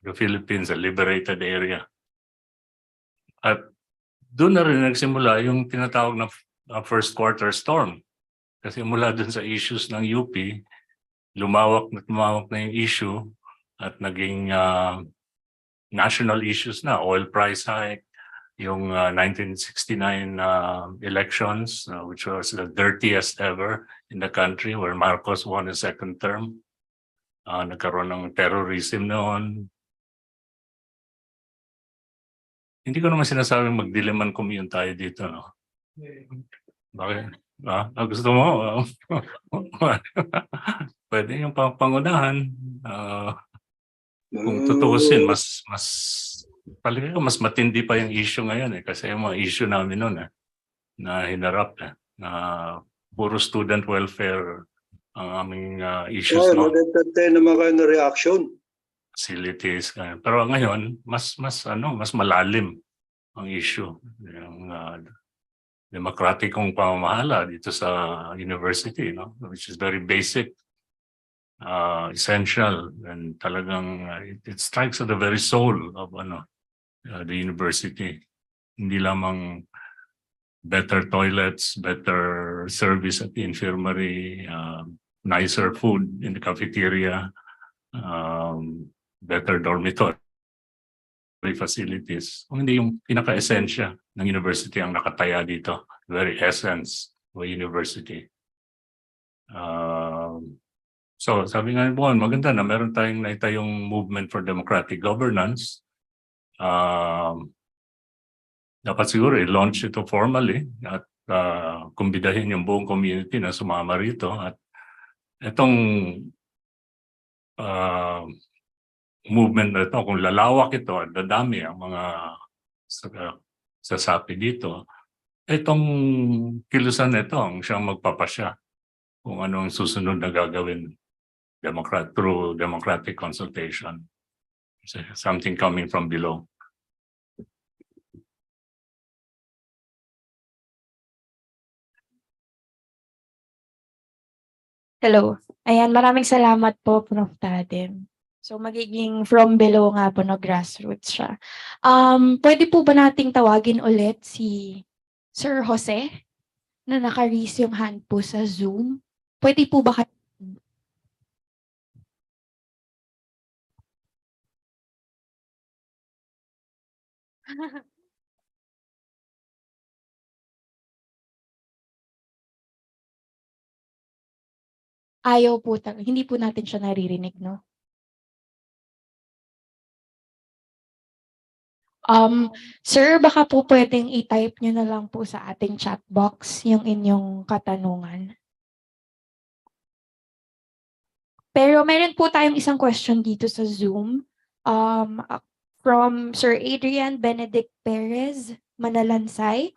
the Philippines a liberated area. At doon na rin nagsimula yung tinatawag na first quarter storm. Kasi mula dun sa issues ng UP, lumawak na yung issue at naging national issues na, oil price hike, yung 1969 elections, which was the dirtiest ever in the country, where Marcos won a second term. Nagkaroon ng terrorism noon. Hindi ko naman sinasabing magdiliman commune tayo dito, no? Bakit? Gusto mo? Pwede yung pangunahan. Kung tutuusin, mas matindi pa yung issue ngayon kasi yung mga issue namin noon na hinarap na puro student welfare ang aming issues noon. Magandang naman kayo na reaction. Facilities. Pero ngayon, mas malalim ang issue. Yung demokratikong pamamahala dito sa university, which is very basic, essential, and talagang it strikes at the very soul of the university. Hindi lamang better toilets, better service at the infirmary, nicer food in the cafeteria, better dormitory facilities. Kung hindi yung pinaka-esensya ng university ang nakataya dito, very essence of a university. So sabi nga ni Bon, maganda na meron tayong naitayong movement for democratic governance. Dapat siguro i-launch ito formally at kumbidahin yung buong community na sumama rito. At itong movement na ito, kung lalawak ito at dadami ang mga sasapi dito, itong kilusan na ito ang siyang magpapasya kung ano ang susunod na gagawin through democratic consultation. Something coming from below. Hello. Ayan, maraming salamat po, Prof. Tadem. So magiging from below nga po, no, grassroots siya. Pwede po ba nating tawagin ulit si Sir Jose na naka-raise yung hand po sa Zoom? Pwede po ba Ayaw po, hindi po natin siya naririnig, no? Sir, baka po pwedeng i-type nyo na lang po sa ating chat box yung inyong katanungan. Pero meron po tayong isang question dito sa Zoom from Sir Adrian Benedict Perez, Manalansay.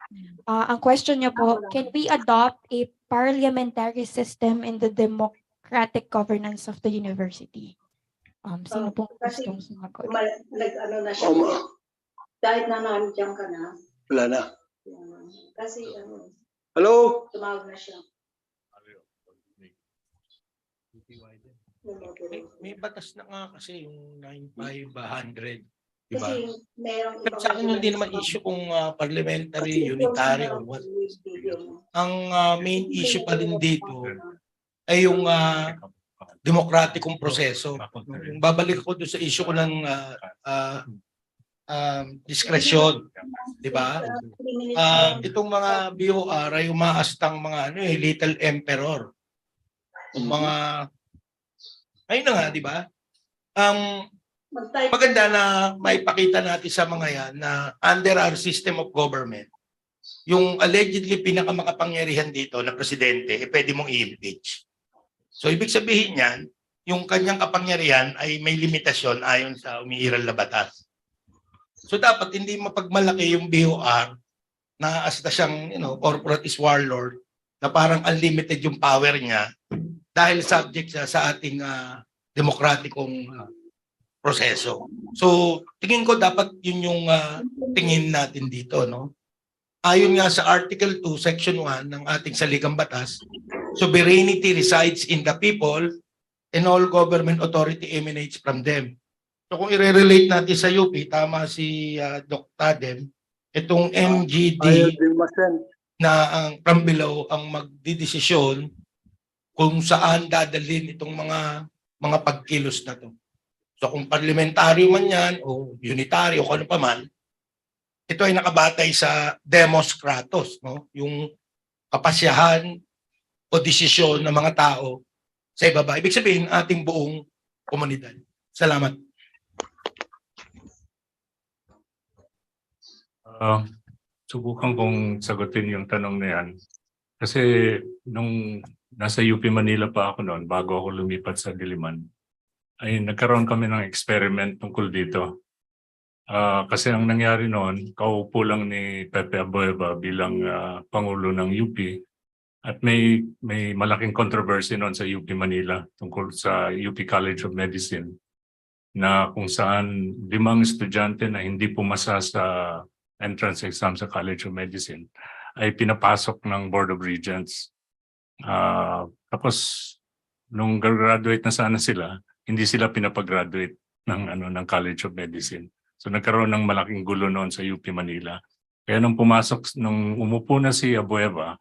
Ang question niya po, can we adopt a parliamentary system in the democratic governance of the university? Sino pong gustong sumagot? Nag-ano na siya. Kahit na nandiyan ka na. Wala na. Kasi Hello? tumawag na siya. May batas na nga kasi yung 9500, di ba? Kasi merong Pero sa akin hindi naman issue kung parliamentary, unitary, or what. Ang main issue pa din dito ay yung demokratikong proseso. Babalik ako doon sa issue ko ng diskresyon, di ba? Itong mga BOR ay umaastang mga little emperor. Yung mga ayun na nga, di ba? Maganda na maipakita natin sa mga yan na under our system of government, yung allegedly pinakamakapangyarihan dito na presidente, pwede mong i-impeach. So ibig sabihin yan, yung kanyang kapangyarihan ay may limitasyon ayon sa umiiral na batas. So dapat hindi mapagmalaki yung BOR na as na siyang corporate warlord na parang unlimited yung power niya dahil subject siya sa ating demokratikong proseso. So tingin ko dapat yun yung tingin natin dito, no? Ayon nga sa Article 2, Section 1 ng ating saligang batas, sovereignty resides in the people and all government authority emanates from them. So kung i-relate natin sa UP, tama si Dr. Tadem, itong MGD na ang from below ang magdidesisyon kung saan dadalhin itong mga pagkilos na to. So kung parliamentary man yan o unitary o kung ano pa man, ito ay nakabatay sa demos kratos, no? Yung kapasyahan o desisyon ng mga tao sa ibaba. Ibig sabihin, ating buong komunidad. Salamat. Subukan kong sagutin yung tanong na yan. Kasi nung nasa UP Manila pa ako noon, bago ako lumipat sa Diliman, ay nagkaroon kami ng experiment tungkol dito. Kasi ang nangyari noon, kaupo lang ni Pepe Abueva bilang Pangulo ng UP at may malaking controversy noon sa UP Manila tungkol sa UP College of Medicine na kung saan 5 estudyante na hindi pumasa sa entrance exam sa College of Medicine ay pinapasok ng Board of Regents. Tapos nung graduate na sana sila, hindi sila pinapag-graduate ng College of Medicine. So nagkaroon ng malaking gulo noon sa UP Manila. Kaya nung umupo na si Abueva,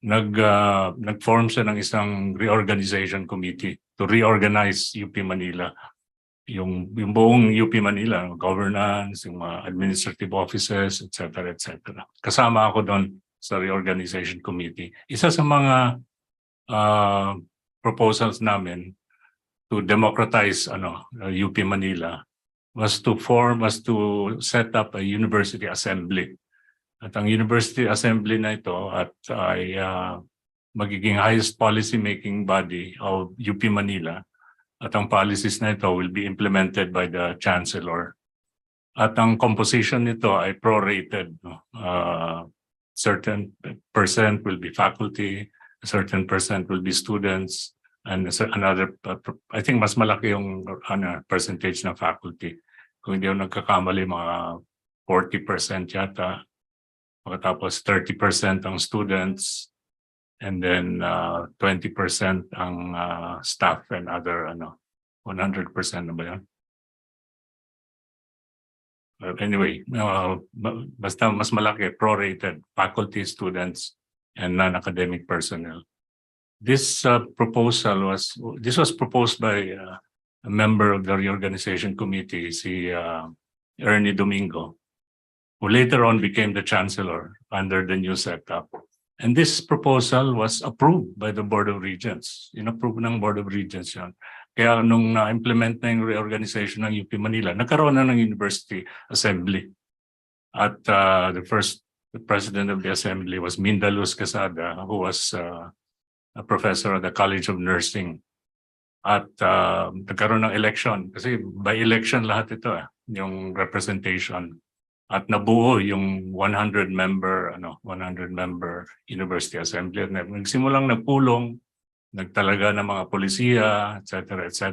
nag-form siya ng isang reorganization committee to reorganize UP Manila. Yung buong UP Manila, governance, yung mga administrative offices, etc., etc. Kasama ako doon sa reorganization committee. Isa sa mga proposals namin to democratize UP Manila was to set up a university assembly. At ang university assembly na ito ay magiging highest policy making body of UP Manila. At ang policies na ito will be implemented by the chancellor. At ang composition nito ay prorated. Certain percent will be faculty, a certain percent will be students, and another, I think mas malaki yung percentage ng faculty. Kung hindi ako nagkakamali, mga 40% yata. Tapos 30% ang students, and then 20% ang staff and other 100% na ba yan? Anyway, basta mas malaki, prorated, faculty, students, and non-academic personnel. This proposal was proposed by a member of the reorganization committee, si Ernie Domingo, who later on became the chancellor under the new setup. And this proposal was approved by the Board of Regents. In-approve ng Board of Regents yan. Kaya nung na-implement na yung reorganization ng UP Manila, nagkaroon na ng University Assembly. At the first president of the assembly was Minda Luz Casada, who was a professor at the College of Nursing. At nagkaroon ng election. Kasi by election lahat ito, yung representation. At nabuo yung 100-member University Assembly. At nagsimulang nagpulong, nagtalaga ng mga polisiya, etc., etc.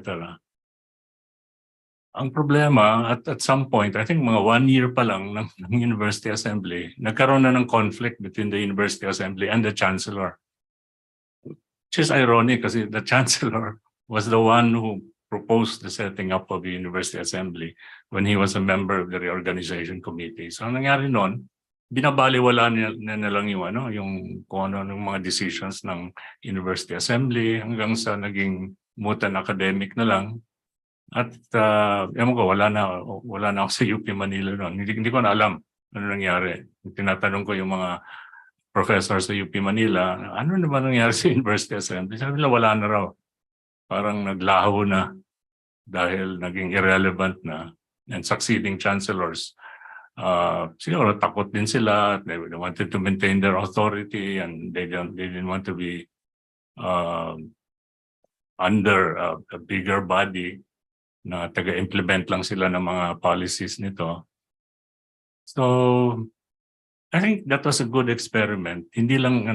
Ang problema, at some point, I think mga 1 year pa lang ng University Assembly, nagkaroon na ng conflict between the University Assembly and the Chancellor. Which is ironic kasi the Chancellor was the one who proposed the setting up of the University Assembly when he was a member of the reorganization committee. So ang nangyari noon, binabaliwala na lang yung kung ano ng mga decisions ng University Assembly hanggang sa naging mutan academic na lang. At ewan ko, wala na ako sa UP Manila noon. Hindi ko na alam ano nangyari. Tinatanong ko yung mga professor sa UP Manila, ano naman nangyari sa University Assembly? Sabi nila wala na raw. Parang naglaho na dahil naging irrelevant na, and succeeding chancellors. Siguro takot din sila. They wanted to maintain their authority and they didn't want to be under a bigger body na taga-implement lang sila ng mga policies nito. So I think that was a good experiment. Hindi lang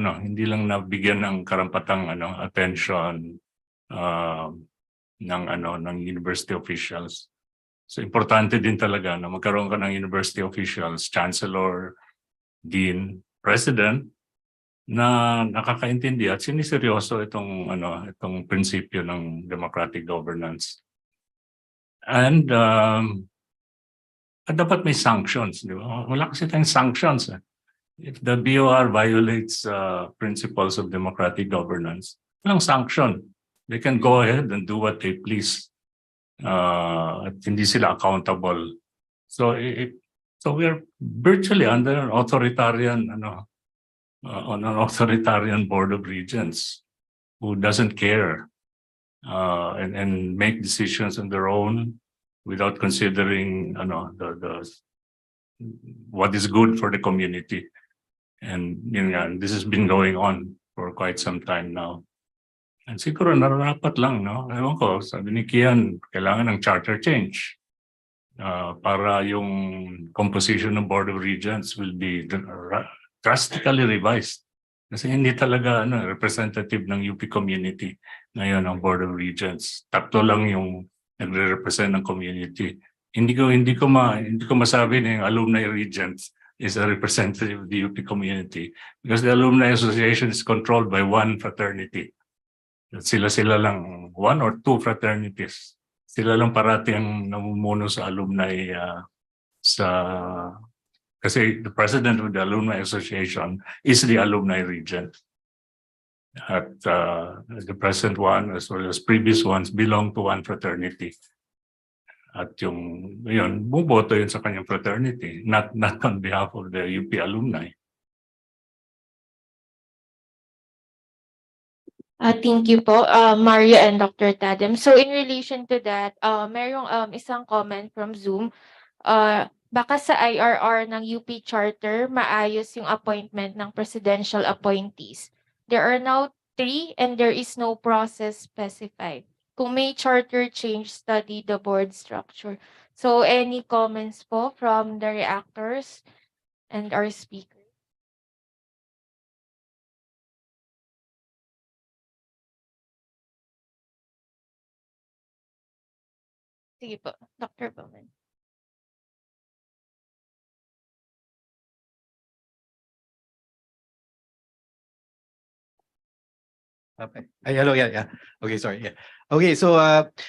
nabigyan ng karampatang attention ng university officials. So importante din talaga na magkaroon ka ng university officials, chancellor, dean, president na nakakaintindi at siniseryoso itong prinsipyo ng democratic governance. And dapat may sanctions, di ba? Wala kasi tayong sanctions. If the BOR violates principles of democratic governance, walang sanction. They can go ahead and do what they please. At hindi sila accountable. So we are virtually under an authoritarian on an authoritarian board of regents who doesn't care and make decisions on their own without considering what is good for the community. And this has been going on for quite some time now. And siguro nararapat lang, no? Ewan ko, sabi ni Kian, kailangan ng charter change para yung composition ng Board of Regents will be drastically revised. Kasi hindi talaga representative ng UP community ngayon ang Board of Regents. Tatlo lang yung nagre-represent ng community. Hindi ko masabi na yung alumni regents is a representative of the UP community because the alumni association is controlled by one fraternity. Sila lang, one or two fraternities. Sila lang parati ang namumuno sa alumni kasi the president of the alumni association is the alumni regent. at the present one as well as previous ones belong to one fraternity. At yung yun, buboto yun sa kanyang fraternity, not on behalf of the UP alumni. Thank you po, Mario and Dr. Tadem. So in relation to that, merong isang comment from Zoom. Baka sa IRR ng UP Charter, maayos yung appointment ng presidential appointees. There are now 3 and there is no process specified. Kung may charter change, study the board structure. So any comments po from the reactors and our speaker? Sige po, Dr. Bowman. Okay. Ay, hello, yeah. Okay, sorry, yeah. Okay, so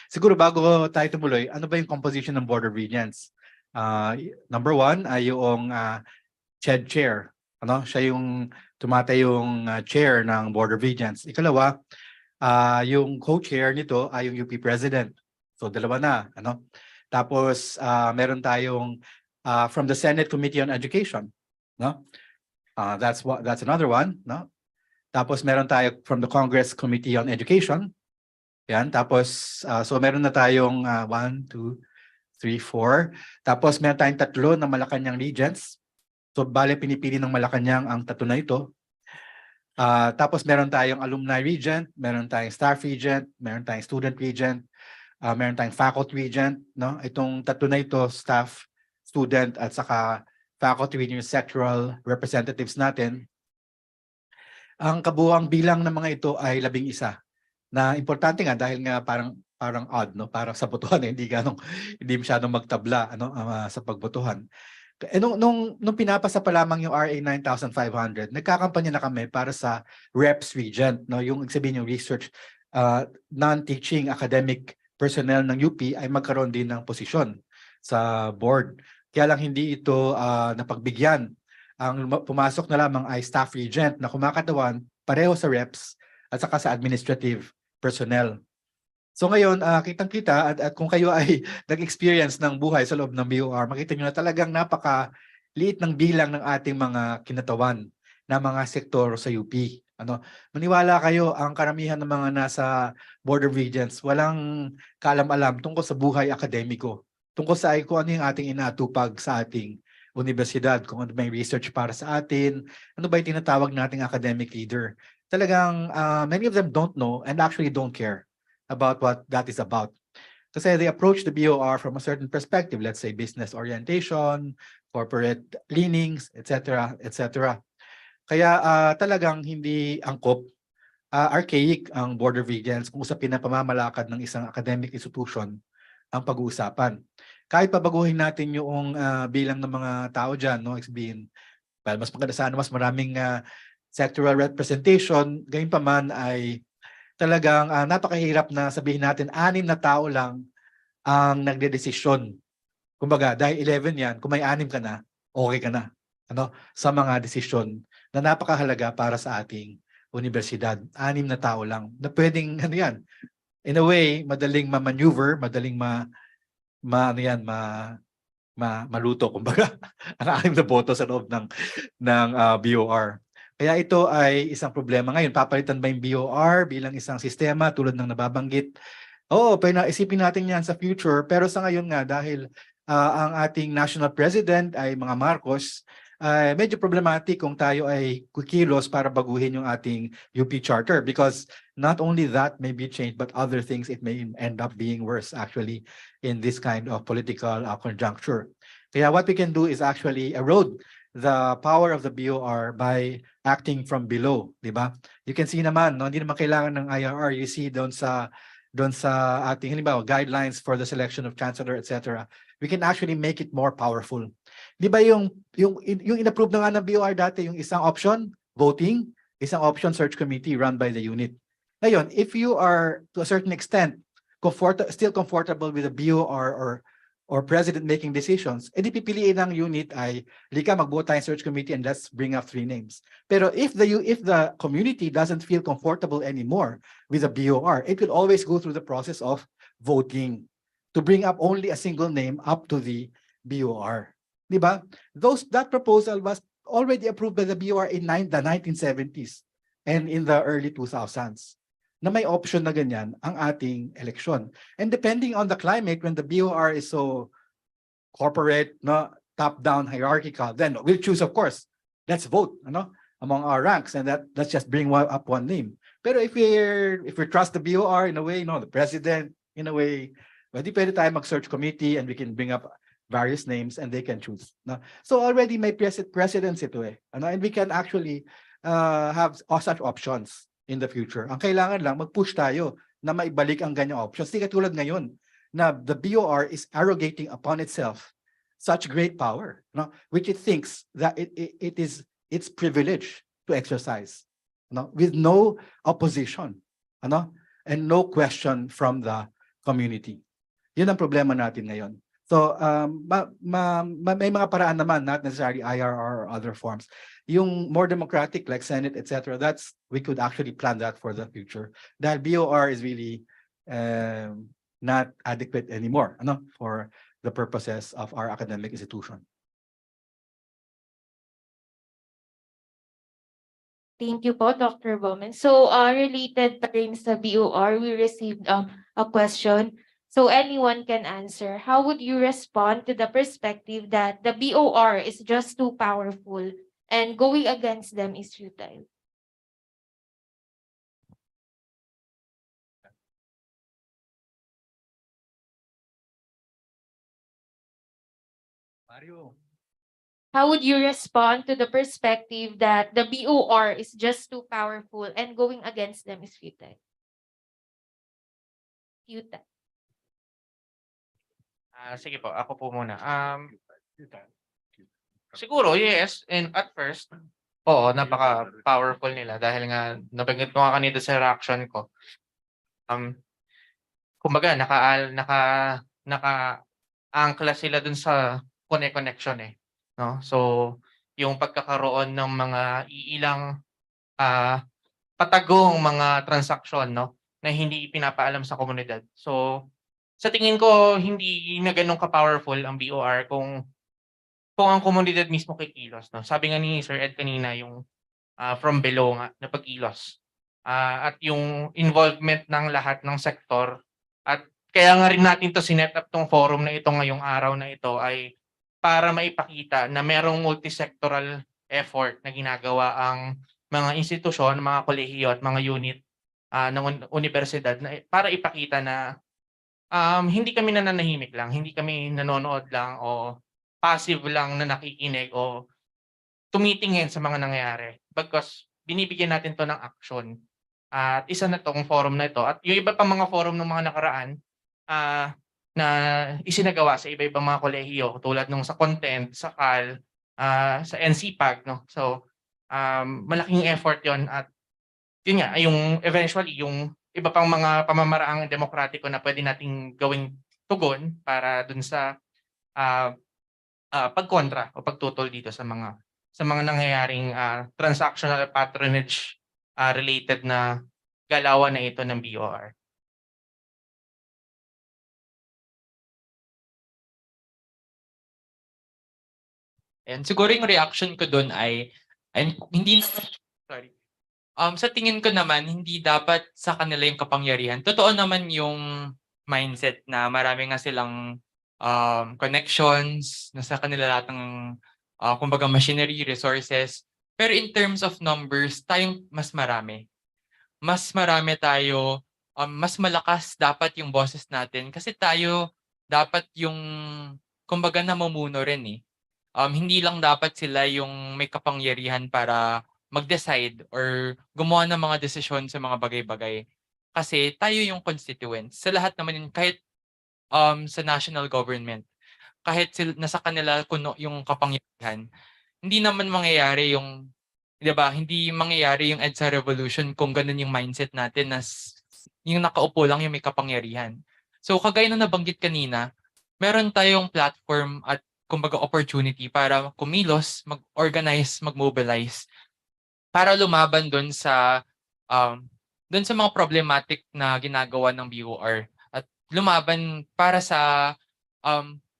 siguro bago tayo tumuloy, ano ba yung composition ng Board of Regents? Number 1 ay yung CHED chair. Ano? Siya yung tumatayong chair ng Board of Regents. Ikalawa, yung co-chair nito ay yung UP President. So dalawa na, ano? Tapos meron tayong from the Senate Committee on Education, no? That's another one, no? Tapos meron tayo from the Congress Committee on Education. Yan, tapos so meron na tayong 1, 2, 3, 4. Tapos meron tayong 3 na Malacanang Regents. So bale pinipili ng Malacanang ang 3 na ito. Tapos meron tayong Alumni Regent, meron tayong Staff Regent, meron tayong Student Regent, meron tayong Faculty Regent, no? Itong 3 na ito, staff, student at saka faculty regent sectoral representatives natin. Ang kabuuang bilang ng mga ito ay 11 na importante nga dahil nga parang odd, no, para sa botohan hindi hindi masyadong magtabla sa pagbotohan. Nung pinapasa pa lamang yung RA 9500, nagkakampanya na kami para sa reps regent, no, yung sabihin yung research non-teaching academic personnel ng UP ay magkaroon din ng posisyon sa board. Kaya lang hindi ito napagbigyan. Ang pumasok na lamang ay staff regent na kumakatawan pareho sa reps at saka sa administrative personnel. So ngayon, kitang-kita at kung kayo ay nag-experience ng buhay sa loob ng BOR, makita nyo na talagang napakaliit ng bilang ng ating mga kinatawan na mga sektor sa UP. Maniwala kayo, ang karamihan ng mga nasa Board of Regents, walang kaalam-alam tungkol sa buhay akademiko, tungkol sa kung ano yung ating inaatupag sa ating universidad, kung ano ba yung research para sa atin, ano ba yung tinatawag nating academic leader. Talagang many of them don't know and actually don't care about what that is about. Kasi they approach the BOR from a certain perspective, let's say business orientation, corporate leanings, etc., etc. Kaya talagang hindi angkop, archaic ang Board of Regents kung usapin na pamamalakad ng isang academic institution ang pag-uusapan. Kahit pabaguhin natin yung bilang ng mga tao dyan, no, sabihin, well, mas maganda sana mas maraming sectoral representation, gayon pa man ay talagang napakahirap na sabihin natin 6 na tao lang ang nagdedesisyon. Kumbaga, dahil 11 yan, kung may 6 ka na, okay ka na, sa mga desisyon na napakahalaga para sa ating universidad. 6 na tao lang na pwedeng in a way, madaling ma-maneuver, madaling maluto, kumbaga, ang 6 na boto sa loob ng BOR. Kaya ito ay isang problema. Ngayon, papalitan ba yung BOR bilang isang sistema tulad ng nababanggit? Oo, pero isipin natin yan sa future. Pero sa ngayon nga, dahil ang ating national president ay mga Marcos, medyo problematic kung tayo ay kukilos para baguhin yung ating UP Charter because not only that may be changed but other things it may end up being worse actually in this kind of political conjuncture. Kaya what we can do is actually erode the power of the BOR by acting from below, di ba? You can see naman, no, hindi naman kailangan ng IRR. You see doon sa ating halimbawa guidelines for the selection of chancellor, etc. We can actually make it more powerful. Di ba yung in-approve na nga ng BOR dati, yung isang option, voting, isang option, search committee run by the unit. Ngayon, if you are to a certain extent still comfortable with the BOR or president making decisions, edi pipiliin ng unit ay, lika magbuo tayong search committee and let's bring up 3 names. Pero if the community doesn't feel comfortable anymore with the BOR, it will always go through the process of voting to bring up only a single name up to the BOR. Diba? That proposal was already approved by the BOR in the 1970s and in the early 2000s. Na may option na ganyan ang ating eleksyon. And depending on the climate, when the BOR is so corporate, no, top-down hierarchical, then we'll choose, of course, let's vote, among our ranks, and let's just bring up one name. Pero if we trust the BOR in a way, the president in a way, pwede tayo mag-search committee and we can bring up various names and they can choose. No? So already may precedence ito and we can actually have such options in the future. Ang kailangan lang, mag-push tayo na maibalik ang ganyang options. Hindi katulad ngayon na the BOR is arrogating upon itself such great power, which it thinks that it is its privilege to exercise, with no opposition, and no question from the community. Yun ang problema natin ngayon. So may mga paraan naman, not necessarily IRR or other forms. Yung more democratic like Senate, etc., we could actually plan that for the future. Dahil BOR is really not adequate anymore for the purposes of our academic institution. Thank you po, Dr. Bowman. So, related pa rin sa BOR, we received a question. So anyone can answer. How would you respond to the perspective that the BOR is just too powerful and going against them is futile? Mario. How would you respond to the perspective that the BOR is just too powerful and going against them is futile? Futile. Sige po, ako po muna. Siguro, yes. And at first, oo, napaka-powerful nila dahil nga, nabanggit ko nga kanina sa reaction ko. Kumbaga, naka-angkla sila dun sa connection no? So, yung pagkakaroon ng mga iilang patagong mga transaksyon, no? Na hindi pinapaalam sa komunidad. So, sa tingin ko, hindi na ganun ka-powerful ang BOR kung ang komunidad mismo kikilos. No? Sabi nga ni Sir Ed kanina, yung from below nga na pagkilos. At yung involvement ng lahat ng sektor. At kaya nga rin natin to sinet up tong forum na ito ngayong araw na ito ay para maipakita na merong multisectoral effort na ginagawa ang mga institusyon, mga kolehiyo at mga unit ng universidad na, para ipakita na hindi kami nananahimik lang, hindi kami nanonood lang o passive lang na nakikinig o tumitingin sa mga nangyayari. Because binibigyan natin to ng action. At isa na tong forum na ito. At yung iba pa mga forum ng mga nakaraan na isinagawa sa iba-ibang mga kolehiyo tulad nung sa content, sa CAL, sa NCPAG. No? So, malaking effort yon at yun nga, yung eventually, yung iba pang mga pamamaraang demokratiko na pwede nating gawing tugon para dun sa pagkontra o pagtutol dito sa mga nangyayaring transactional patronage related na galawan na ito ng BOR. And siguro yung reaction ko doon ay hindi sorry. Sa tingin ko naman, hindi dapat sa kanila yung kapangyarihan. Totoo naman yung mindset na marami nga silang connections, nasa kanila lahat ng kumbaga machinery, resources. Pero in terms of numbers, tayong mas marami. Mas marami tayo, mas malakas dapat yung boses natin kasi tayo dapat yung kumbaga namumuno rin eh. Hindi lang dapat sila yung may kapangyarihan para mag-decide or gumawa ng mga desisyon sa mga bagay-bagay. Kasi tayo yung constituents. Sa lahat naman yun, kahit sa national government, kahit nasa kanila kuno yung kapangyarihan, hindi naman mangyayari yung, di ba, hindi mangyayari yung EDSA revolution kung ganun yung mindset natin na yung nakaupo lang yung may kapangyarihan. So kagaya na nabanggit kanina, meron tayong platform at kumbaga opportunity para kumilos, mag-organize, mag-mobilize para lumaban doon sa mga problematic na ginagawa ng BOR at lumaban para sa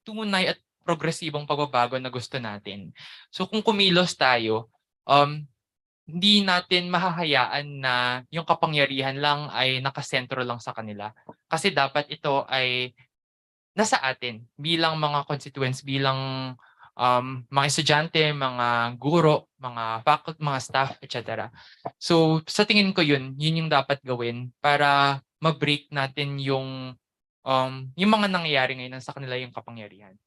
tunay at progresibong pagbabago na gusto natin. So kung kumilos tayo, hindi natin mahahayaan na yung kapangyarihan lang ay nakasentro lang sa kanila. Kasi dapat ito ay nasa atin bilang mga constituents, bilang mga estudyante, mga guro, mga faculty, mga staff, etc. So sa tingin ko yun yung dapat gawin para ma-break natin yung mga nangyayari ngayon na sa kanila yung kapangyarihan.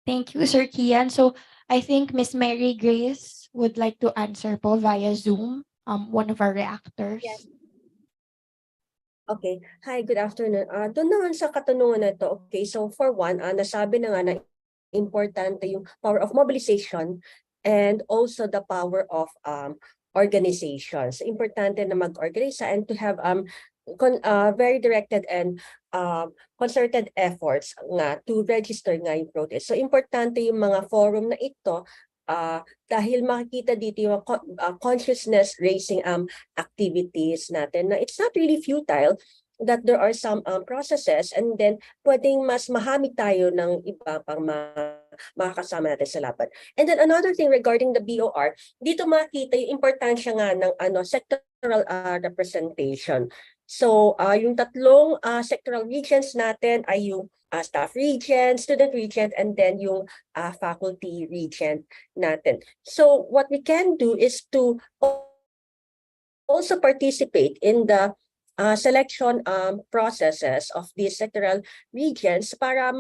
Thank you, Sir Kian. So I think Miss Mary Grace would like to answer po via Zoom, one of our reactors. Yes. Okay. Hi, good afternoon. Doon naman sa katanungan na ito, okay, so for one, nasabi na nga na importante yung power of mobilization and also the power of organizations. Importante na mag-organize and to have very directed and concerted efforts nga to register nga yung protest. So importante yung mga forum na ito dahil makikita dito yung consciousness raising activities natin na it's not really futile, that there are some processes and then pwedeng mas mahami tayo ng iba pang makakasama natin sa laban. And then another thing regarding the BOR, dito makita yung importansya nga ng sectoral representation. So yung tatlong sectoral regions natin ay yung staff region, student region, and then yung faculty region natin. So what we can do is to also participate in the selection processes of these sectoral regions para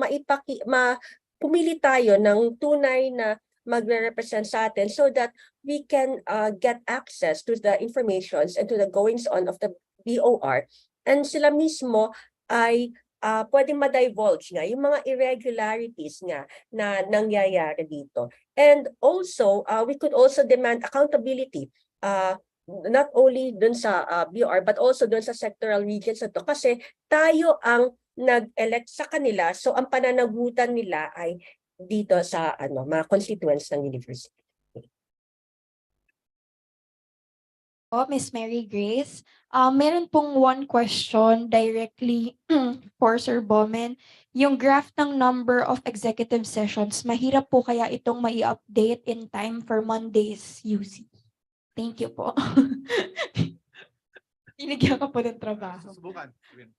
pumili tayo ng tunay na magre-represent sa atin so that we can get access to the informations and to the goings on of the BOR, and sila mismo ay pwedeng ma-divulge nga yung mga irregularities nga na nangyayari dito. And also, we could also demand accountability not only dun sa BOR but also dun sa sectoral regions na to kasi tayo ang nag-elect sa kanila, so ang pananagutan nila ay dito sa mga constituents ng university. Miss Mary Grace, meron pong one question directly for Sir Bowman. Yung graph ng number of executive sessions, mahirap po kaya itong mai-update in time for Monday's UC? Thank you po. Binigyan ka po ng trabaho.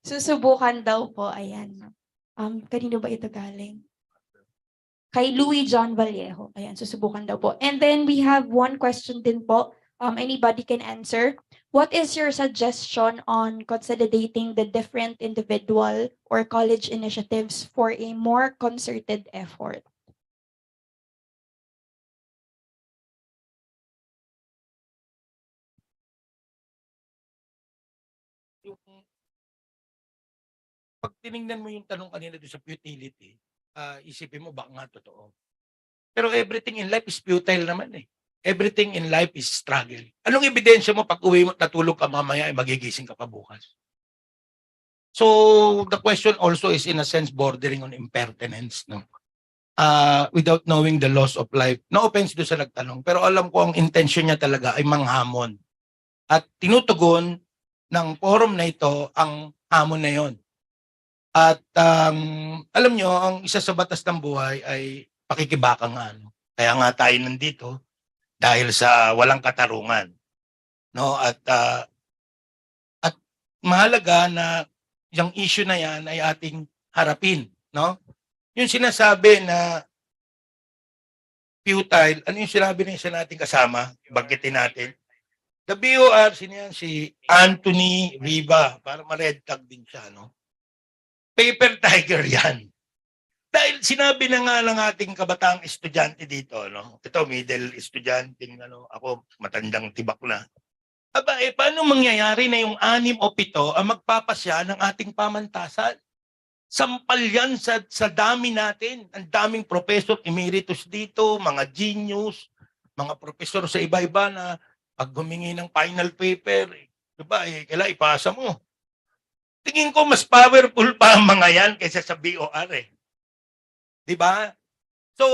Susubukan daw po, ayan. Kanino ba ito galing? Kay Louis John Vallejo. Ayan, susubukan daw po. And then we have one question din po. Anybody can answer. What is your suggestion on consolidating the different individual or college initiatives for a more concerted effort? Pag tiningnan mo yung tanong kanina doon sa futility, isipin mo baka nga totoo. Pero everything in life is futile naman eh. Everything in life is struggle. Anong ebidensya mo pag uwi mo at natulog ka mamaya ay magigising ka pa bukas? So the question also is in a sense bordering on impertinence, no? Without knowing the loss of life. No offense doon sa nagtanong, pero alam ko ang intention niya talaga ay manghamon. At tinutugon ng forum na ito ang hamon na yon. At alam nyo, ang isa sa batas ng buhay ay pakikibaka nga. No? Kaya nga tayo nandito dahil sa walang katarungan. No? At mahalaga na yung issue na yan ay ating harapin. No? Yung sinasabi na futile, ano yung sinabi na isa nating kasama? Banggitin natin. The BOR, sino yan? Si Anthony Riva. Para ma-red tag din siya. No? Paper tiger yan. Dahil sinabi na nga ng ating kabataang estudyante dito, no? Ito, middle estudyante, ako matandang tibak na. Aba, paano mangyayari na yung 6 o 7 ang magpapasya ng ating pamantasan? Sampal yan sa dami natin. Ang daming professor emeritus dito, mga genius, mga professor sa iba-iba na pag humingi ng final paper, diba, kailangan ipasa mo. Tingin ko mas powerful pa ang mga yan kaysa sa BOR eh. 'Di ba? So,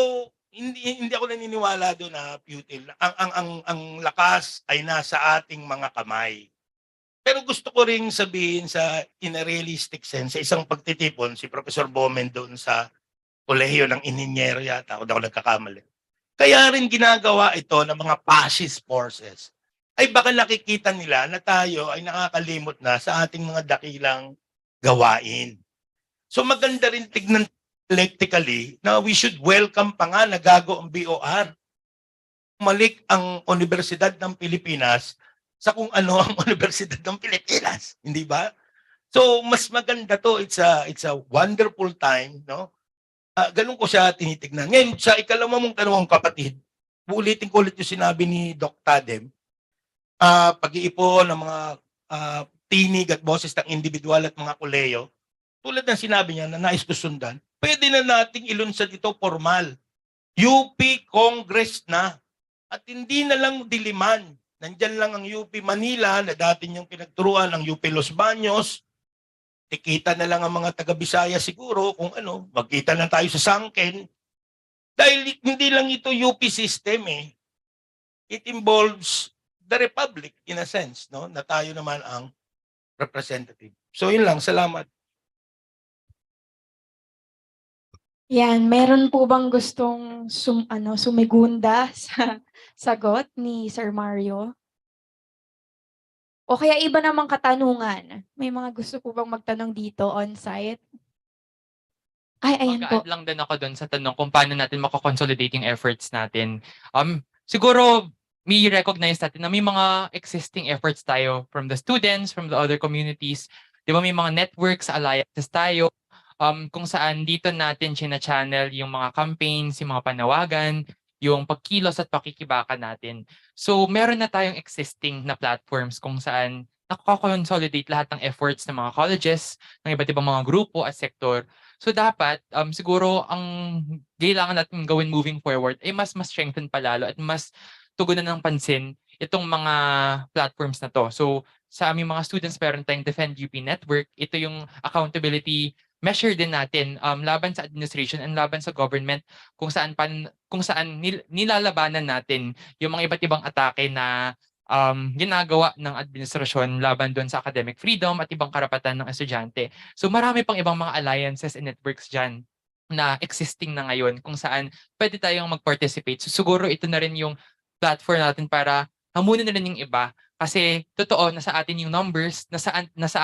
hindi ako naniniwala doon na futile. Ang lakas ay nasa ating mga kamay. Pero gusto ko ring sabihin in a realistic sense, sa isang pagtitipon, si Professor Bomen doon sa kolehiyo ng Ininyero yata, kung di ako nagkakamali. Kaya rin ginagawa ito ng mga fascist forces. Ay baka nakikita nila na tayo ay nakakalimot na sa ating mga dakilang gawain. So maganda rin tignan electrically na we should welcome pa nga na gago ang BOR. Malik ang Universidad ng Pilipinas sa kung ano ang Universidad ng Pilipinas, hindi ba? So mas maganda to, it's a wonderful time, no? Ganun ko siya tinitignan. Ngayon, sa ikalawa mong tanong, kapatid, uulitin ko ulit yung sinabi ni Doc Tadem, pag-iipon ng mga tinig at boses ng individual at mga kuleyo, tulad ng sinabi niya na nais ko sundan, pwede na nating ilunsad ito formal. UP Congress na. At hindi na lang diliman. Nandyan lang ang UP Manila na dati niyang pinagturuan, ang UP Los Baños. Tikita na lang ang mga taga-Bisaya siguro kung ano, magkita na tayo sa Sangken. Dahil hindi lang ito UP system eh. It involves the Republic in a sense, no? Na tayo naman ang representative. So yun lang, salamat. Yan, meron po bang gustong sumigunda sa sagot ni Sir Mario? O kaya iba namang katanungan? May mga gusto po bang magtanong dito on-site? Ay, ayan po. Mag-add lang din ako doon sa tanong kung paano natin makakonsolidate yung efforts natin. Siguro may recognize natin na may mga existing efforts tayo from the students, from the other communities. Di ba may mga networks, alliances tayo, kung saan dito natin china-channel yung mga campaigns, yung mga panawagan, yung pagkilos at pakikibaka natin. So meron na tayong existing na platforms kung saan nakaka-consolidate lahat ng efforts ng mga colleges, ng iba't ibang mga grupo at sektor. So dapat siguro ang kailangan natin gawin moving forward ay mas strengthen pa lalo at mas tugunan ng pansin itong mga platforms na to. So sa aming mga students, meron tayong Defend UP Network. Ito yung accountability measure din natin laban sa administration and laban sa government kung saan nilalabanan natin yung mga iba't ibang atake na ginagawa ng administrasyon laban doon sa academic freedom at ibang karapatan ng estudyante. So marami pang ibang mga alliances and networks dyan na existing na ngayon kung saan pwede tayong mag-participate. So siguro ito na rin yung platform natin para hamunin na rin yung iba. Kasi totoo, nasa atin yung numbers, nasa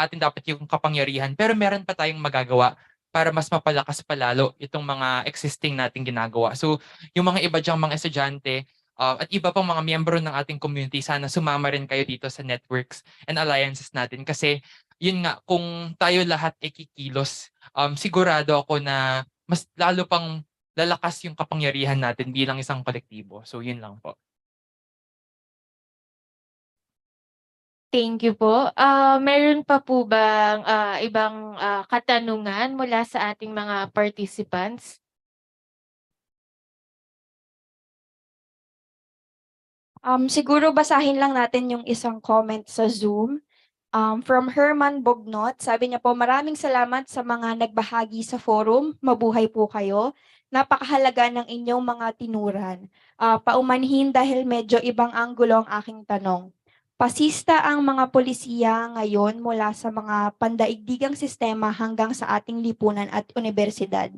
atin dapat yung kapangyarihan, pero meron pa tayong magagawa para mas mapalakas palalo itong mga existing nating ginagawa. So yung mga iba dyang mga estudyante, at iba pang mga miyembro ng ating community, sana sumama rin kayo dito sa networks and alliances natin. Kasi yun nga, kung tayo lahat ay kikilos, sigurado ako na mas lalo pang lalakas yung kapangyarihan natin bilang isang kolektibo. So yun lang po. Thank you po. Meron pa po bang ibang katanungan mula sa ating mga participants? Siguro basahin lang natin yung isang comment sa Zoom. From Herman Bognot, sabi niya po, maraming salamat sa mga nagbahagi sa forum. Mabuhay po kayo. Napakahalaga ng inyong mga tinuran. Paumanhin dahil medyo ibang anggulo ang aking tanong. Pasista ang mga polisiya ngayon mula sa mga pandaigdigang sistema hanggang sa ating lipunan at universidad.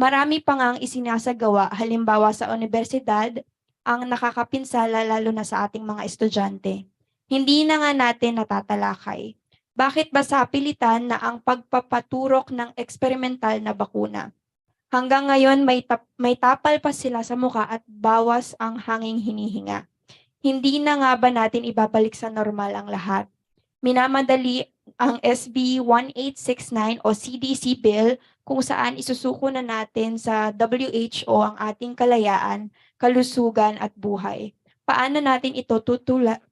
Marami pa ngang isinasagawa, halimbawa sa universidad, ang nakakapinsala lalo na sa ating mga estudyante. Hindi na nga natin natatalakay. Bakit ba sa pilitan na ang pagpapaturok ng eksperimental na bakuna? Hanggang ngayon may tapal pa sila sa muka at bawas ang hanging hinihinga. Hindi na nga ba natin ibabalik sa normal ang lahat? Minamadali ang SB 1869 o CDC bill kung saan isusuko na natin sa WHO ang ating kalayaan, kalusugan at buhay. Paano natin ito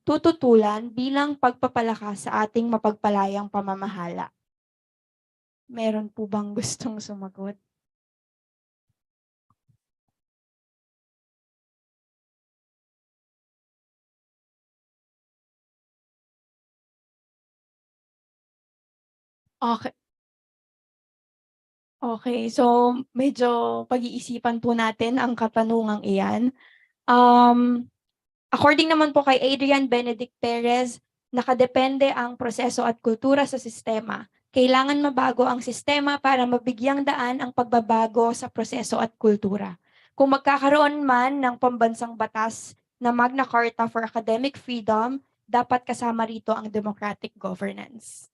tututulan bilang pagpapalakas sa ating mapagpalayang pamamahala? Meron po bang gustong sumagot? Okay. Okay, so medyo pag-iisipan po natin ang katanungang iyan. Um, According naman po kay Adrian Benedict Perez, nakadepende ang proseso at kultura sa sistema. Kailangan mabago ang sistema para mabigyang daan ang pagbabago sa proseso at kultura. Kung magkakaroon man ng pambansang batas na Magna Carta for Academic Freedom, dapat kasama rito ang democratic governance.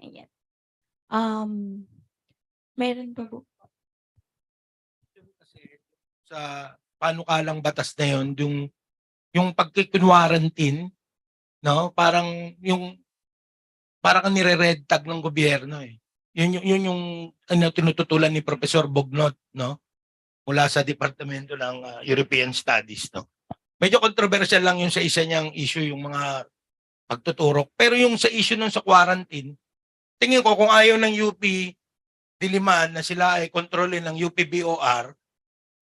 Ayan. Meron pa po. Kasi sa panukalang batas na yun, yung pagkikunwarantin, no? Parang kang nire-red tag ng gobyerno eh. Yun yung ano, tinututulan ni Professor Bognot, no? Mula sa Departamento ng European Studies, no? Medyo controversial lang yung sa isa niyang issue, yung mga pagtuturok. Pero yung sa issue nun sa quarantine, tingin ko kung ayaw ng UP Diliman na sila ay kontrolin ng UPBOR,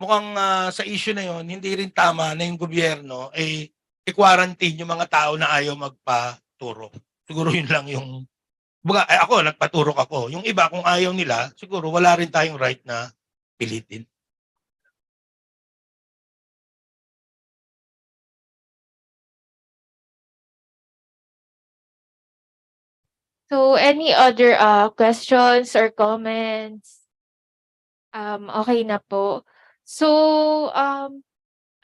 mukhang sa issue na yon hindi rin tama na yung gobyerno ay i-quarantine yung mga tao na ayaw magpaturo. Siguro yun lang yung ako nagpaturok ako. Yung iba kung ayaw nila, siguro wala rin tayong right na pilitin. So any other questions or comments? Okay na po. So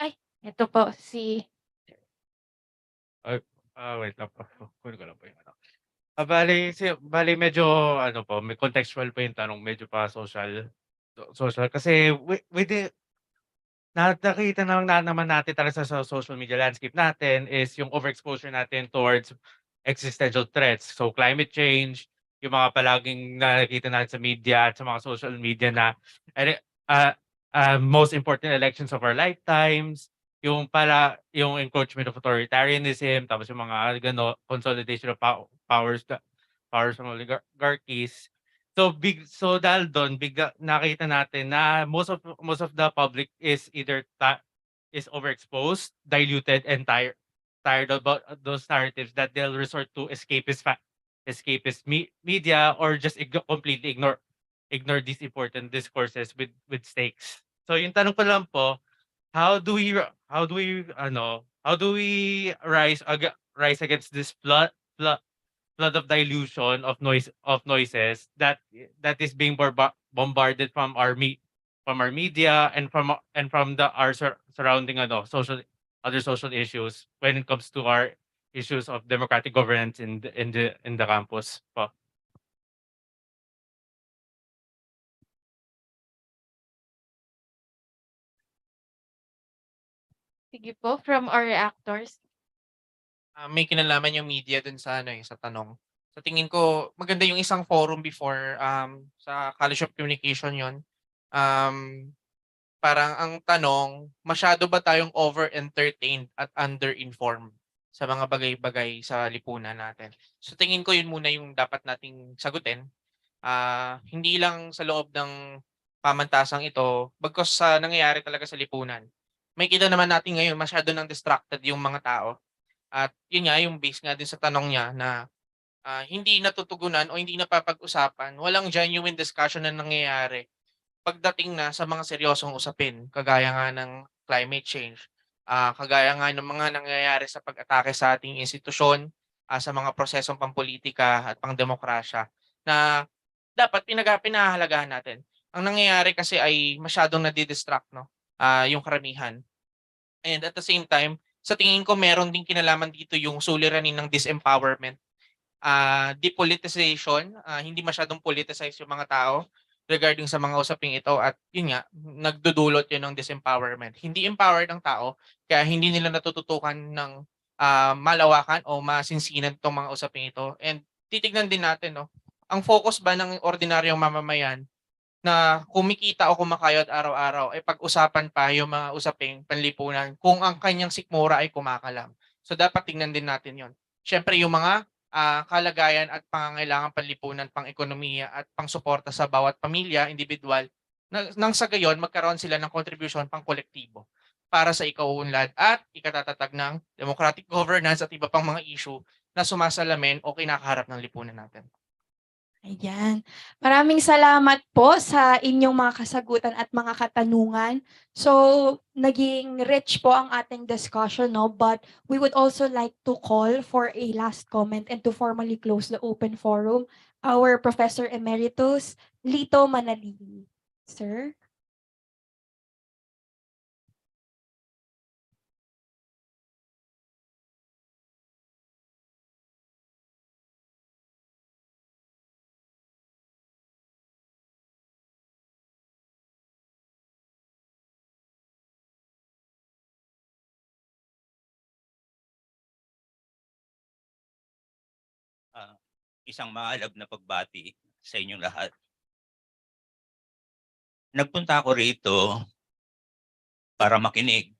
ay, ito po si Wait lang po. Kunin ko lang po yung ano. Bali medyo ano po, may contextual po yung tanong, medyo pa social kasi with the nakita naman natin talaga sa social media landscape natin is yung overexposure natin towards existential threats. So climate change, yung mga palaging nakikita natin sa media at sa mga social media na most important elections of our lifetimes, yung encroachment of authoritarianism, tapos yung mga consolidation of powers ng oligarchies. So dahil doon bigla nakita natin na most of the public is either is overexposed, diluted, and tired about those narratives that they'll resort to escapist media or just completely ignore these important discourses with stakes. So yung tanong ko lang po, how do we rise against this flood of dilution of noises that is being bombarded from our media and from our surrounding other social issues when it comes to our issues of democratic governance in the campus po. sige po from our reactors. May kinalaman yung media dun sa sa tanong. Sa tingin ko maganda yung isang forum before sa College of Communication yon. Parang ang tanong, masyado ba tayong over-entertained at under-informed sa mga bagay-bagay sa lipunan natin? So tingin ko yun muna yung dapat nating sagutin. Hindi lang sa loob ng pamantasang ito, bagkus sa nangyayari talaga sa lipunan. May kita naman natin ngayon masyado nang distracted yung mga tao. At yun nga, yung base nga din sa tanong niya na hindi natutugunan o hindi napapag-usapan, walang genuine discussion na nangyayari pagdating na sa mga seryosong usapin, kagaya nga ng climate change, kagaya nga ng mga nangyayari sa pag-atake sa ating institusyon, sa mga prosesong pampolitika at pangdemokrasya na dapat pinahahalagahan natin. Ang nangyayari kasi ay masyadong nadidistract yung karamihan. And at the same time, sa tingin ko meron din kinalaman dito yung suliranin ng disempowerment, depoliticization, hindi masyadong politicize yung mga tao regarding sa mga usaping ito at yun nga, nagdudulot yun ng disempowerment. Hindi empowered ang tao kaya hindi nila natututukan ng malawakan o masinsinan itong mga usaping ito. And titignan din natin, ang focus ba ng ordinaryong mamamayan na kumikita o kumakayod araw-araw ay pag-usapan pa yung mga usaping panlipunan kung ang kanyang sikmura ay kumakalam. So dapat tingnan din natin yon. Siyempre yung mga kalagayan at pangangailangan panlipunan, pang-ekonomiya at pang-suporta sa bawat pamilya, individual, nang sa gayon magkaroon sila ng contribution pang-kolektibo para sa ikauunlad at ikatatatag ng democratic governance at iba pang mga issue na sumasalamin o kinakaharap ng lipunan natin. Ayan. Maraming salamat po sa inyong mga kasagutan at mga katanungan. So, naging rich po ang ating discussion, no? But we would also like to call for a last comment and to formally close the open forum our Professor Emeritus Lito Manalili. Sir? Isang maalab na pagbati sa inyong lahat. Nagpunta ako rito para makinig.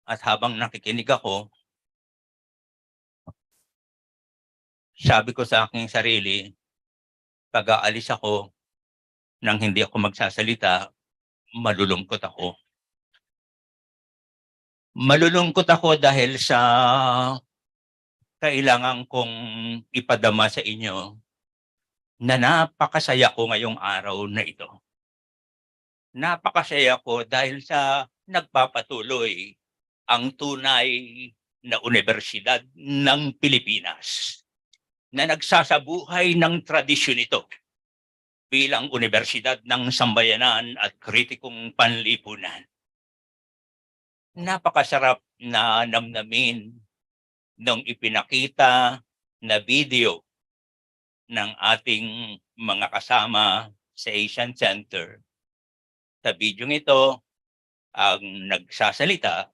At habang nakikinig ako, sabi ko sa aking sarili, pag aalis ako nang hindi ako magsasalita, malulungkot ako. Malulungkot ako dahil sa kailangan kong ipadama sa inyo na napakasaya ko ngayong araw na ito. Napakasaya ko dahil sa nagpapatuloy ang tunay na Universidad ng Pilipinas na nagsasabuhay ng tradisyon ito bilang Universidad ng Sambayanan at Kritikong Panlipunan. Napakasarap na namnamin nung ipinakita na video ng ating mga kasama sa Asian Center. Sa video ito, ang nagsasalita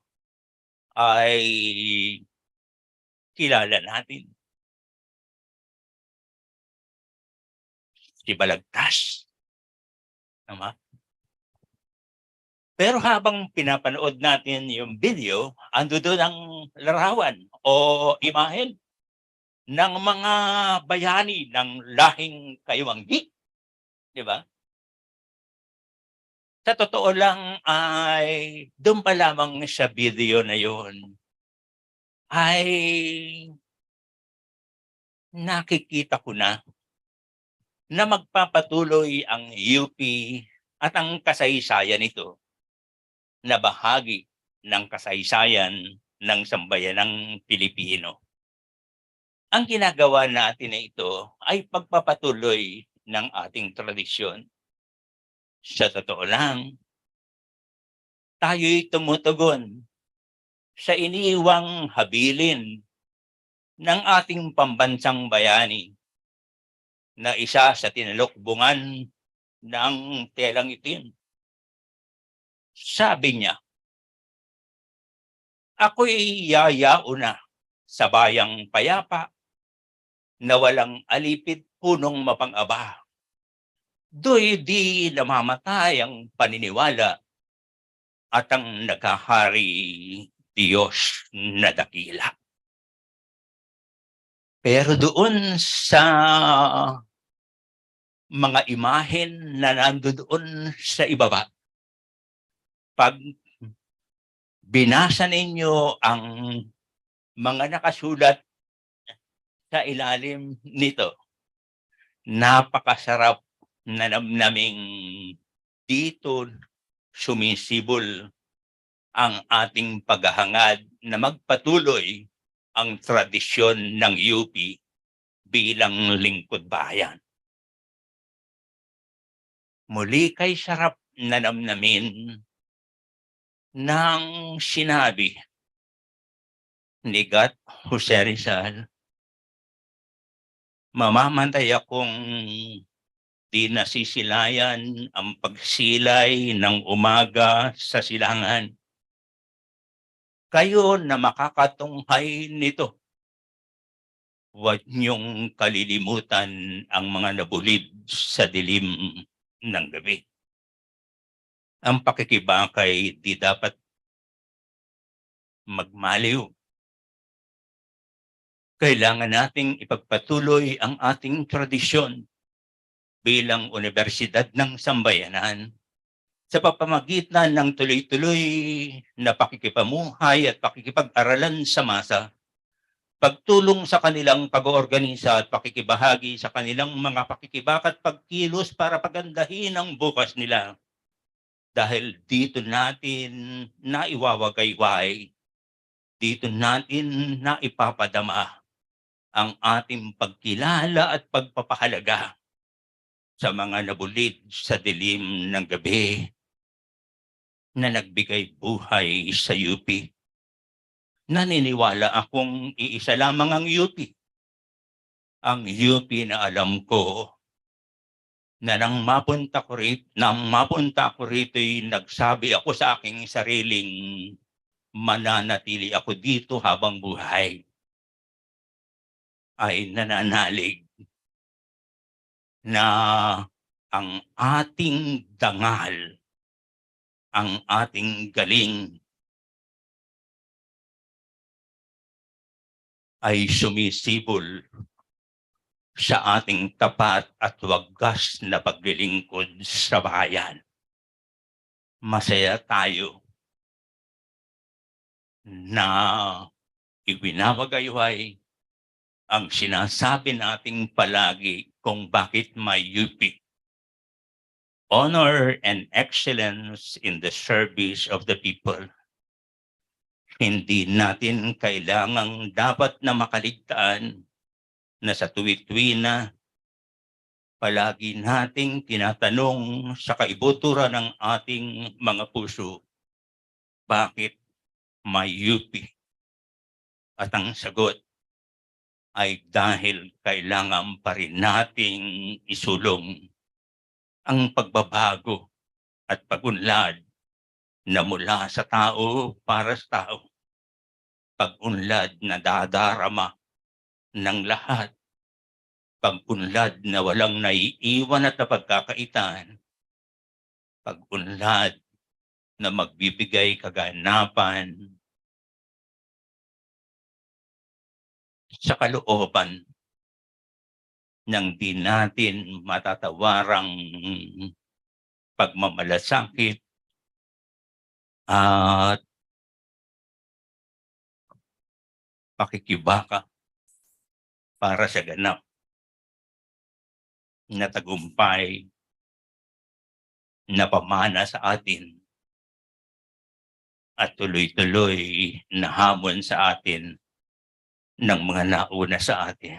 ay kilala natin. Si Balagtas. Tama? Pero habang pinapanood natin yung video, ando doon ang larawan o imahen ng mga bayani ng lahing Kayuwanggi. Di ba? Sa totoo lang ay doon pa lamang sa video na yun ay nakikita ko na magpapatuloy ang UP at ang kasaysayan nito na bahagi ng kasaysayan ng sambayanang Pilipino. Ang ginagawa natin na ito ay pagpapatuloy ng ating tradisyon. Sa totoo lang, tayo'y tumutugon sa iniwang habilin ng ating pambansang bayani na isa sa tinalukbungan ng telang itim. Sabi niya, ako'y yayao na sa bayang payapa na walang alipit punong mapang-aba. Do'y di namamatay ang paniniwala at ang naghahari Diyos na dakila. Pero doon sa mga imahen na nandoon sa ibaba, pag binasa ninyo ang mga nakasulat sa ilalim nito, napakasarap na namnaming dito sumisibol ang ating paghahangad na magpatuloy ang tradisyon ng UP bilang lingkod bayan. Muli kay sarap na namnamin ng sinabi ni Gat Jose Rizal, mamamatay akong di nasisilayan ang pagsilay ng umaga sa silangan. Kayo na makakatunghay nito, huwag niyong kalilimutan ang mga nabulid sa dilim ng gabi. Ang pakikibakay di dapat magmaliw. Kailangan nating ipagpatuloy ang ating tradisyon bilang Universidad ng Sambayanan sa pamamagitan ng tuloy-tuloy na pakikipamuhay at pakikipag-aralan sa masa pagtulong sa kanilang pag-oorganisa at pakikibahagi sa kanilang mga pakikibaka at pagkilos para pagandahin ang bukas nila. Dahil dito natin naiwawagayway, dito natin naipapadama ang ating pagkilala at pagpapahalaga sa mga nabulid sa dilim ng gabi na nagbigay buhay sa UP. Naniniwala akong iisa lamang ang UP. Ang UP na alam ko na nang mapunta ko rito'y nagsabi ako sa aking sariling mananatili ako dito habang buhay. Ay nananalig na ang ating dangal, ang ating galing ay sumisibol sa ating tapat at wagas na paglilingkod sa bayan. Masaya tayo na ibinabagayway ang sinasabi nating palagi kung bakit may UP. Honor and excellence in the service of the people. Hindi natin kailangang dapat na makaligtaan na sa tuwi-tuwi na palagi nating tinatanong sa kaibuturan ng ating mga puso, bakit may UP? At ang sagot ay dahil kailangan pa rin nating isulong ang pagbabago at pagunlad na mula sa tao para sa tao. Pagunlad na dadarama ng lahat. Pagunlad na walang naiiwan at napagkakaitan. Pagunlad na magbibigay kaganapan sa kalooban ng di natin matatawarang pagmamalasakit at pakikibaka para sa ganap na tagumpay na pamana sa atin at tuloy-tuloy na hamon sa atin ng mga nauna sa atin.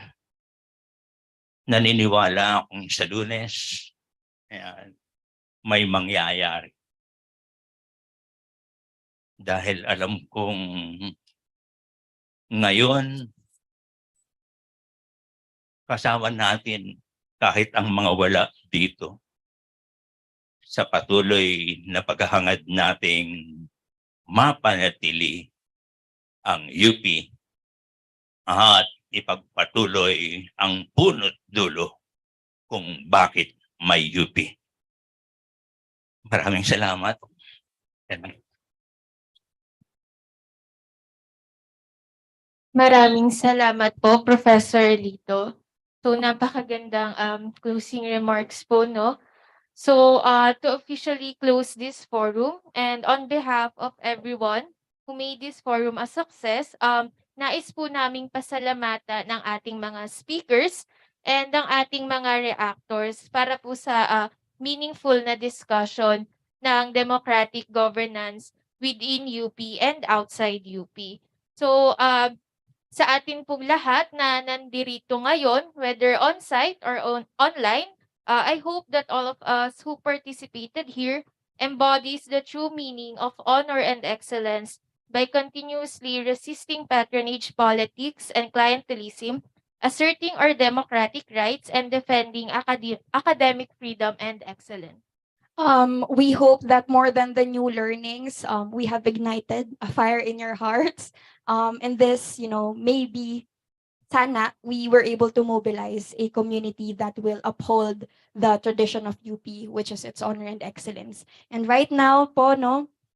Naniniwala akong sa Lunes, ayan, may mangyayari. Dahil alam kong ngayon, kasama natin kahit ang mga wala dito sa patuloy na paghahangad nating mapanatili ang UP at ipagpatuloy ang punot dulo kung bakit may UP. Maraming salamat. Maraming salamat po, Professor Lito. So, napakagandang closing remarks po, no? So, to officially close this forum, and on behalf of everyone who made this forum a success, nais po naming pasalamatan ng ating mga speakers and ang ating mga reactors para po sa meaningful na discussion ng democratic governance within UP and outside UP. So, sa atin pong lahat na nandirito ngayon, whether on-site or online, I hope that all of us who participated here embodies the true meaning of honor and excellence by continuously resisting patronage politics and clientelism, asserting our democratic rights, and defending academic freedom and excellence. We hope that more than the new learnings, we have ignited a fire in your hearts. And this, maybe sana we were able to mobilize a community that will uphold the tradition of UP, which is its honor and excellence. And right now po,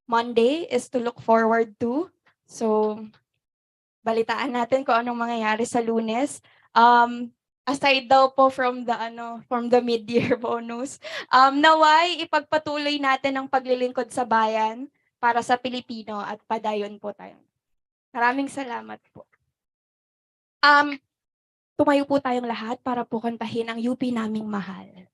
Monday is to look forward to. So, balitaan natin kung anong mangyayari sa Lunes. Aside daw po from the mid-year bonus, naway ipagpatuloy natin ang paglilingkod sa bayan para sa Pilipino at padayon po tayo. Maraming salamat po. Tumayo po tayong lahat para po kantahin ang UP naming mahal.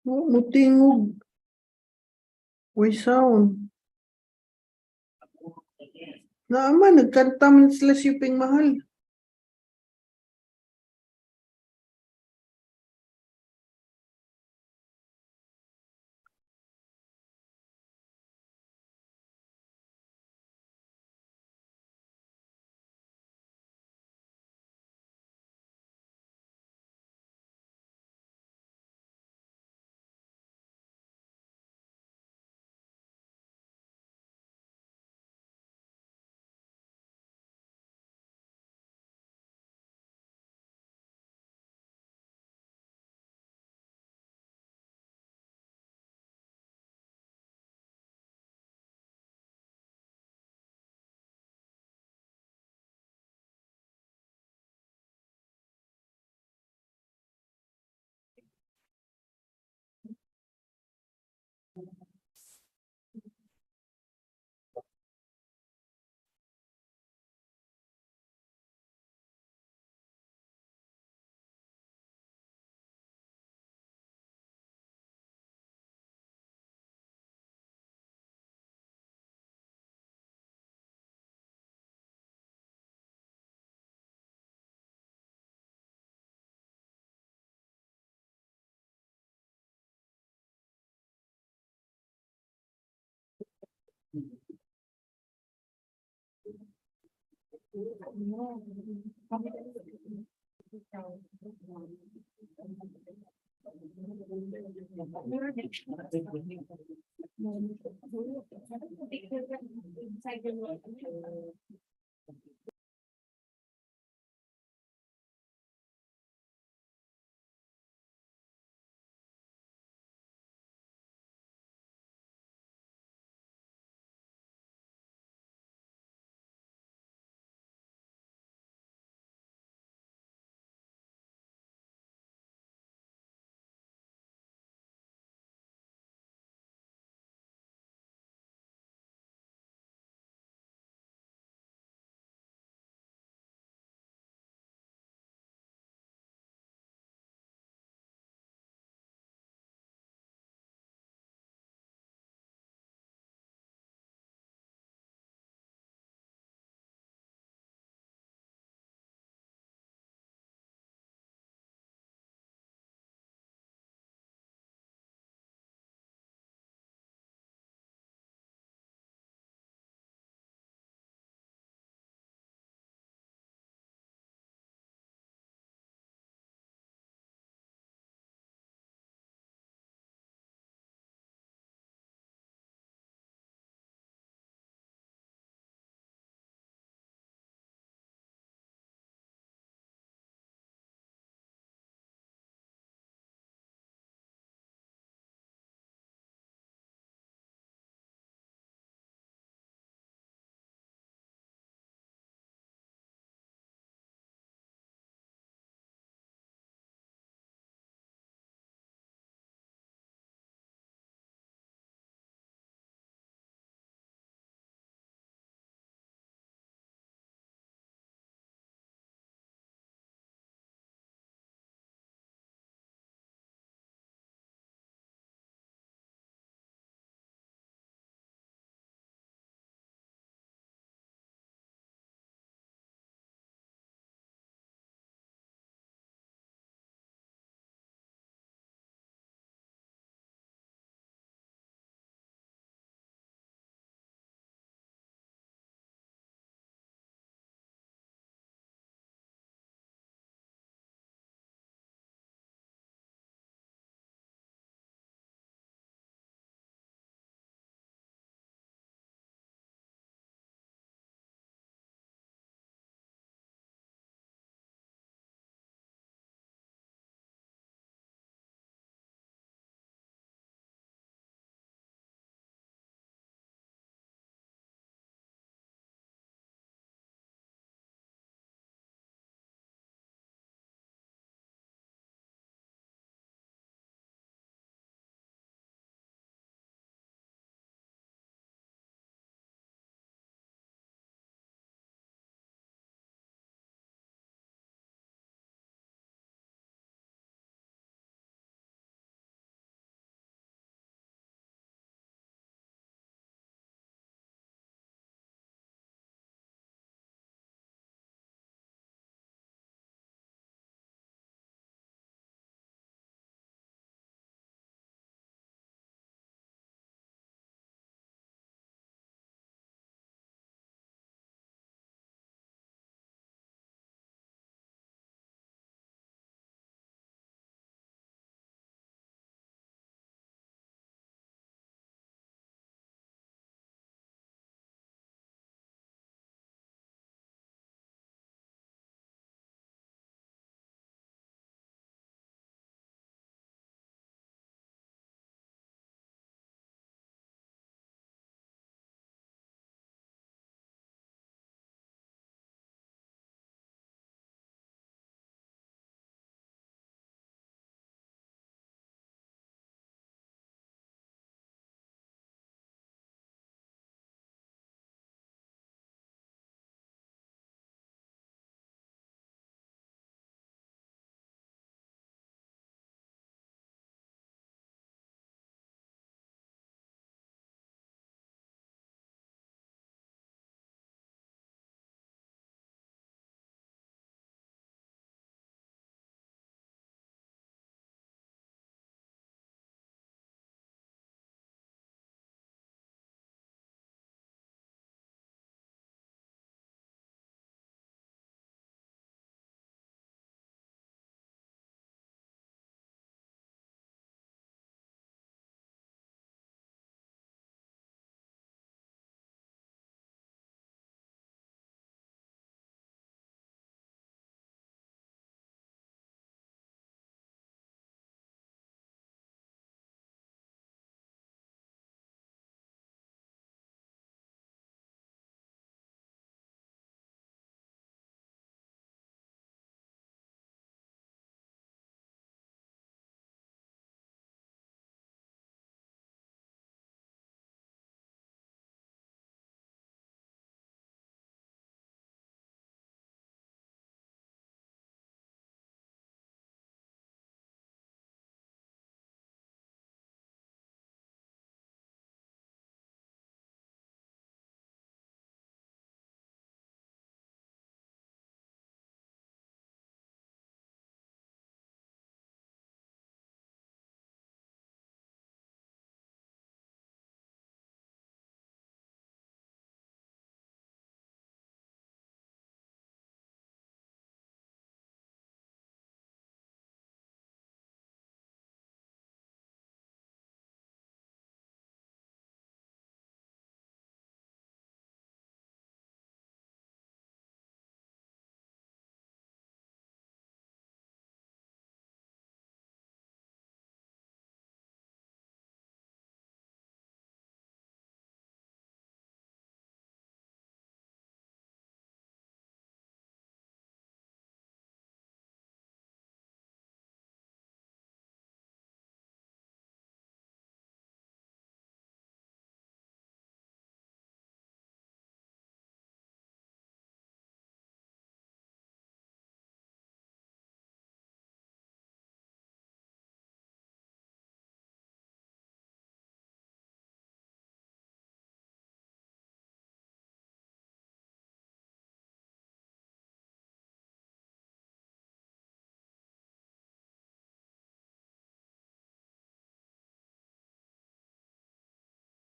Mutingog. Uy, sound. Naman, nagkanta man sila siping mahal.